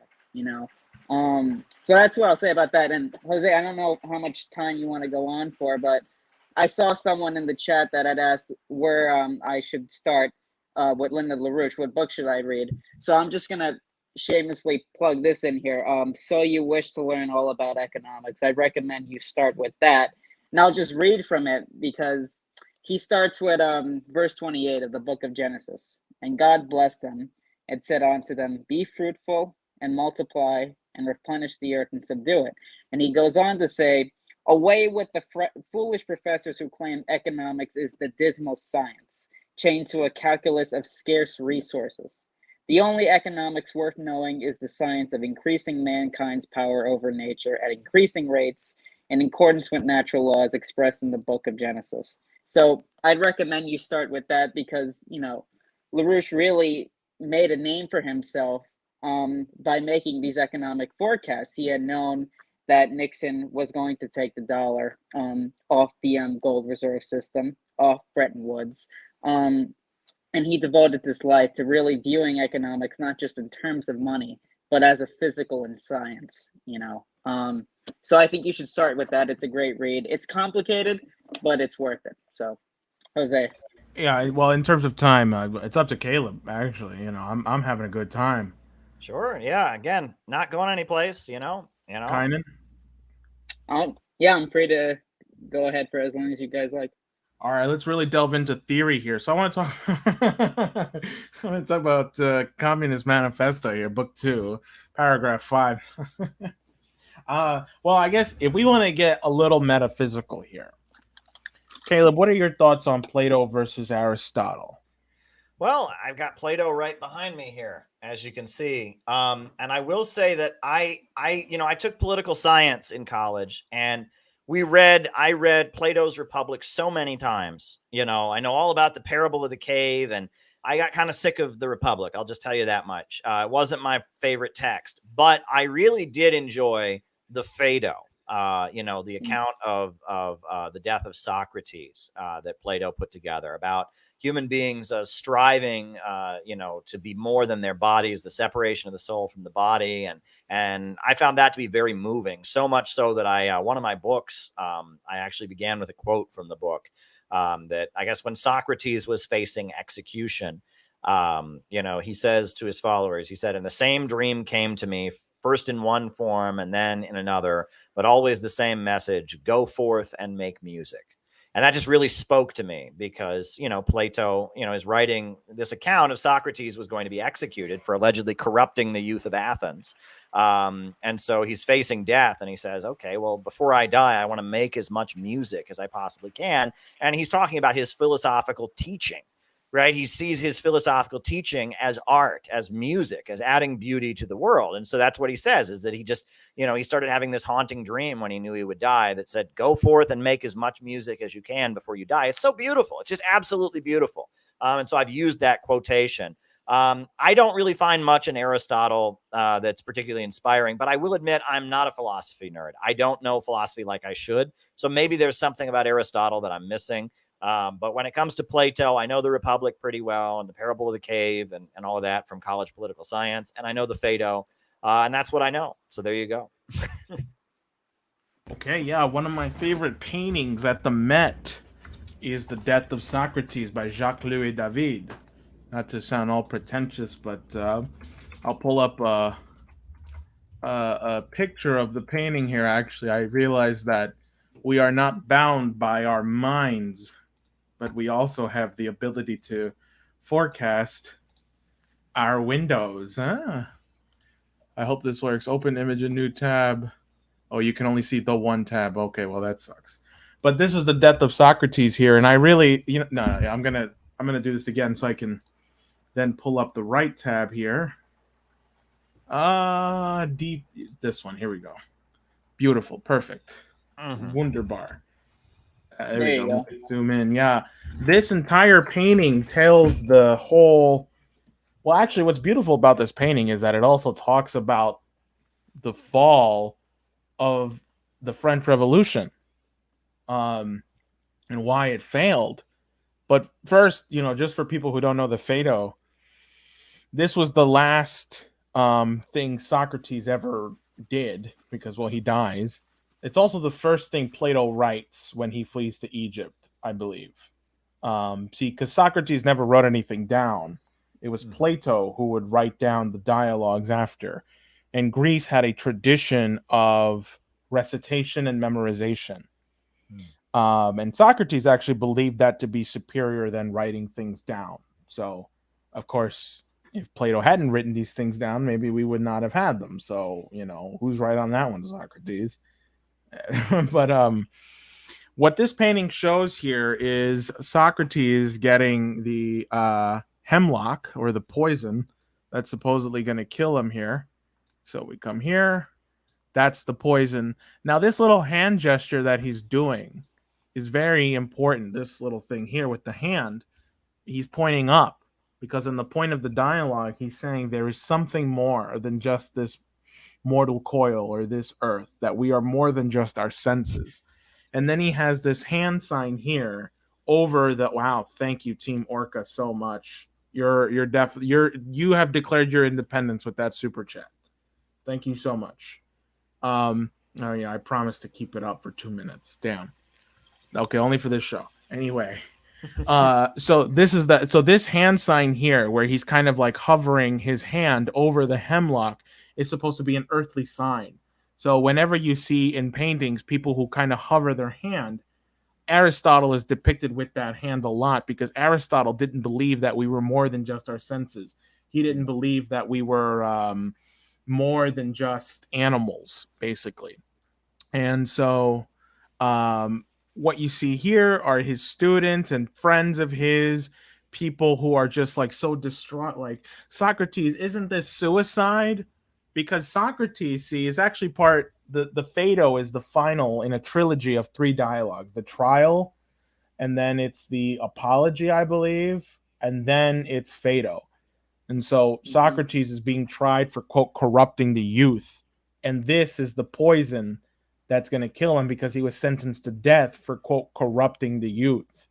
S4: So that's what I'll say about that. And Jose, I don't know how much time you want to go on for, but I saw someone in the chat that had asked where I should start with Linda LaRouche. What book should I read? So I'm just gonna shamelessly plug this in here. So You Wish to Learn All About Economics. I recommend you start with that. And I'll just read from it, because he starts with verse 28 of the book of Genesis. And God blessed them and said unto them, "Be fruitful and multiply and replenish the earth and subdue it." And he goes on to say, "Away with the foolish professors who claim economics is the dismal science, chained to a calculus of scarce resources. The only economics worth knowing is the science of increasing mankind's power over nature at increasing rates in accordance with natural laws expressed in the book of Genesis." So I'd recommend you start with that, because, LaRouche really made a name for himself by making these economic forecasts. He had known that Nixon was going to take the dollar off the gold reserve system, off Bretton Woods. And he devoted his life to really viewing economics not just in terms of money, but as a physical and science. So I think you should start with that. It's a great read. It's complicated, but it's worth it. So, Jose.
S9: Yeah, well, in terms of time, it's up to Caleb. Actually, I'm having a good time.
S3: Sure. Yeah. Again, not going anyplace.
S9: Kynan?
S4: Yeah, I'm free to go ahead for as long as you guys like.
S9: All right, let's really delve into theory here. So I want to talk about Communist Manifesto here, book 2, paragraph 5. Well, I guess if we want to get a little metaphysical here, Caleb, what are your thoughts on Plato versus Aristotle?
S3: Well, I've got Plato right behind me here, as you can see. And I will say that I took political science in college, and I read Plato's Republic so many times. I know all about the parable of the cave, and I got kind of sick of the Republic. I'll just tell you that much. It wasn't my favorite text, but I really did enjoy the Phaedo. The account of the death of Socrates that Plato put together about human beings striving, to be more than their bodies, the separation of the soul from the body. And I found that to be very moving, so much so that one of my books, I actually began with a quote from the book that I guess when Socrates was facing execution, he says to his followers, he said, "And the same dream came to me, first in one form and then in another, but always the same message: go forth and make music." And that just really spoke to me because, Plato, is writing this account of Socrates was going to be executed for allegedly corrupting the youth of Athens. And so he's facing death, and he says, okay, well, before I die, I want to make as much music as I possibly can. And he's talking about his philosophical teaching, right? He sees his philosophical teaching as art, as music, as adding beauty to the world. And so that's what he says, is that he just, he started having this haunting dream when he knew he would die that said, go forth and make as much music as you can before you die. It's so beautiful. It's just absolutely beautiful. And so I've used that quotation. I don't really find much in Aristotle that's particularly inspiring, but I will admit I'm not a philosophy nerd. I don't know philosophy like I should. So maybe there's something about Aristotle that I'm missing. But when it comes to Plato, I know the Republic pretty well, and the parable of the cave and all of that from college political science. And I know the Phaedo, and that's what I know. So there you go.
S9: Okay, yeah, one of my favorite paintings at the Met is The Death of Socrates by Jacques-Louis David. Not to sound all pretentious, but I'll pull up a picture of the painting here. Actually, I realized that we are not bound by our minds, but we also have the ability to forecast Our windows. I hope this works. Open image, a new tab. Oh, you can only see the one tab. Okay, well that sucks. But this is the death of Socrates here, and I really, no, I'm gonna do this again so I can then pull up the right tab here. Deep. This one. Here we go. Beautiful. Perfect. Wunderbar. There we go. Zoom in. Yeah. This entire painting tells the whole. Well, actually, what's beautiful about this painting is that it also talks about the fall of the French Revolution, and why it failed. But first, just for people who don't know the Phaedo, this was the last thing Socrates ever did because, well, he dies. It's also the first thing Plato writes when he flees to Egypt, I believe. See, because Socrates never wrote anything down. It was Plato who would write down the dialogues after. And Greece had a tradition of recitation and memorization. And Socrates actually believed that to be superior than writing things down. So, of course, if Plato hadn't written these things down, maybe we would not have had them. So, who's right on that one, Socrates? But what this painting shows here is Socrates getting the hemlock or the poison that's supposedly going to kill him here. So we come here. That's the poison. Now, this little hand gesture that he's doing is very important. This little thing here with the hand, he's pointing up because in the point of the dialogue, he's saying there is something more than just this mortal coil or this earth, that we are more than just our senses. And then he has this hand sign here over the, wow, thank you, Team Orca, so much. You have declared your independence with that super chat. Thank you so much. Oh yeah, I promised to keep it up for 2 minutes. Damn. Okay, only for this show. Anyway. So this hand sign here where he's kind of like hovering his hand over the hemlock is supposed to be an earthly sign. So whenever you see in paintings people who kind of hover their hand, Aristotle is depicted with that hand a lot because Aristotle didn't believe that we were more than just our senses. He didn't believe that we were more than just animals, basically. And so what you see here are his students and friends of his, people who are just like so distraught, like, Socrates, isn't this suicide? Because Socrates, see, is actually the Phaedo is the final in a trilogy of 3 dialogues. The trial, and then it's the apology, I believe, and then it's Phaedo. And so Socrates is being tried for, quote, corrupting the youth. And this is the poison that's going to kill him because he was sentenced to death for, quote, corrupting the youth.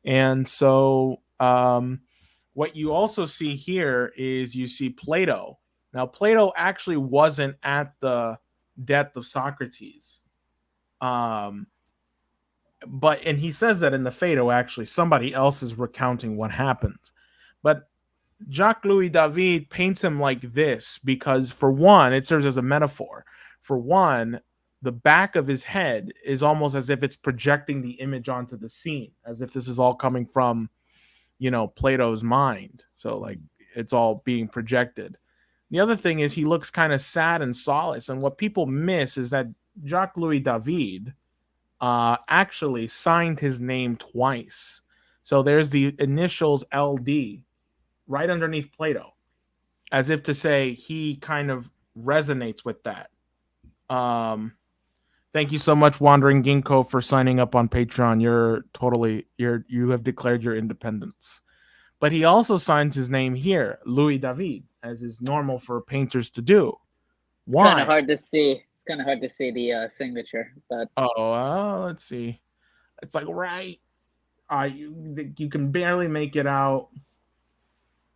S9: And so what you also see here is you see Plato. Now, Plato actually wasn't at the death of Socrates. And he says that in the Phaedo, actually, somebody else is recounting what happens. But Jacques-Louis David paints him like this because, for one, it serves as a metaphor. For one, the back of his head is almost as if it's projecting the image onto the scene, as if this is all coming from, Plato's mind. So, like, it's all being projected. The other thing is he looks kind of sad and solace. And what people miss is that Jacques-Louis David actually signed his name twice. So there's the initials LD right underneath Plato, as if to say he kind of resonates with that. Thank you so much, Wandering Ginkgo, for signing up on Patreon. You have declared your independence. But he also signs his name here, Louis David, as is normal for painters to do. Why?
S4: It's kind of hard to see. It's kind of hard to see the signature, but
S9: let's see. It's like right. You can barely make it out,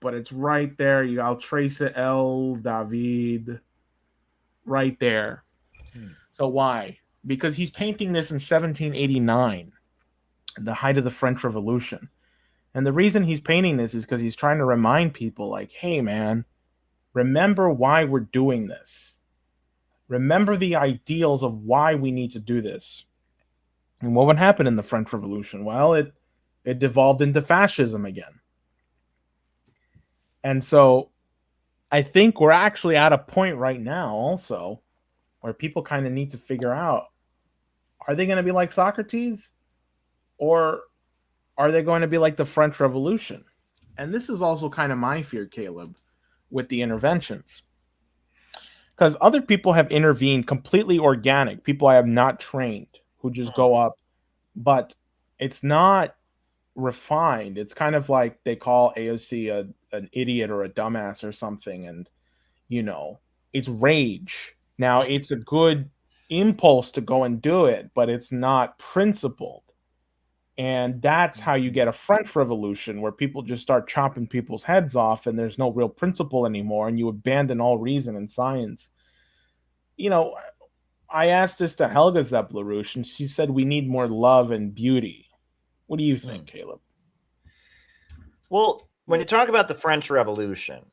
S9: but it's right there. I'll trace it. L. David, right there. So why? Because he's painting this in 1789, the height of the French Revolution. And the reason he's painting this is because he's trying to remind people, like, hey, man, remember why we're doing this. Remember the ideals of why we need to do this. And what would happen in the French Revolution? Well, it devolved into fascism again. And so I think we're actually at a point right now also where people kind of need to figure out, are they going to be like Socrates, or are they going to be like the French Revolution? And this is also kind of my fear, Caleb, with the interventions. Because other people have intervened completely organic, people I have not trained, who just go up, but it's not refined. It's kind of like they call AOC an idiot or a dumbass or something, and it's rage. Now, it's a good impulse to go and do it, but it's not principled. And that's how you get a French Revolution, where people just start chopping people's heads off and there's no real principle anymore, and you abandon all reason and science. I asked this to Helga Zeplerush, and she said we need more love and beauty. What do you think, Caleb?
S3: Well, when you talk about the French Revolution,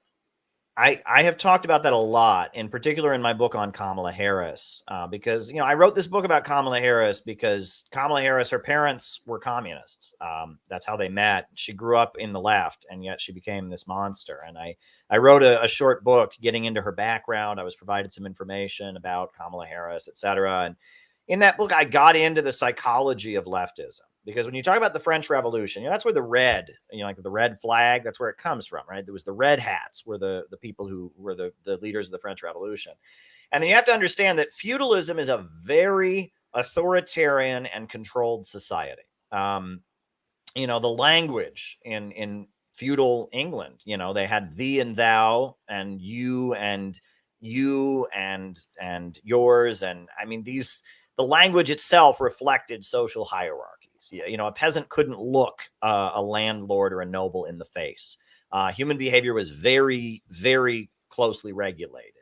S3: I have talked about that a lot, in particular in my book on Kamala Harris, because, I wrote this book about Kamala Harris because Kamala Harris, her parents were communists. That's how they met. She grew up in the left, and yet she became this monster. And I wrote a short book getting into her background. I was provided some information about Kamala Harris, etc. And in that book, I got into the psychology of leftism. Because when you talk about the French Revolution, that's where the red, like the red flag, that's where it comes from, right? There was the red hats were the people who were the leaders of the French Revolution. And then you have to understand that feudalism is a very authoritarian and controlled society. The language in feudal England, they had thee and thou and you and yours. And I mean, the language itself reflected social hierarchies. A peasant couldn't look a landlord or a noble in the face. Human behavior was very, very closely regulated.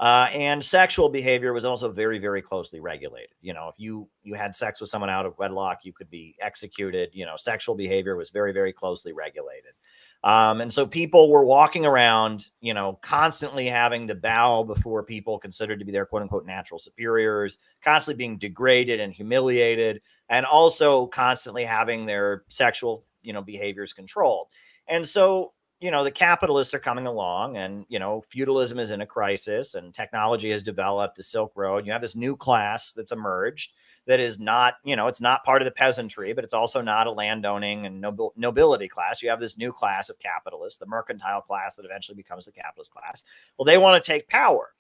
S3: And sexual behavior was also very, very closely regulated. If you had sex with someone out of wedlock, you could be executed. Sexual behavior was very, very closely regulated. And so people were walking around, constantly having to bow before people considered to be their quote unquote natural superiors, constantly being degraded and humiliated, and also constantly having their sexual, behaviors controlled. And so, the capitalists are coming along, and, feudalism is in a crisis, and technology has developed, the Silk Road. You have this new class that's emerged that is not, it's not part of the peasantry, but it's also not a landowning and nobility class. You have this new class of capitalists, the mercantile class that eventually becomes the capitalist class. Well, they want to take power.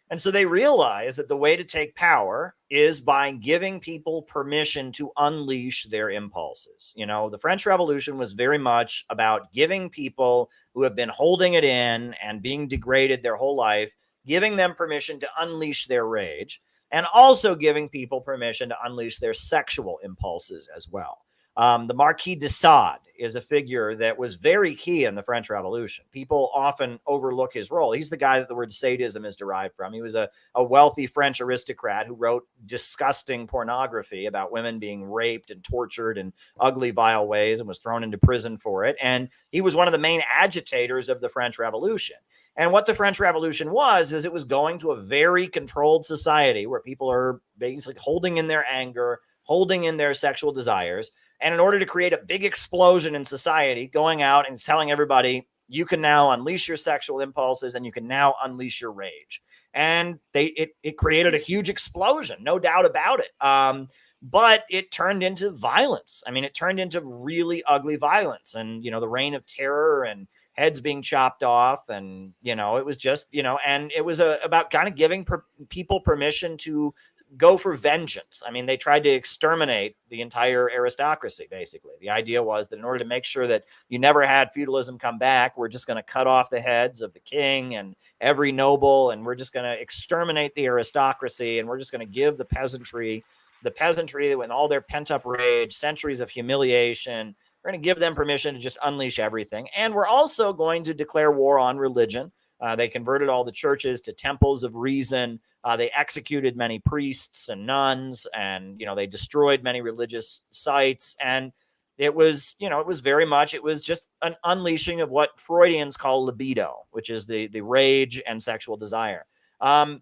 S3: And so they realize that the way to take power is by giving people permission to unleash their impulses. The French Revolution was very much about giving people who have been holding it in and being degraded their whole life, giving them permission to unleash their rage, and also giving people permission to unleash their sexual impulses as well. The Marquis de Sade is a figure that was very key in the French Revolution. People often overlook his role. He's the guy that the word sadism is derived from. He was a wealthy French aristocrat who wrote disgusting pornography about women being raped and tortured in ugly, vile ways, and was thrown into prison for it. And he was one of the main agitators of the French Revolution. And what the French Revolution was, is it was going to a very controlled society where people are basically holding in their anger, holding in their sexual desires. And in order to create a big explosion in society, going out and telling everybody, you can now unleash your sexual impulses and you can now unleash your rage. And it created a huge explosion, no doubt about it. But it turned into violence. I mean, it turned into really ugly violence, and, the reign of terror and heads being chopped off. And, it was just, and it was about kind of giving people permission to go for vengeance. I mean, they tried to exterminate the entire aristocracy, basically. The idea was that in order to make sure that you never had feudalism come back, we're just going to cut off the heads of the king and every noble, and we're just going to exterminate the aristocracy, and we're just going to give the peasantry with all their pent-up rage, centuries of humiliation, we're going to give them permission to just unleash everything. And we're also going to declare war on religion. They converted all the churches to temples of reason. They executed many priests and nuns, and, they destroyed many religious sites. And it was just an unleashing of what Freudians call libido, which is the rage and sexual desire. And,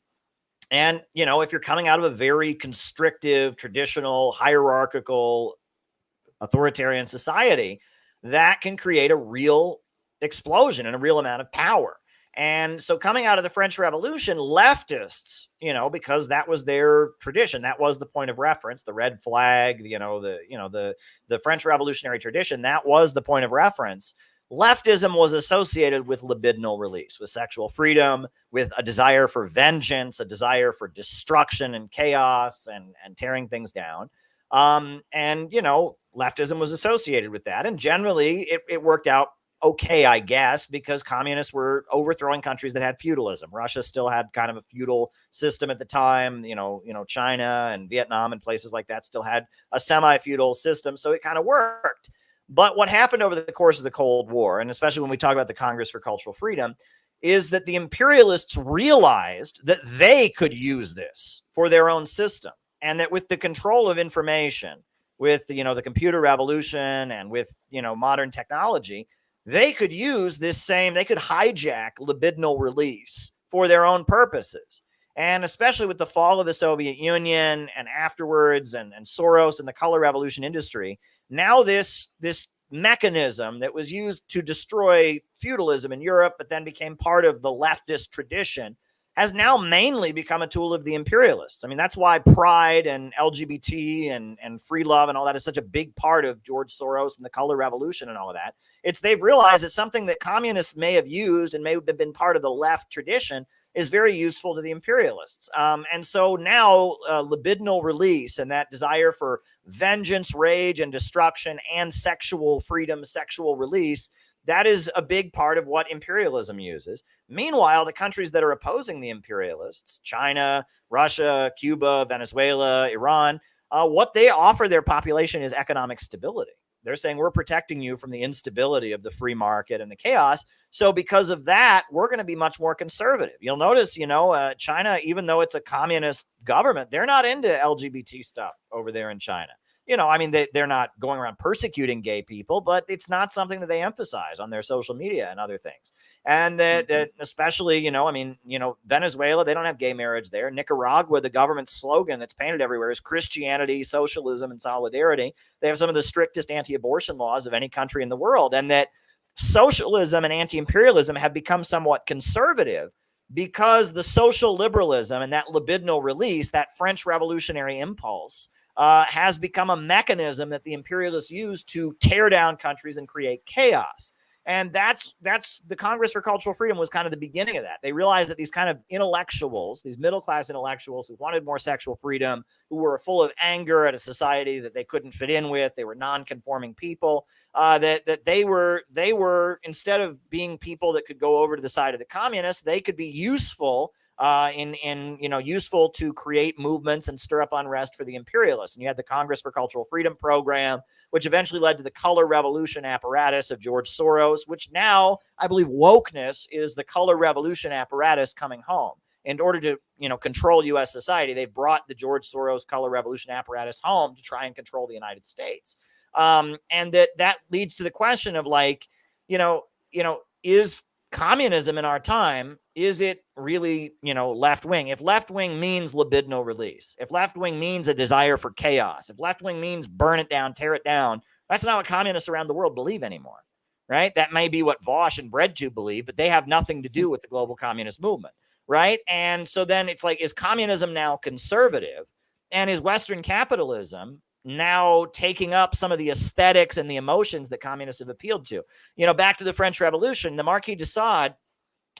S3: if you're coming out of a very constrictive, traditional, hierarchical, authoritarian society, that can create a real explosion and a real amount of power. And so coming out of the French Revolution, leftists, because that was their tradition, that was the point of reference, the red flag, the French Revolutionary tradition, that was the point of reference. Leftism was associated with libidinal release, with sexual freedom, with a desire for vengeance, a desire for destruction and chaos and tearing things down. Leftism was associated with that. And generally it worked out okay, I guess, because communists were overthrowing countries that had feudalism. Russia still had kind of a feudal system at the time. China and Vietnam and places like that still had a semi-feudal system. So it kind of worked. But what happened over the course of the Cold War, and especially when we talk about the Congress for Cultural Freedom, is that the imperialists realized that they could use this for their own system. And that with the control of information, with, the computer revolution and with, modern technology, they could use they could hijack libidinal release for their own purposes. And especially with the fall of the Soviet Union and afterwards and Soros and the color revolution industry, now this mechanism that was used to destroy feudalism in Europe, but then became part of the leftist tradition, has now mainly become a tool of the imperialists. I mean, that's why pride and LGBT and free love and all that is such a big part of George Soros and the color revolution and all of that. They've realized that something that communists may have used and may have been part of the left tradition is very useful to the imperialists. And so now libidinal release and that desire for vengeance, rage, and destruction and sexual freedom, sexual release, that is a big part of what imperialism uses. Meanwhile, the countries that are opposing the imperialists, China, Russia, Cuba, Venezuela, Iran, what they offer their population is economic stability. They're saying we're protecting you from the instability of the free market and the chaos. So because of that, we're going to be much more conservative. You'll notice, China, even though it's a communist government, they're not into LGBT stuff over there in China. They're not going around persecuting gay people, but it's not something that they emphasize on their social media and other things. And that especially, Venezuela, they don't have gay marriage there. Nicaragua, the government's slogan that's painted everywhere is Christianity, socialism, and solidarity. They have some of the strictest anti-abortion laws of any country in the world. And that socialism and anti-imperialism have become somewhat conservative because the social liberalism and that libidinal release, that French revolutionary impulse, has become a mechanism that the imperialists use to tear down countries and create chaos. And that's the Congress for Cultural Freedom was kind of the beginning of that. They realized that these kind of intellectuals, these middle-class intellectuals who wanted more sexual freedom, who were full of anger at a society that they couldn't fit in with, they were non-conforming people, that they were instead of being people that could go over to the side of the communists, they could be useful useful to create movements and stir up unrest for the imperialists. And you had the Congress for Cultural Freedom program, which eventually led to the color revolution apparatus of George Soros, which now I believe wokeness is the color revolution apparatus coming home. In order to, control U.S. society, they've brought the George Soros color revolution apparatus home to try and control the United States. And that leads to the question of is communism in our time, is it really, left wing? If left wing means libidinal release, if left wing means a desire for chaos, if left wing means burn it down, tear it down, that's not what communists around the world believe anymore, right? That may be what Vosh and Breadtube believe, but they have nothing to do with the global communist movement, right? And so then it's like, is communism now conservative? And is Western capitalism now taking up some of the aesthetics and the emotions that communists have appealed to? Back to the French Revolution, the Marquis de Sade,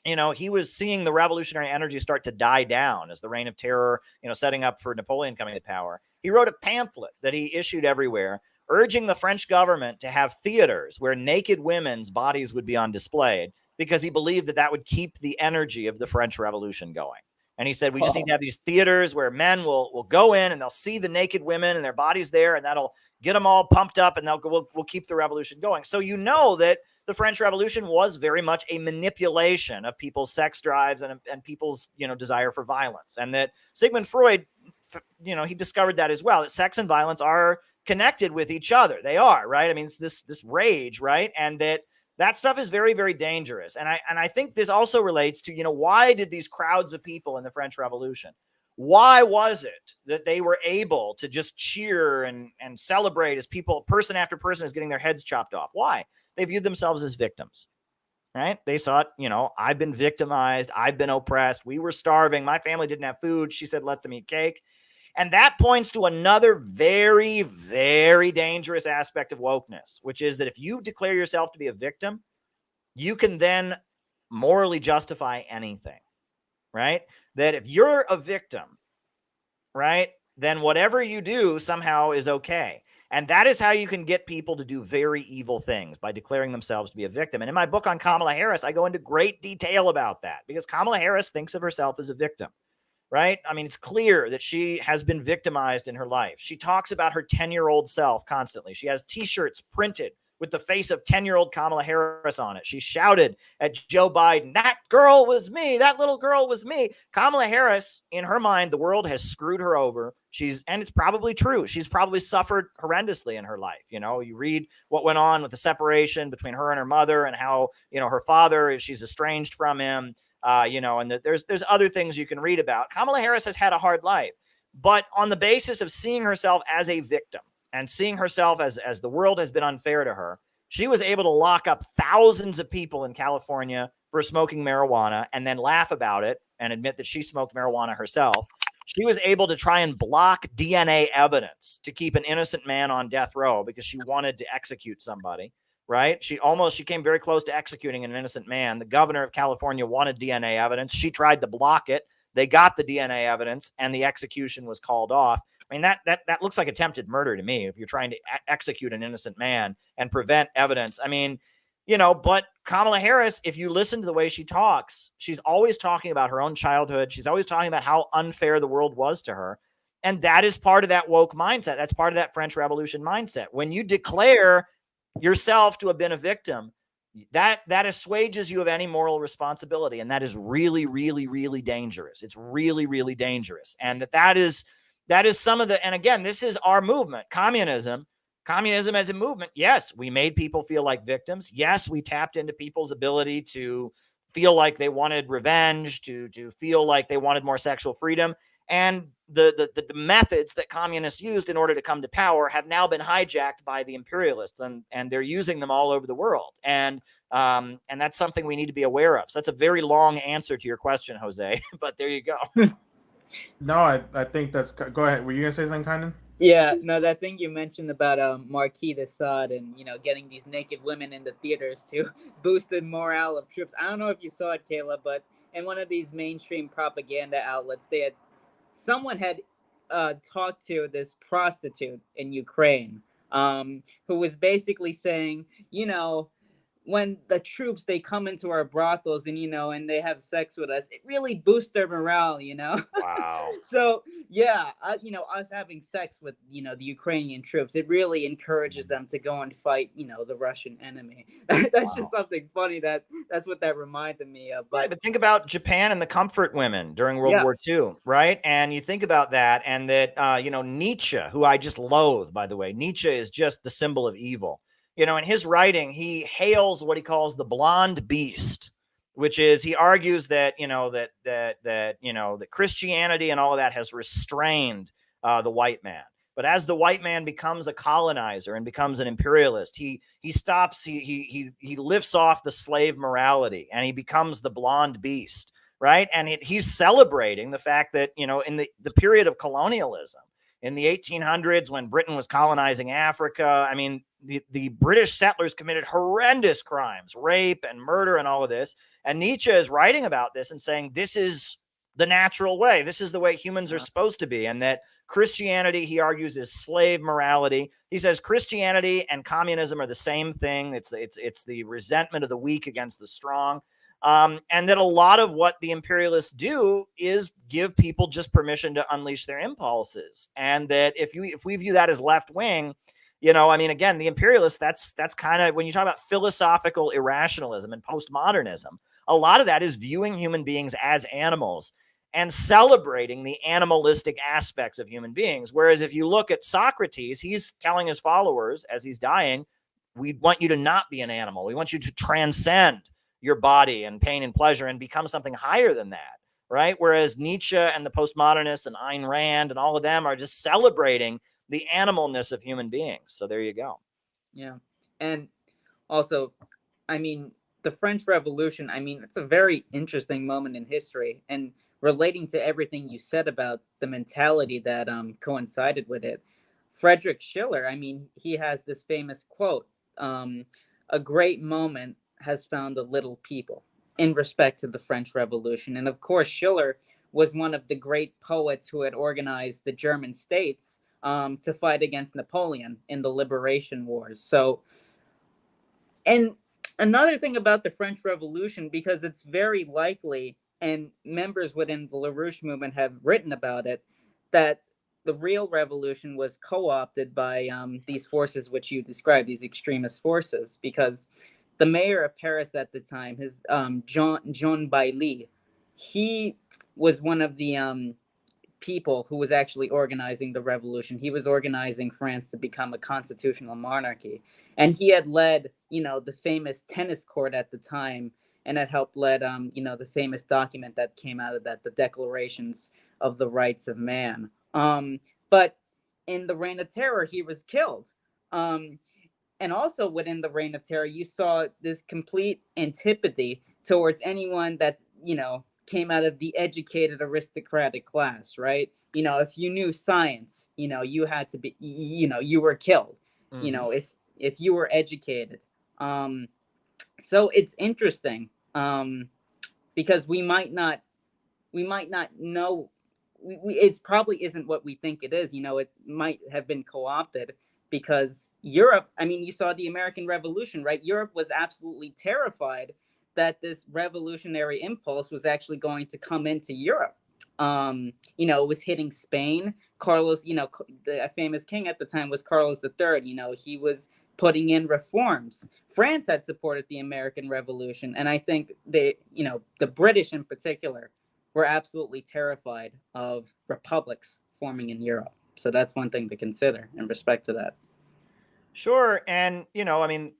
S3: he was seeing the revolutionary energy start to die down as the reign of terror, setting up for Napoleon coming to power. He wrote a pamphlet that he issued everywhere, urging the French government to have theaters where naked women's bodies would be on display, because he believed that that would keep the energy of the French Revolution going. And he said, we just need to have these theaters where men will go in and they'll see the naked women and their bodies there, and that'll get them all pumped up, and we'll keep the revolution going. So that the French Revolution was very much a manipulation of people's sex drives and people's desire for violence. And that Sigmund Freud, he discovered that as well, that sex and violence are connected with each other. They are, right? I mean, it's this rage, right? And that stuff is very, very dangerous. And I think this also relates to, why did these crowds of people in the French Revolution, why was it that they were able to just cheer and celebrate as person after person is getting their heads chopped off? Why? They viewed themselves as victims. right? They thought, I've been victimized. I've been oppressed. We were starving. My family didn't have food. She said, let them eat cake. And that points to another very, very dangerous aspect of wokeness, which is that if you declare yourself to be a victim, you can then morally justify anything, right? That if you're a victim, right, then whatever you do somehow is okay. And that is how you can get people to do very evil things, by declaring themselves to be a victim. And in my book on Kamala Harris, I go into great detail about that, because Kamala Harris thinks of herself as a victim, right? I mean, it's clear that she has been victimized in her life. She talks about her 10-year-old self constantly. She has T-shirts printed with the face of 10-year-old Kamala Harris on it. She shouted at Joe Biden, "That girl was me. That little girl was me." Kamala Harris, in her mind, the world has screwed her over. And it's probably true. She's probably suffered horrendously in her life. You read what went on with the separation between her and her mother, and how, her father, she's estranged from him. And there's other things you can read about. Kamala Harris has had a hard life, but on the basis of seeing herself as a victim and seeing herself as the world has been unfair to her, she was able to lock up thousands of people in California for smoking marijuana and then laugh about it and admit that she smoked marijuana herself. She was able to try and block DNA evidence to keep an innocent man on death row because she wanted to execute somebody. Right? She came very close to executing an innocent man. The governor of California wanted DNA evidence. She tried to block it. They got the DNA evidence, and the execution was called off. I mean, that looks like attempted murder to me, if you're trying to execute an innocent man and prevent evidence. I mean, but Kamala Harris, if you listen to the way she talks, she's always talking about her own childhood. She's always talking about how unfair the world was to her. And that is part of that woke mindset. That's part of that French Revolution mindset. When you declare yourself to have been a victim, that assuages you of any moral responsibility. And that is really, really, really dangerous. It's really, really dangerous. And that is some of the, and again, this is our movement, communism as a movement. Yes, we made people feel like victims. Yes, we tapped into people's ability to feel like they wanted revenge, to feel like they wanted more sexual freedom. And the methods that communists used in order to come to power have now been hijacked by the imperialists, and they're using them all over the world. And that's something we need to be aware of. So that's a very long answer to your question, Jose, but there you go.
S1: No, I think that's, go ahead. Were you gonna say something, Kynan?
S2: Yeah, no, that thing you mentioned about Marquis de Sade and, getting these naked women in the theaters to boost the morale of troops. I don't know if you saw it, Kayla, but in one of these mainstream propaganda outlets, someone had talked to this prostitute in Ukraine, who was basically saying, when the troops, they come into our brothels and, and they have sex with us, it really boosts their morale,
S3: Wow.
S2: So yeah, us having sex with, the Ukrainian troops, it really encourages them to go and fight, the Russian enemy. That's just something funny. That's what that reminded me of.
S3: But think about Japan and the comfort women during World War II, right? And you think about that, and that, Nietzsche, who I just loathe, by the way, Nietzsche is just the symbol of evil. In his writing, he hails what he calls the blonde beast, which is, he argues that, that Christianity and all of that has restrained the white man. But as the white man becomes a colonizer and becomes an imperialist, he lifts off the slave morality, and he becomes the blonde beast, right? And he's celebrating the fact that, in the period of colonialism, in the 1800s, when Britain was colonizing Africa, I mean, the British settlers committed horrendous crimes, rape and murder and all of this. And Nietzsche is writing about this and saying, this is the natural way. This is the way humans are supposed to be. And that Christianity, he argues, is slave morality. He says Christianity and communism are the same thing. It's the resentment of the weak against the strong. And that a lot of what the imperialists do is give people just permission to unleash their impulses. And that if we view that as left wing, again, the imperialists, that's kind of, when you talk about philosophical irrationalism and postmodernism, a lot of that is viewing human beings as animals and celebrating the animalistic aspects of human beings. Whereas if you look at Socrates, he's telling his followers as he's dying, we want you to not be an animal. We want you to transcend your body and pain and pleasure and become something higher than that, right? Whereas Nietzsche and the postmodernists and Ayn Rand and all of them are just celebrating the animalness of human beings. So there you go.
S2: Yeah. And also,
S4: the French Revolution, I mean, it's a very interesting moment in history, and relating to everything you said about the mentality that coincided with it. Friedrich Schiller, I mean, he has this famous quote, a great moment has found a little people, in respect to the French Revolution. And of course, Schiller was one of the great poets who had organized the German states to fight against Napoleon in the liberation wars. So, and another thing about the French Revolution, because it's very likely, and members within the LaRouche movement have written about it, that the real revolution was co-opted by these forces which you described, these extremist forces, because the mayor of Paris at the time, his Jean Bailly, he was one of the people who was actually organizing the revolution. He was organizing France to become a constitutional monarchy. And he had led, the famous tennis court at the time, and had helped lead, the famous document that came out of that, the Declarations of the Rights of Man. But in the Reign of Terror, he was killed. And also within the Reign of Terror, you saw this complete antipathy towards anyone that, came out of the educated aristocratic class, right? If you knew science, you had to be, you were killed, if you were educated. So it's interesting because we might not know, it probably isn't what we think it is. It might have been co-opted because Europe, I mean, you saw the American Revolution, right? Europe was absolutely terrified that this revolutionary impulse was actually going to come into Europe. It was hitting Spain. Carlos, the famous king at the time was Carlos III. He was putting in reforms. France had supported the American Revolution. And I think the British in particular were absolutely terrified of republics forming in Europe. So that's one thing to consider in respect to that.
S3: Sure. And,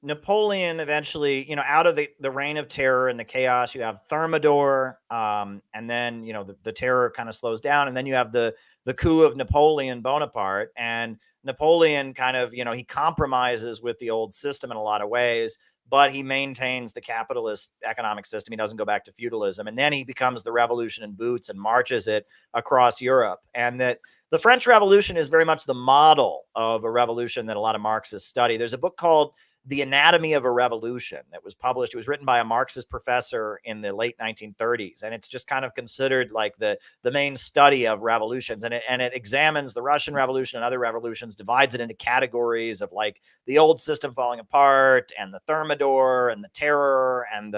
S3: Napoleon eventually, out of the reign of terror and the chaos, you have Thermidor. And then, the terror kind of slows down. And then you have the coup of Napoleon Bonaparte. And Napoleon kind of, he compromises with the old system in a lot of ways, but he maintains the capitalist economic system. He doesn't go back to feudalism. And then he becomes the revolution in boots and marches it across Europe. And that the French Revolution is very much the model of a revolution that a lot of Marxists study. There's a book called The Anatomy of a Revolution that was published. It was written by a Marxist professor in the late 1930s. And it's just kind of considered like the main study of revolutions. And it examines the Russian Revolution and other revolutions, divides it into categories of like the old system falling apart and the Thermidor and the terror and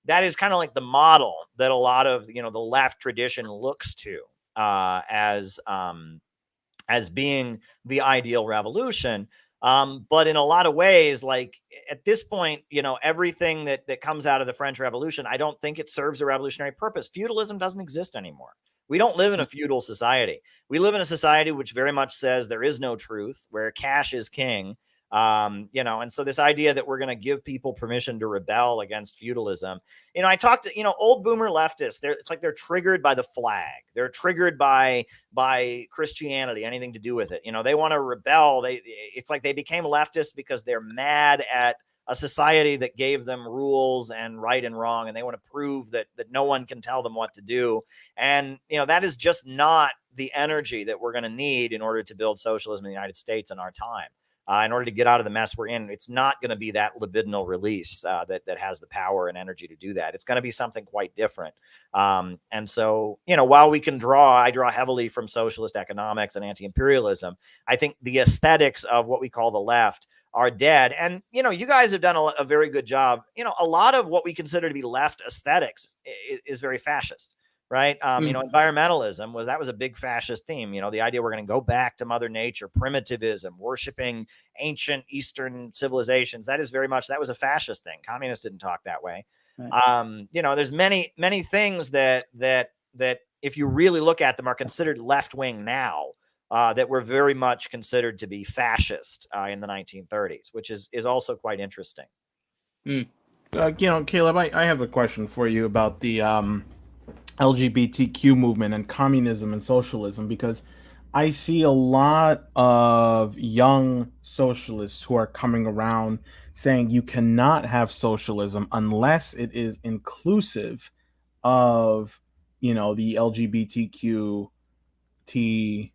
S3: that is kind of like the model that a lot of, the left tradition looks to as being the ideal revolution. But in a lot of ways, like at this point, everything that comes out of the French Revolution, I don't think it serves a revolutionary purpose. Feudalism doesn't exist anymore. We don't live in a feudal society. We live in a society which very much says there is no truth, where cash is king. And so this idea that we're going to give people permission to rebel against feudalism, I talked to, old boomer leftists, it's like they're triggered by the flag. They're triggered by Christianity, anything to do with it. They want to rebel. It's like they became leftists because they're mad at a society that gave them rules and right and wrong. And they want to prove that no one can tell them what to do. And, that is just not the energy that we're going to need in order to build socialism in the United States in our time. In order to get out of the mess we're in, it's not going to be that libidinal release that has the power and energy to do that. It's going to be something quite different. And so, while I draw heavily from socialist economics and anti-imperialism, I think the aesthetics of what we call the left are dead. And, you guys have done a very good job. A lot of what we consider to be left aesthetics is very fascist. Right. Environmentalism was a big fascist theme. The idea we're going to go back to Mother Nature, primitivism, worshiping ancient Eastern civilizations. That was a fascist thing. Communists didn't talk that way. Right. There's many, many things that if you really look at them are considered left wing now that were very much considered to be fascist in the 1930s, which is also quite interesting.
S9: Caleb, I have a question for you about the LGBTQ movement and communism and socialism, because I see a lot of young socialists who are coming around saying you cannot have socialism unless it is inclusive of, the LGBTQT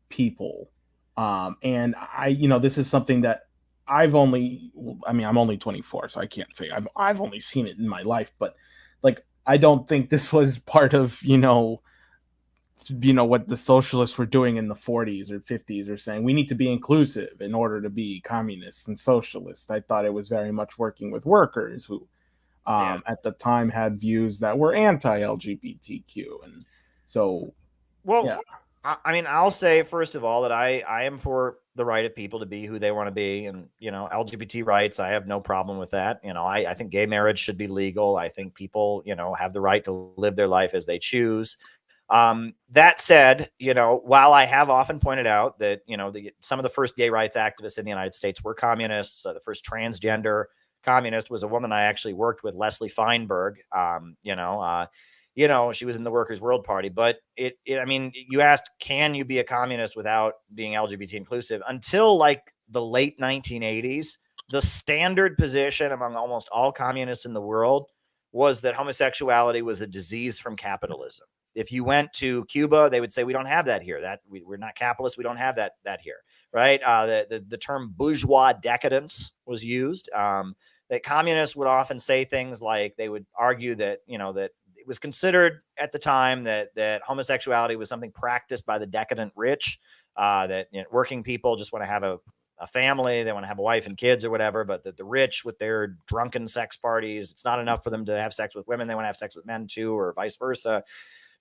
S9: people. And this is something that I'm only 24, so I can't say I've only seen it in my life, but like, I don't think this was part of, what the socialists were doing in the 40s or 50s, or saying we need to be inclusive in order to be communists and socialists. I thought it was very much working with workers who at the time had views that were anti-LGBTQ. And so,
S3: well, I mean, I'll say, first of all, that I am for the right of people to be who they want to be. And, LGBT rights, I have no problem with that. I think gay marriage should be legal. I think people, have the right to live their life as they choose. That said, while I have often pointed out that, some of the first gay rights activists in the United States were communists, the first transgender communist was a woman I actually worked with, Leslie Feinberg. She was in the Workers' World Party, but I mean, you asked, can you be a communist without being LGBT inclusive? Until like the late 1980s, the standard position among almost all communists in the world was that homosexuality was a disease from capitalism. If you went to Cuba, they would say, we don't have that here. That we're not capitalists. We don't have that here, right? The term bourgeois decadence was used. That communists would often say things like, they would argue that, that it was considered at the time that homosexuality was something practiced by the decadent rich, that working people just want to have a family, they want to have a wife and kids or whatever, but that the rich with their drunken sex parties, it's not enough for them to have sex with women. They want to have sex with men too, or vice versa.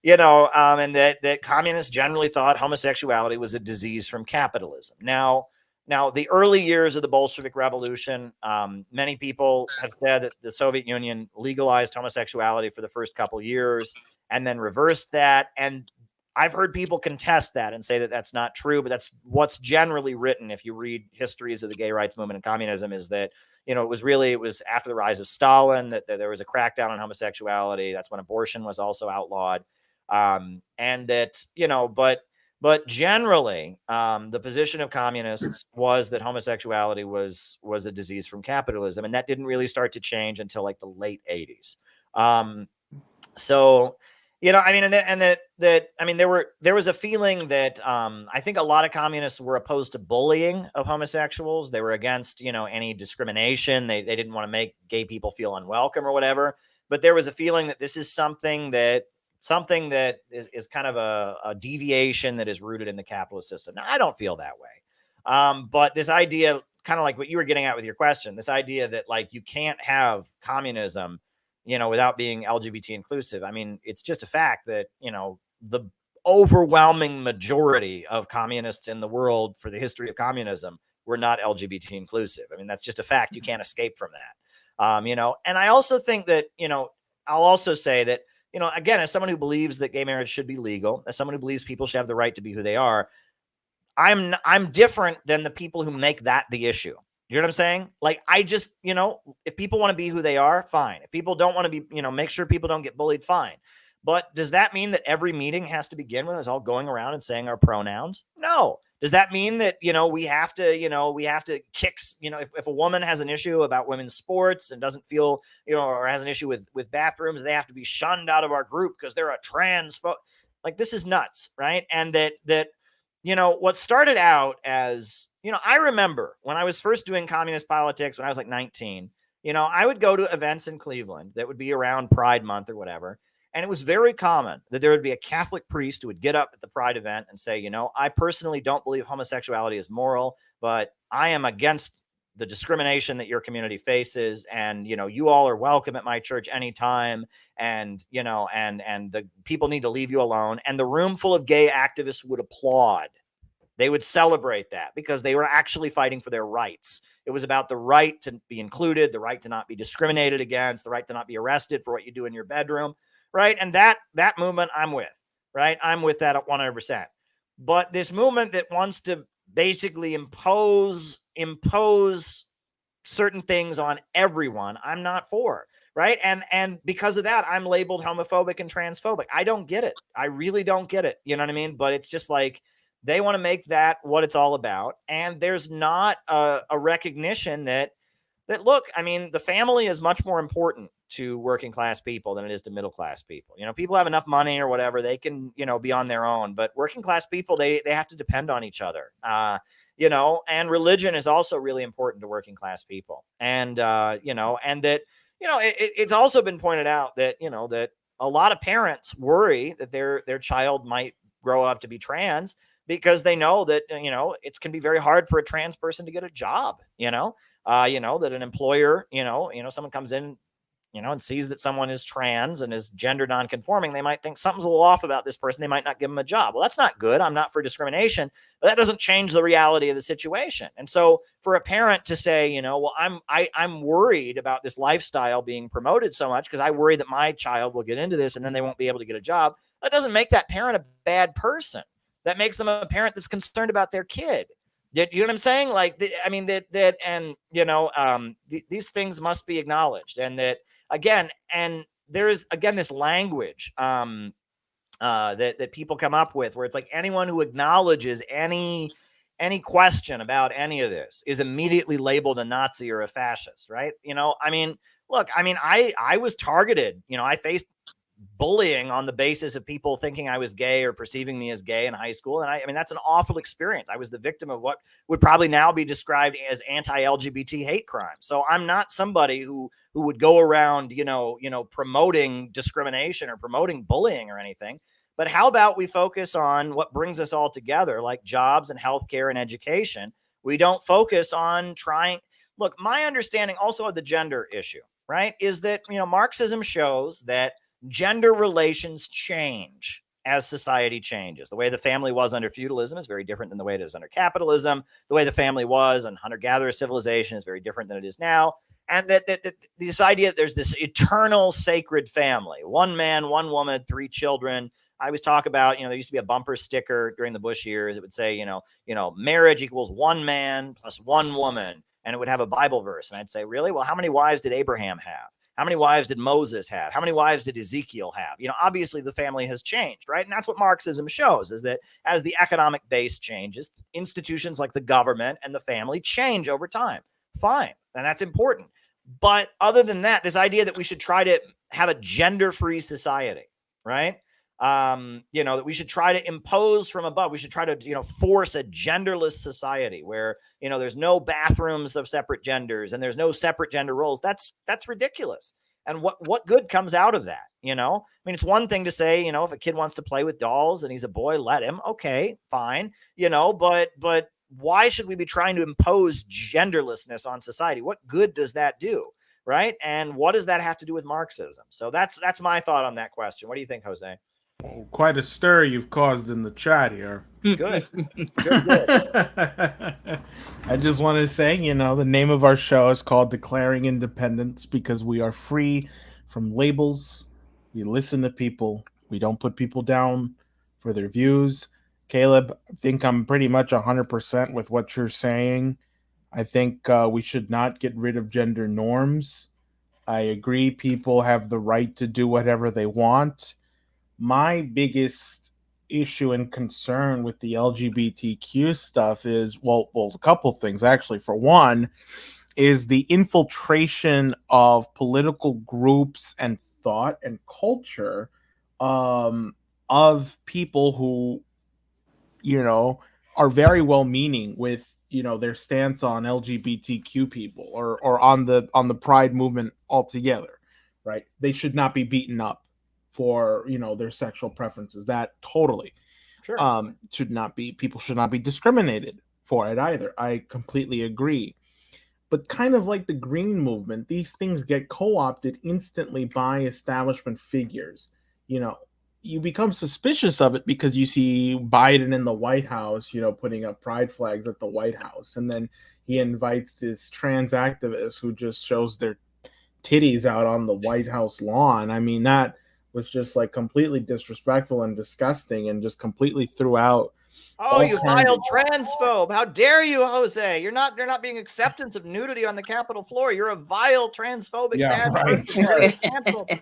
S3: And that communists generally thought homosexuality was a disease from capitalism. Now, the early years of the Bolshevik Revolution, many people have said that the Soviet Union legalized homosexuality for the first couple years and then reversed that. And I've heard people contest that and say that that's not true, but that's what's generally written. If you read histories of the gay rights movement and communism, is that, it was after the rise of Stalin that there was a crackdown on homosexuality. That's when abortion was also outlawed. And that, but generally, the position of communists was that homosexuality was a disease from capitalism, and that didn't really start to change until like the late 80s. So, I mean, there was a feeling that I think a lot of communists were opposed to bullying of homosexuals. They were against, any discrimination. They didn't want to make gay people feel unwelcome or whatever. But there was a feeling that this is something that is kind of a deviation that is rooted in the capitalist system. Now, I don't feel that way. But this idea, kind of like what you were getting at with your question, this idea that like you can't have communism, without being LGBT inclusive. I mean, it's just a fact that, the overwhelming majority of communists in the world for the history of communism were not LGBT inclusive. I mean, that's just a fact. You can't escape from that. And I also think that, I'll also say that, again, as someone who believes that gay marriage should be legal, as someone who believes people should have the right to be who they are, I'm different than the people who make that the issue. You know what I'm saying? Like, I just, if people want to be who they are, fine. If people don't want to be, make sure people don't get bullied, fine. But does that mean that every meeting has to begin with us all going around and saying our pronouns? No. Does that mean that, we have to kick, if a woman has an issue about women's sports and doesn't feel, or has an issue with bathrooms, they have to be shunned out of our group because they're a trans, like, this is nuts, right? And that, what started out as, I remember when I was first doing communist politics, when I was like 19, I would go to events in Cleveland that would be around Pride Month or whatever. And it was very common that there would be a Catholic priest who would get up at the Pride event and say, I personally don't believe homosexuality is moral, but I am against the discrimination that your community faces. And, you all are welcome at my church anytime. And, and the people need to leave you alone. And the room full of gay activists would applaud. They would celebrate that because they were actually fighting for their rights. It was about the right to be included, the right to not be discriminated against, the right to not be arrested for what you do in your bedroom, right? And that movement I'm with, right? I'm with that at 100%. But this movement that wants to basically impose certain things on everyone, I'm not for, right? And because of that, I'm labeled homophobic and transphobic. I don't get it. I really don't get it. You know what I mean? But it's just like, They want to make that what it's all about. And there's not a recognition that look, I mean, the family is much more important to working class people than it is to middle class people. You know, people have enough money or whatever, they can, you know, be on their own, but working class people, they have to depend on each other. You know, and religion is also really important to working class people. And, you know, and that, you know, it's also been pointed out that, you know, that a lot of parents worry that their child might grow up to be trans because they know that, you know, it can be very hard for a trans person to get a job, you know, that an employer, you know, someone comes in, you know, and sees that someone is trans and is gender nonconforming, they might think something's a little off about this person. They might not give them a job. Well, that's not good. I'm not for discrimination, but that doesn't change the reality of the situation. And so for a parent to say, you know, well, I'm worried about this lifestyle being promoted so much because I worry that my child will get into this and then they won't be able to get a job. That doesn't make that parent a bad person. That makes them a parent that's concerned about their kid. You know what I'm saying? Like, I mean, that, and, you know, these things must be acknowledged. And that, again, and there is, again, this language that people come up with where it's like anyone who acknowledges any question about any of this is immediately labeled a Nazi or a fascist, right? You know, I mean, look, I mean, I was targeted, you know, I faced bullying on the basis of people thinking I was gay or perceiving me as gay in high school. And I mean, that's an awful experience. I was the victim of what would probably now be described as anti-LGBT hate crime. So I'm not somebody who would go around, you know, promoting discrimination or promoting bullying or anything. But how about we focus on what brings us all together, like jobs and healthcare and education? We don't focus on trying. Look, my understanding also of the gender issue, right, is that, you know, Marxism shows that gender relations change as society changes. The way the family was under feudalism is very different than the way it is under capitalism. The way the family was in hunter-gatherer civilization is very different than it is now. And that this idea that there's this eternal sacred family, one man, one woman, 3 children. I always talk about, you know, there used to be a bumper sticker during the Bush years. It would say, you know, marriage equals 1 man plus 1 woman. And it would have a Bible verse. And I'd say, really? Well, how many wives did Abraham have? How many wives did Moses have? How many wives did Ezekiel have? You know, obviously the family has changed, right? And that's what Marxism shows, is that as the economic base changes, institutions like the government and the family change over time. Fine. And that's important. But other than that, this idea that we should try to have a gender-free society, right? You know, that we should try to impose from above. We should try to, you know, force a genderless society where, you know, there's no bathrooms of separate genders and there's no separate gender roles. That's ridiculous. And what good comes out of that? You know, I mean, it's one thing to say, you know, if a kid wants to play with dolls and he's a boy, let him. Okay, fine. You know, but why should we be trying to impose genderlessness on society? What good does that do? Right. And what does that have to do with Marxism? So that's my thought on that question. What do you think, Jose?
S9: Quite a stir you've caused in the chat here.
S3: Good.
S9: I just want to say, you know, the name of our show is called Declaring Independence because we are free from labels. We listen to people. We don't put people down for their views. Caleb, I think I'm pretty much 100% with what you're saying. I think we should not get rid of gender norms. I agree people have the right to do whatever they want. My biggest issue and concern with the LGBTQ stuff is, well, a couple things, actually. For one, is the infiltration of political groups and thought and culture of people who, you know, are very well-meaning with, you know, their stance on LGBTQ people or on the pride movement altogether, right? They should not be beaten up for, you know, their sexual preferences. That totally should not be. People should not be discriminated for it either. I completely agree. But kind of like the Green Movement, these things get co-opted instantly by establishment figures. You know, you become suspicious of it because you see Biden in the White House, you know, putting up pride flags at the White House. And then he invites this trans activist who just shows their titties out on the White House lawn. I mean, that was just like completely disrespectful and disgusting and just completely threw out.
S3: Oh, you vile transphobe. How dare you, Jose? You're not being acceptance of nudity on the Capitol floor. You're a vile transphobic bad person.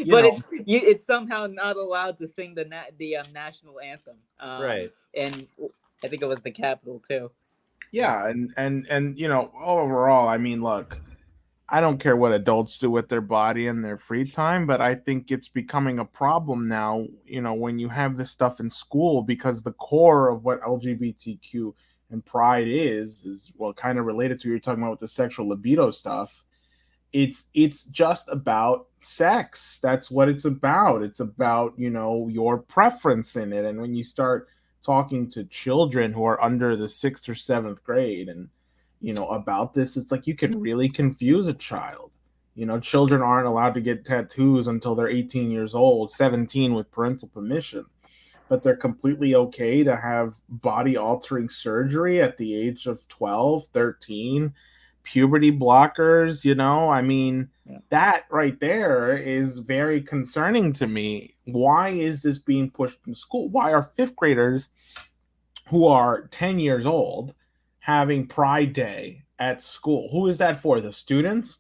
S2: but
S9: know,
S2: it's somehow not allowed to sing the national anthem.
S3: Right.
S2: And I think it was the Capitol too.
S9: yeah, and you know, overall, I mean, look, I don't care what adults do with their body and their free time, but I think it's becoming a problem now, you know, when you have this stuff in school, because the core of what LGBTQ and pride is well kind of related to what you're talking about with the sexual libido stuff. It's just about sex. That's what it's about. It's about, you know, your preference in it. And when you start talking to children who are under the 6th or 7th grade and, you know, about this, it's like you can really confuse a child. You know, children aren't allowed to get tattoos until they're 18 years old, 17 with parental permission, but they're completely okay to have body altering surgery at the age of 12, 13, puberty blockers, you know. I mean, that right there is very concerning to me. Why is this being pushed in school? Why are 5th graders who are 10 years old having Pride Day at school? Who is that for? The students?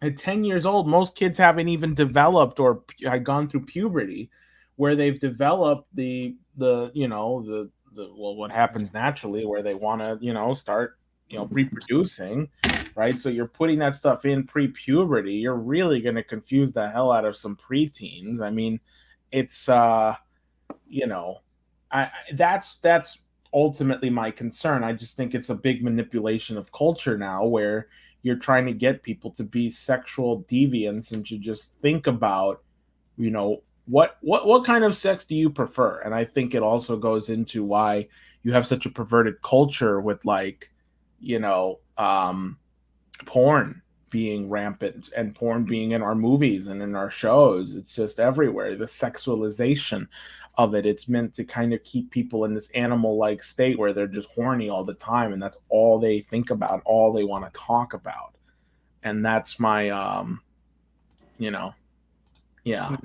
S9: At 10 years old, most kids haven't even developed or had gone through puberty, where they've developed the you know, the well, what happens naturally, where they want to, you know, start, you know, reproducing, right? So you're putting that stuff in pre-puberty. You're really going to confuse the hell out of some preteens. I mean, it's you know, that's ultimately my concern. I just think it's a big manipulation of culture now, where you're trying to get people to be sexual deviants and to just think about, you know, what kind of sex do you prefer? And I think it also goes into why you have such a perverted culture with, like, you know, porn being rampant and porn being in our movies and in our shows. It's just everywhere. The sexualization of it. It's meant to kind of keep people in this animal-like state where they're just horny all the time, and that's all they think about, all they want to talk about. And that's my, you know, yeah.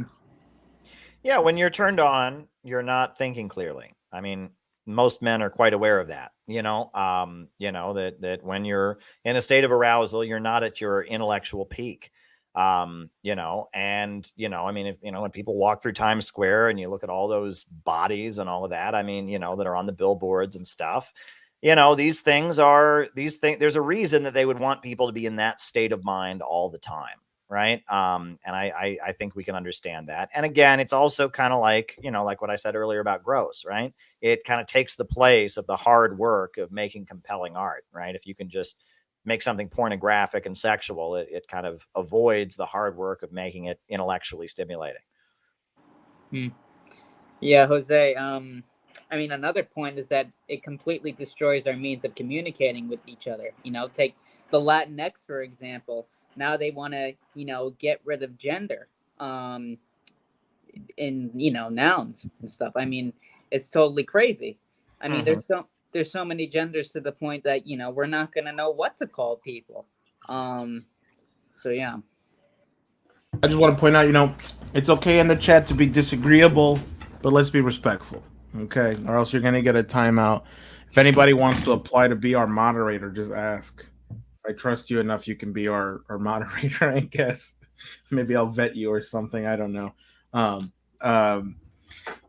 S3: Yeah, when you're turned on, you're not thinking clearly. I mean, most men are quite aware of that, you know, that when you're in a state of arousal, you're not at your intellectual peak. You know, and, you know, I mean, if, you know, when people walk through Times Square and you look at all those bodies and all of that, I mean, you know, that are on the billboards and stuff, you know, there's a reason that they would want people to be in that state of mind all the time. Right. And I think we can understand that. And again, it's also kind of like, you know, like what I said earlier about gross, right? It kind of takes the place of the hard work of making compelling art, right? If you can just make something pornographic and sexual, it kind of avoids the hard work of making it intellectually stimulating.
S2: Yeah, Jose. I mean, another point is that it completely destroys our means of communicating with each other. You know, take the Latinx, for example. Now they want to, you know, get rid of gender in, you know, nouns and stuff. I mean, it's totally crazy. I mean, there's so many genders to the point that, you know, we're not going to know what to call people. So, yeah.
S9: I just want to point out, you know, it's okay in the chat to be disagreeable, but let's be respectful, okay? Or else you're going to get a timeout. If anybody wants to apply to be our moderator, just ask. I trust you enough, you can be our moderator, I guess. Maybe I'll vet you or something. I don't know.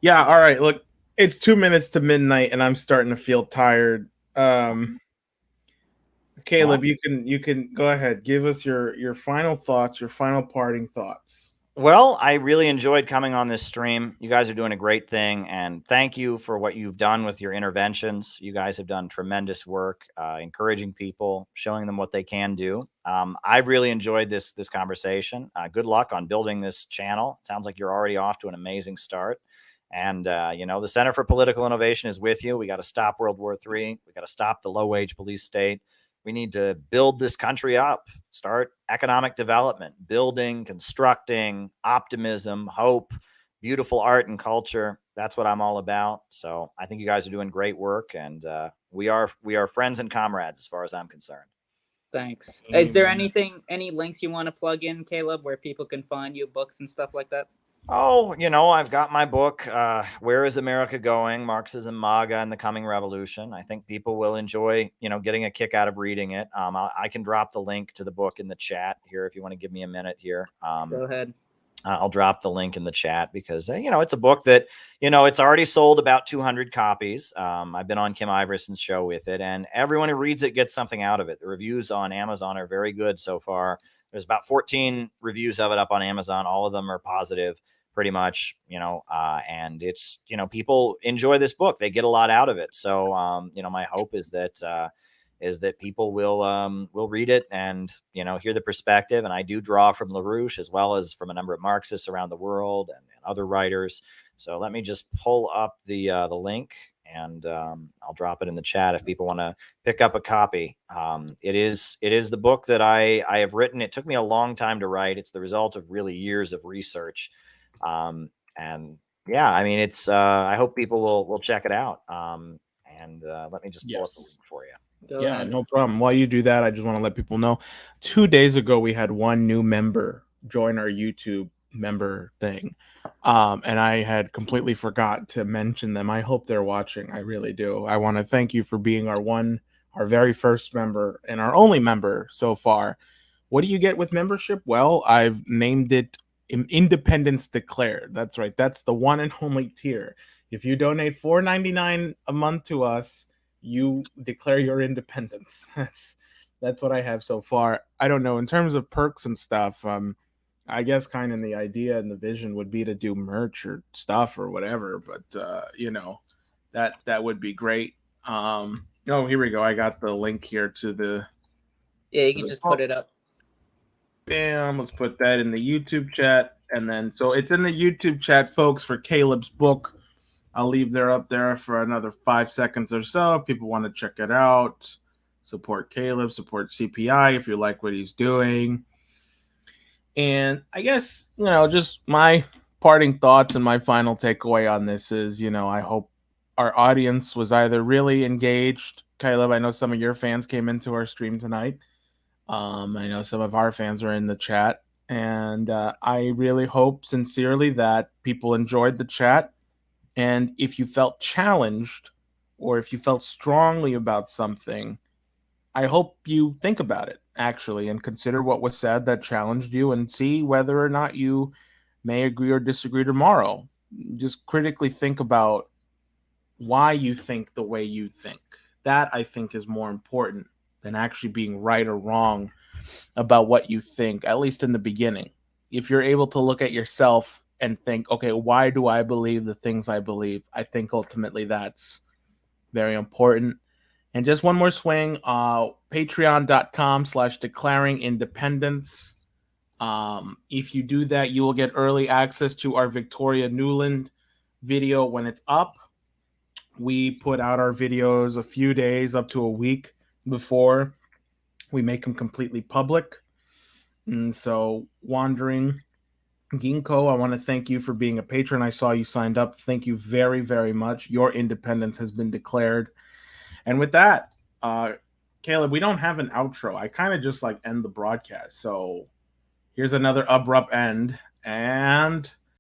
S9: Yeah, all right. Look, it's 2 minutes to midnight, and I'm starting to feel tired. Caleb, you can go ahead. Give us your final thoughts, your final parting thoughts.
S3: Well, I really enjoyed coming on this stream. You guys are doing a great thing, and thank you for what you've done with your interventions. You guys have done tremendous work, encouraging people, showing them what they can do. I've really enjoyed this conversation. Good luck on building this channel. It sounds like you're already off to an amazing start. And, you know, the Center for Political Innovation is with you. We got to stop World War III. We got to stop the low-wage police state. We need to build this country up, start economic development, building, constructing, optimism, hope, beautiful art and culture. That's what I'm all about. So I think you guys are doing great work, and we are friends and comrades as far as I'm concerned.
S2: Thanks. Is there any links you want to plug in, Caleb, where people can find you, books and stuff like that?
S3: Oh, you know, I've got my book, Where is America Going? Marxism, MAGA, and the Coming Revolution. I think people will enjoy, you know, getting a kick out of reading it. I can drop the link to the book in the chat here if you want to give me a minute here.
S2: Go ahead.
S3: I'll drop the link in the chat because, it's a book that, it's already sold about 200 copies. I've been on Kim Iverson's show with it, and everyone who reads it gets something out of it. The reviews on Amazon are very good so far. There's about 14 reviews of it up on Amazon. All of them are positive, pretty much, and it's, people enjoy this book. They get a lot out of it. So, my hope is that people will read it and, hear the perspective. And I do draw from LaRouche as well as from a number of Marxists around the world and other writers. So let me just pull up the link, and I'll drop it in the chat if people want to pick up a copy. It is the book that I have written. It took me a long time to write. It's the result of really years of research. And yeah, I mean, it's I hope people will check it out. And let me just pull up the link for you.
S9: Yeah, no problem. While you do that, I just want to let people know 2 days ago we had one new member join our YouTube member thing, and I had completely forgot to mention them. I hope they're watching. I really do. I want to thank you for being our very first member and our only member so far. What do you get with membership? Well, I've named it Independence Declared. That's right. That's the one and only tier. If you donate $4.99 a month to us, you declare your independence. That's what I have so far. I don't know, in terms of perks and stuff, I guess kind of the idea and the vision would be to do merch or stuff or whatever, but that would be great. Oh, here we go. I got the link here to the
S12: you can just put it up.
S9: Bam, let's put that in the YouTube chat. And then so it's in the YouTube chat, folks, for Caleb's book. I'll leave there up there for another 5 seconds or so. If people want to check it out, support Caleb, support CPI if you like what he's doing. And I guess, just my parting thoughts and my final takeaway on this is, I hope our audience was either really engaged. Caleb, I know some of your fans came into our stream tonight. I know some of our fans are in the chat. And I really hope sincerely that people enjoyed the chat. And if you felt challenged or if you felt strongly about something, I hope you think about it, actually, and consider what was said that challenged you and see whether or not you may agree or disagree tomorrow. Just critically think about why you think the way you think. That, I think, is more important than actually being right or wrong about what you think, at least in the beginning. If you're able to look at yourself and think, okay, why do I believe the things I believe? I think ultimately that's very important. And just one more swing, patreon.com/declaring independence. If you do that, you will get early access to our Victoria Nuland video when it's up. We put out our videos a few days up to a week before we make them completely public. And so Wandering Ginkgo, I want to thank you for being a patron. I saw you signed up. Thank you very, very much. Your independence has been declared. And with that, Caleb, we don't have an outro. I kind of just end the broadcast. So here's another abrupt end. And